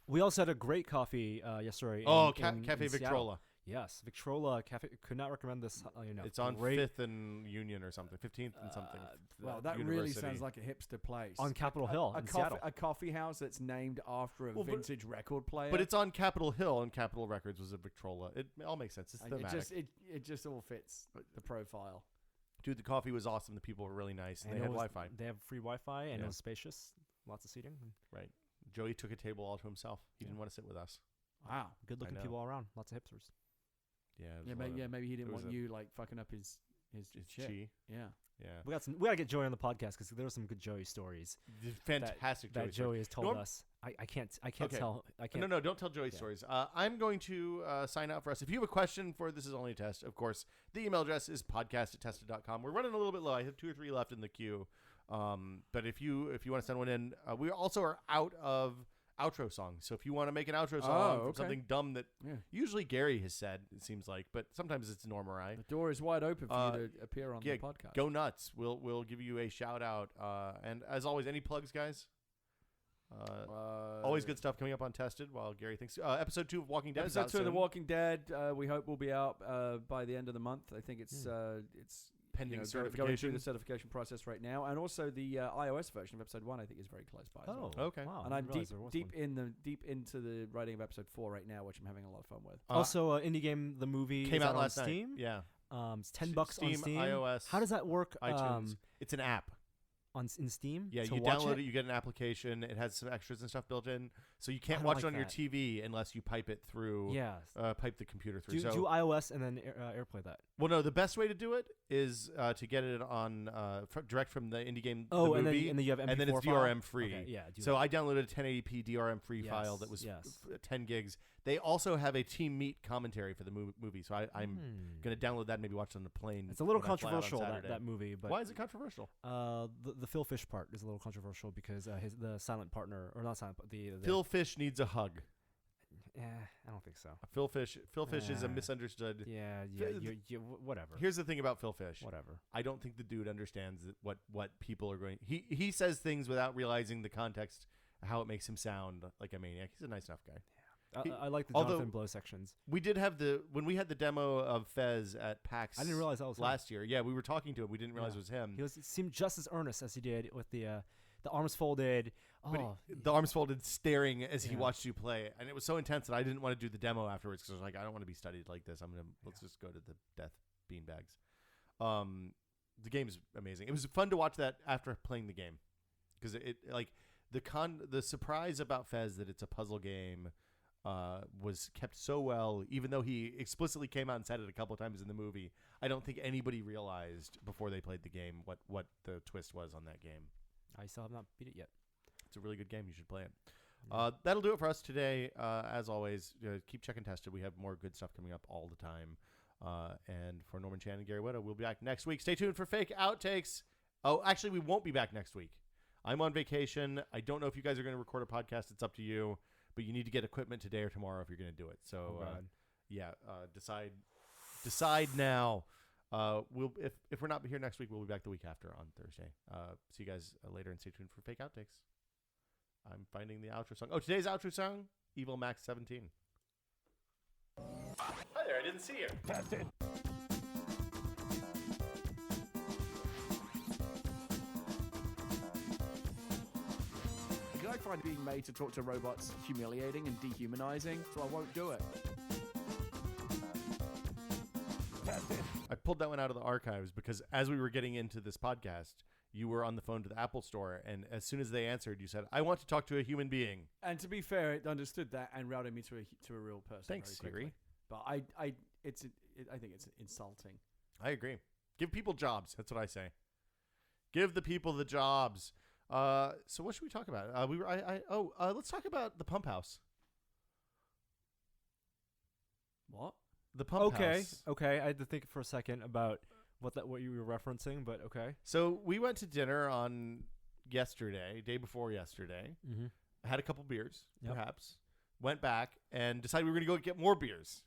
We also had a great coffee yesterday. Cafe in Seattle. Victrola. Yes, Victrola Cafe. Could not recommend this. It's on great 5th and Union or something, 15th and something. well, that really University. sounds like a hipster place. on Capitol Hill in Seattle. a coffee house that's named after a Well, but- vintage record player. But it's on Capitol Hill, and Capitol Records was a Victrola. It all makes sense. It's And thematic. it just all fits the profile. Dude, the coffee was awesome. The people were really nice, and they it had was- Wi-Fi. They have free Wi-Fi, and Yeah. it was spacious. Lots of seating. Right. Joey took a table all to himself. He didn't want to sit with us. Wow. Good-looking know. people all around. Lots of hipsters. Yeah. Yeah, maybe he didn't there was want a- you like fucking up his It's shit. chi. Yeah. Yeah. We gotta get Joey on the podcast because there were some good Joey stories Fantastic that Joey. Joey has told Norm- us. I can't Okay. tell. I can't. No, don't tell Joey stories. I'm going to sign out for us. If you have a question for This Is Only a Test, of course, the email address is podcast@tested.com. We're running a little bit low. I have 2 or 3 left in the queue. But if you want to send one in, we also are out of outro song. So if you want to make an outro song for okay. something dumb that usually Gary has said, it seems like, but sometimes it's Norm or I. The door is wide open for you to appear on the podcast. Go nuts. We'll give you a shout out. And as always, any plugs, guys? Always good stuff coming up on Tested while Gary thinks. Episode 2 of Walking Dead is out Episode 2 soon. of The Walking Dead, we hope will be out by the end of the month. I think it's pending certification. Going through the certification process right now. And also the iOS version of episode 1 I think is very close by as well. Okay. Wow, and I'm deep into the writing of episode 4 right now, which I'm having a lot of fun with. Also, Indie Game the movie came out last on Steam. night. Yeah. It's $10 on Steam. iOS. How does that work? iTunes. It's an app. In Steam? Yeah, to you watch download it, you get an application. It has some extras and stuff built in, so you can't watch it on your TV unless you pipe it through. Yeah, pipe the computer through. Do iOS and then AirPlay that. Well, no, the best way to do it is to get it on direct from the Indie Game the movie, and then you have MP4 and then it's file? DRM free. Okay, yeah, so I downloaded a 1080p DRM free file that was 10 gigs. They also have a Team Meat commentary for the movie, so I'm going to download that and maybe watch it on the plane. It's a little controversial, that movie. But why is it controversial? The Phil Fish part is a little controversial because the silent partner, or not silent, but the Phil Fish needs a hug. Yeah, I don't think so. Phil Fish is a misunderstood. Yeah, whatever. Here's the thing about Phil Fish. Whatever. I don't think the dude understands what people are going. He says things without realizing the context, how it makes him sound like a maniac. He's a nice enough guy. I like the Jonathan Blow sections. We did have when we had the demo of Fez at PAX. I didn't realize that was last year. Yeah, we were talking to him. We didn't realize it was him. He seemed just as earnest as he did with the arms folded. The arms folded, staring as he watched you play, and it was so intense that I didn't want to do the demo afterwards because I was like, I don't want to be studied like this. Let's just go to the death beanbags. The game is amazing. It was fun to watch that after playing the game because the surprise about Fez that it's a puzzle game. Was kept so well, even though he explicitly came out and said it a couple of times in the movie. I don't think anybody realized before they played the game what the twist was on that game. I still have not beat it yet. It's a really good game. You should play it. That'll do it for us today. As always, keep checking Tested. We have more good stuff coming up all the time. And for Norman Chan and Gary Whitta, we'll be back next week. Stay tuned for fake outtakes. Oh, actually, we won't be back next week. I'm on vacation. I don't know if you guys are going to record a podcast. It's up to you. But you need to get equipment today or tomorrow if you're going to do it. So, decide now. If we're not here next week, we'll be back the week after on Thursday. See you guys later, and stay tuned for fake outtakes. I'm finding the outro song. Oh, today's outro song, Evil Max 17. Hi there, I didn't see you. Tested. I find being made to talk to robots humiliating and dehumanizing, so I won't do it. I pulled that one out of the archives because as we were getting into this podcast, you were on the phone to the Apple Store, and as soon as they answered, you said, "I want to talk to a human being." And to be fair, it understood that and routed me to a real person. Thanks, very Siri. But I think it's insulting. I agree. Give people jobs. That's what I say. Give the people the jobs. So what should we talk about? Let's talk about the pump house. What? The pump house. Okay. I had to think for a second about what you were referencing, but okay. So we went to dinner on day before yesterday. Mm-hmm. Had a couple beers, perhaps. Went back and decided we were going to go get more beers.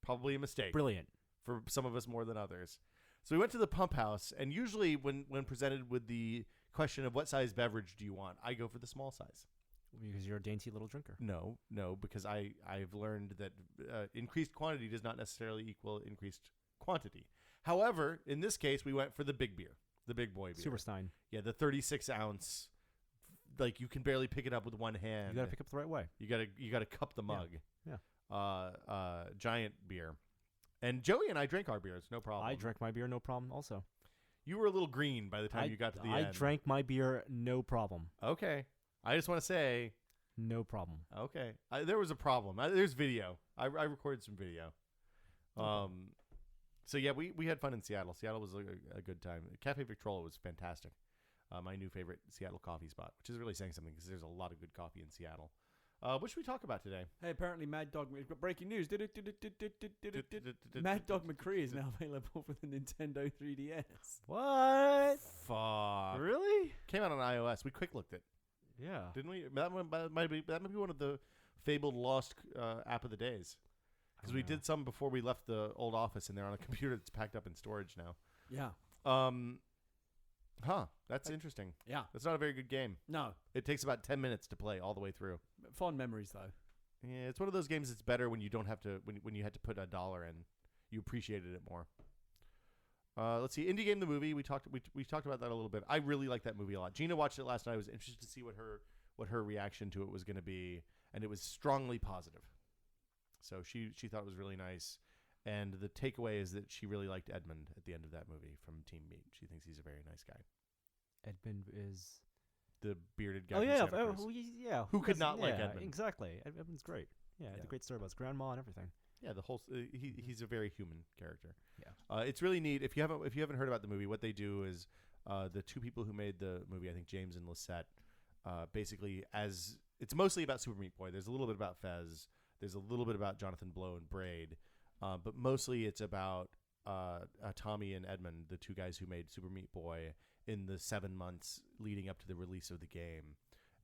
Probably a mistake. Brilliant. For some of us more than others. So we went to the pump house, and usually when presented with the question of what size beverage do you want, I go for the small size. Because you're a dainty little drinker. No, because I've learned that increased quantity does not necessarily equal increased quantity. However, in this case, we went for the big beer, the big boy beer. Superstein. Yeah, the 36 ounce. Like you can barely pick it up with one hand. You got to pick up the right way. You got to cup the mug. Yeah. Giant beer. And Joey and I drank our beers, no problem. I drank my beer, no problem. Also. You were a little green by the time you got to the end. I drank my beer, no problem. Okay. I just want to say... No problem. Okay. There was a problem. There's video. I recorded some video. So, yeah, we had fun in Seattle. Seattle was a good time. Cafe Victrola was fantastic. My new favorite Seattle coffee spot, which is really saying something because there's a lot of good coffee in Seattle. What should we talk about today? Hey, apparently Mad Dog... Breaking news. Mad Dog McCree is now available for the Nintendo 3DS. What? Fuck. Really? Came out on iOS. We quick looked it. Yeah. Didn't we? That might be one of the fabled lost app of the days. Because we did some before we left the old office, and they're on a computer that's packed up in storage now. Yeah. That's interesting. Yeah. That's not a very good game. No. It takes about 10 minutes to play all the way through. Fond memories, though. Yeah, it's one of those games that's better when you don't have to when you had to put $1 in. You appreciated it more. Let's see, Indie Game the movie. We talked about that a little bit. I really like that movie a lot. Gina watched it last night. I was interested to see what her reaction to it was going to be, and it was strongly positive. So she thought it was really nice, and the takeaway is that she really liked Edmund at the end of that movie from Team Meat. She thinks he's a very nice guy. Edmund is the bearded guy. Oh from yeah, Santa Cruz. yeah. Who could not like Edmund? Exactly. Edmund's great. Yeah, the great story about his grandma and everything. Yeah, the whole he's a very human character. Yeah, it's really neat. If you haven't heard about the movie, what they do is the two people who made the movie, I think James and Lisette, basically it's mostly about Super Meat Boy. There's a little bit about Fez. There's a little bit about Jonathan Blow and Braid, but mostly it's about Tommy and Edmund, the two guys who made Super Meat Boy, in the 7 months leading up to the release of the game,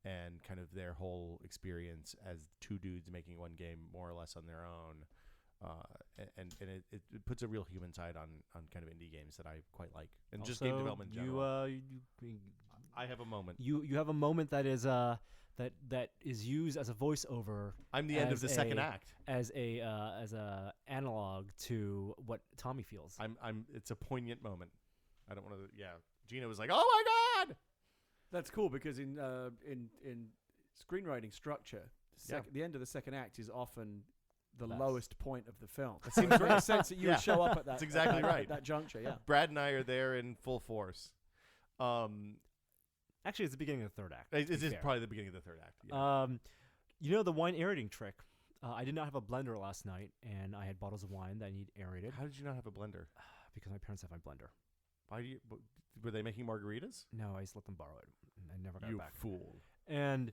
and kind of their whole experience as two dudes making one game more or less on their own. And it puts a real human side on kind of indie games that I quite like, and also, just game development in general. I have a moment. You have a moment that is that is used as a voiceover. I'm the end of the second act as a analog to what Tommy feels. It's a poignant moment. I don't want to. Yeah, Gina was like, "Oh my god!" That's cool because in screenwriting structure, the end of the second act is often the lowest point of the film. It seems right. Makes sense that you would show up at that. That's exactly right. At that juncture, yeah. Brad and I are there in full force. Actually, it's the beginning of the third act. It is probably the beginning of the third act. Yeah. You know the wine aerating trick. I did not have a blender last night, and I had bottles of wine that I need aerated. How did you not have a blender? Because my parents have my blender. Why do you? Were they making margaritas? No, I just let them borrow it. I never got it back. You fool! And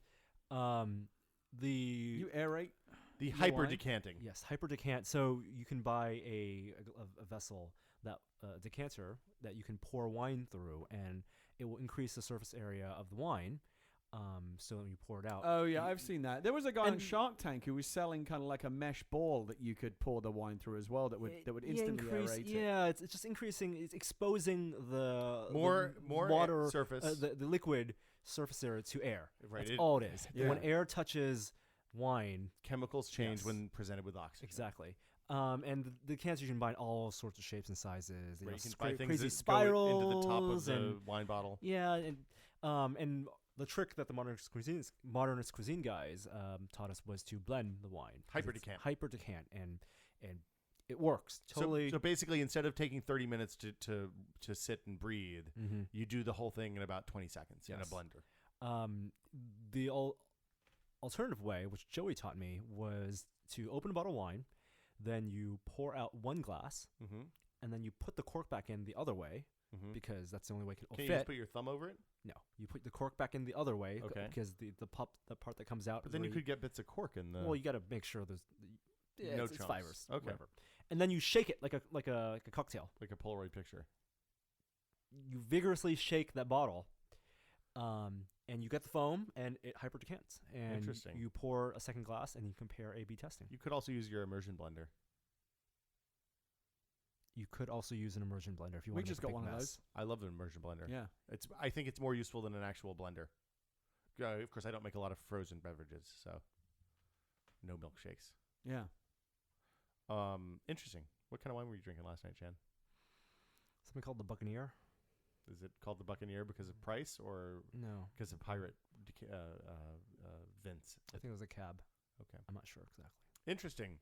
you aerate the hyper decanting. Yes, hyper decant. So you can buy a vessel that decanter that you can pour wine through, and it will increase the surface area of the wine. So when you pour it out. Oh yeah, I've seen that. There was a guy on Shark Tank who was selling kind of like a mesh ball that you could pour the wine through as well. That would instantly aerate it. Yeah, it's just increasing. It's exposing the more water surface, the liquid surface area to air. Right. That's all it is. Yeah. When air touches wine, chemicals change when presented with oxygen. Exactly. And the cans you can buy in all sorts of shapes and sizes. You can buy things crazy that spirals go into the top of the wine bottle. Yeah, and the trick that the Modernist Cuisine guys taught us was to blend the wine. Hyper decant, and it works totally. So basically, instead of taking 30 minutes to sit and breathe, you do the whole thing in about 20 seconds in a blender. The alternative way, which Joey taught me, was to open a bottle of wine, then you pour out one glass, and then you put the cork back in the other way, because that's the only way it will fit. Can you just put your thumb over it? No, you put the cork back in the other way, okay, because the part that comes out. But then you could get bits of cork in the. Well, you got to make sure there's it's fibers. Okay, whatever. And then you shake it like a cocktail, like a Polaroid picture. You vigorously shake that bottle, and you get the foam, and it hyper decants. And Interesting. You pour a second glass, and you compare A/B testing. You could also use your immersion blender. You could also use an immersion blender if you want to. We just got one of those. I love an immersion blender. Yeah, I think it's more useful than an actual blender. Of course, I don't make a lot of frozen beverages, so no milkshakes. Yeah. Interesting. What kind of wine were you drinking last night, Jan? Something called the Buccaneer. Is it called the Buccaneer because of price or no? Because of pirate Vince? I think it was a cab. Okay, I'm not sure exactly. Interesting.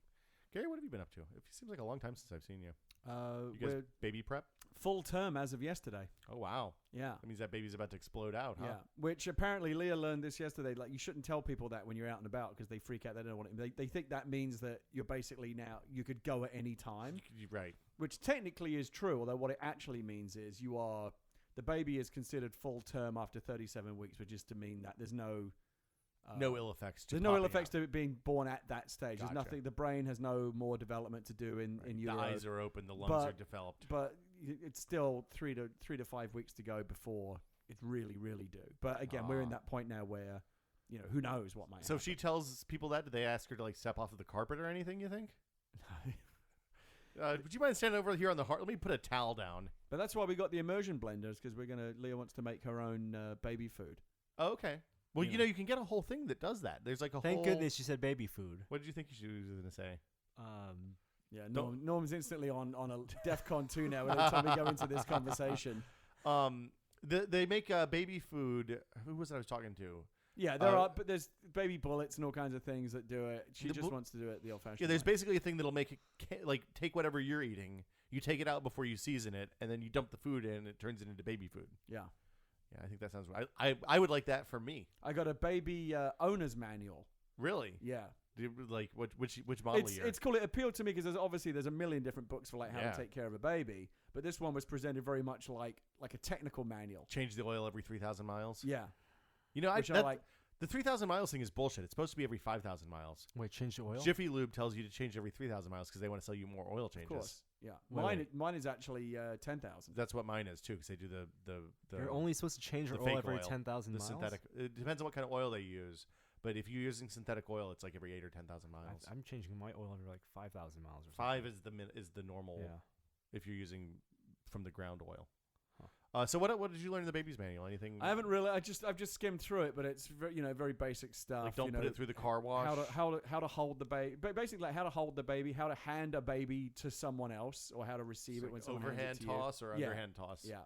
Gary, what have you been up to? It seems like a long time since I've seen you. You guys we're baby prep? full term as of yesterday. Oh, wow. Yeah. That means that baby's about to explode out, huh? Yeah, which apparently Leah learned this yesterday. Like, you shouldn't tell people that when you're out and about because they freak out. They don't know what they think that means that you're basically now you could go at any time. Right. Which technically is true, although what it actually means is the baby is considered full term after 37 weeks, which is to mean that there's no ill effects. There's no ill effects to it being born at that stage. Gotcha. There's nothing. The brain has no more development to do in utero. The eyes are open. The lungs are developed. But it's still 3 to 5 weeks to go before It really, really do. But again, we're in that point now where, who knows what might So happen. if she tells people that, do they ask her to like step off of the carpet or anything, you think? Would you mind standing over here on the heart? Let me put a towel down. But that's why we got the immersion blenders, because Leah wants to make her own baby food. Oh, okay. Well, you can get a whole thing that does that. There's like a Thank goodness you said baby food. What did you think she was going to say? Yeah, Norm's instantly on a DEFCON 2 now every time we go into this conversation. They make baby food. Who was it I was talking to? Yeah, but there's baby bullets and all kinds of things that do it. She just wants to do it the old-fashioned way. Yeah, there's basically a thing that'll make it, like, take whatever you're eating, you take it out before you season it, and then you dump the food in, and it turns it into baby food. Yeah. Yeah, I think that sounds right. I would like that for me. I got a baby owner's manual. Really? Yeah. Like, which model year? It's cool. It appealed to me because there's a million different books for like how to take care of a baby, but this one was presented very much like a technical manual. Change the oil every 3,000 miles? Yeah. I like. The 3,000 miles thing is bullshit. It's supposed to be every 5,000 miles. Wait, change the oil? Jiffy Lube tells you to change every 3,000 miles because they want to sell you more oil changes. Of course. Yeah. Wait. Mine is actually 10,000. That's what mine is too, because they do the. You're only supposed to change your oil every 10,000 miles. Synthetic. It depends on what kind of oil they use, but if you're using synthetic oil, it's like every 8,000 or 10,000 miles. I'm changing my oil every like 5,000 miles or something. 5 is the normal. Yeah. If you're using from the ground oil. So what did you learn in the baby's manual? Anything? I haven't really. I've just skimmed through it, but it's very basic stuff. Like don't put it through the car wash. How to hold the baby. Basically, like how to hold the baby, how to hand a baby to someone else, or how to receive it when someone hands overhand it to toss you. or underhand toss. Yeah.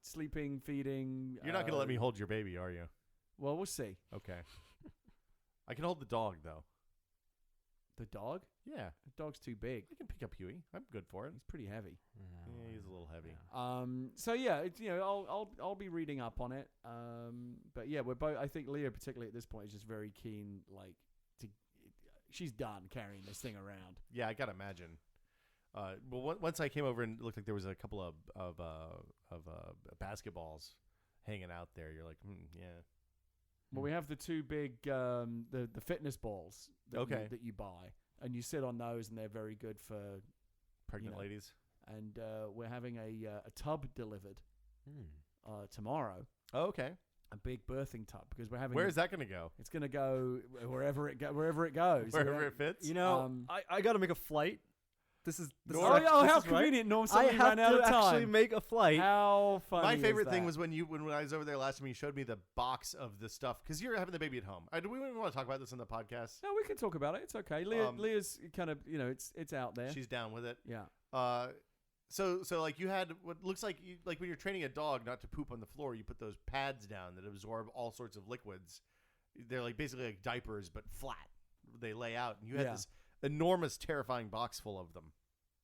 Sleeping, feeding. You're not going to let me hold your baby, are you? Well, we'll see. Okay. I can hold the dog though. The dog? Yeah. The dog's too big. I can pick up Huey. I'm good for it. He's pretty heavy. Yeah, he's a little heavy. So yeah, it's, I'll be reading up on it. But yeah, we're both. I think Leah, particularly at this point, is just very keen. Like, she's done carrying this thing around. Yeah, I gotta imagine. Well, once I came over and it looked like there was a couple of basketballs hanging out there, you're like, yeah. Well, we have the two big the fitness balls that you buy, and you sit on those, and they're very good for pregnant ladies. And we're having a tub delivered tomorrow. Oh, okay. A big birthing tub, because we're having. Where is that going to go? It's going to go wherever it goes. Wherever it fits. I got to make a flight. This is how convenient! Norm suddenly ran out of time. I have to actually make a flight. How funny! My favorite thing was when I was over there last time. You showed me the box of the stuff because you're having the baby at home. Do we want to talk about this on the podcast? No, we can talk about it. It's okay. Leah's kind of it's out there. She's down with it. Yeah. So like you had what looks like when you're training a dog not to poop on the floor, you put those pads down that absorb all sorts of liquids. They're like basically like diapers but flat. They lay out, and you had this enormous, terrifying box full of them.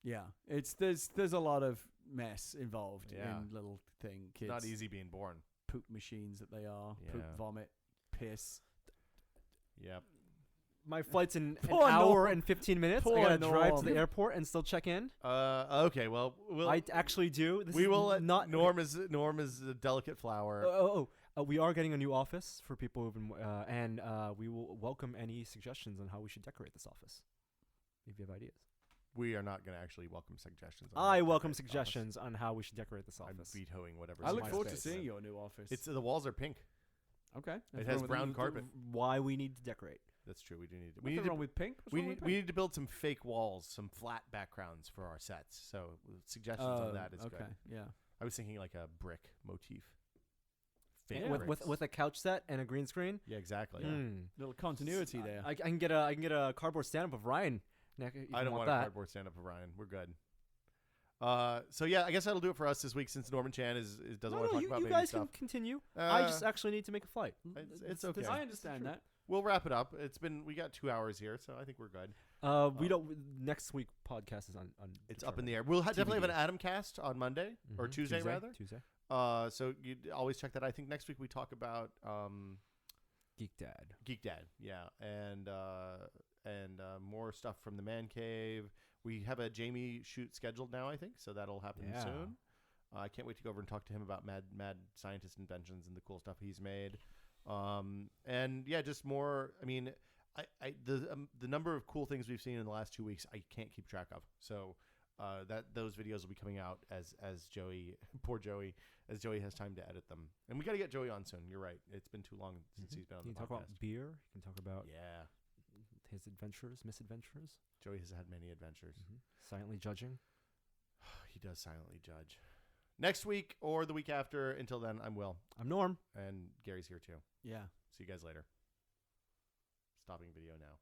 Yeah, there's a lot of mess involved in little kids. It's not easy being born. Poop machines that they are. Yeah. Poop, vomit, piss. Yep. My flight's in an hour and 15 minutes. I gotta drive to the airport and still check in. Okay. Well, I actually do. We will let Norm is a delicate flower. We are getting a new office for people who've been, and we will welcome any suggestions on how we should decorate this office. If you have ideas. We are not going to actually welcome suggestions. I welcome suggestions on how we should decorate this office. I'm vetoing whatever. I look forward to seeing your new office. The walls are pink. Okay. It has brown carpet. Why we need to decorate? That's true. We do need to. What's wrong with pink? We need to build some fake walls, some flat backgrounds for our sets. So suggestions on that is good. Yeah. I was thinking like a brick motif. With a couch set and a green screen. Yeah, exactly. Little continuity there. I can get a cardboard stand-up of Ryan. I don't want a cardboard stand-up of Ryan. We're good. So yeah, I guess that'll do it for us this week since Norman Chan doesn't want to talk about baby stuff. You guys can continue. I just actually need to make a flight. It's okay. I understand that. We'll wrap it up. We got 2 hours here, so I think we're good. We don't. Next week podcast is on it's up in the air. We'll definitely have an Adam cast on Monday or Tuesday rather. Tuesday. So you always check that. I think next week we talk about Geek Dad. Yeah, and more stuff from the Man Cave. We have a Jamie shoot scheduled now, I think, so that'll happen soon. I can't wait to go over and talk to him about mad scientist inventions and the cool stuff he's made. And yeah, just more. I mean, the number of cool things we've seen in the last 2 weeks, I can't keep track of. So those videos will be coming out as Joey, poor Joey, as Joey has time to edit them. And we got to get Joey on soon. You're right. It's been too long since he's been on the podcast. Can you talk about beer? You can talk about his adventures, misadventures. Joey has had many adventures. Silently judging. He does silently judge. Next week or the week after. Until then, I'm Will. I'm Norm. And Gary's here too. Yeah. See you guys later. Stopping video now.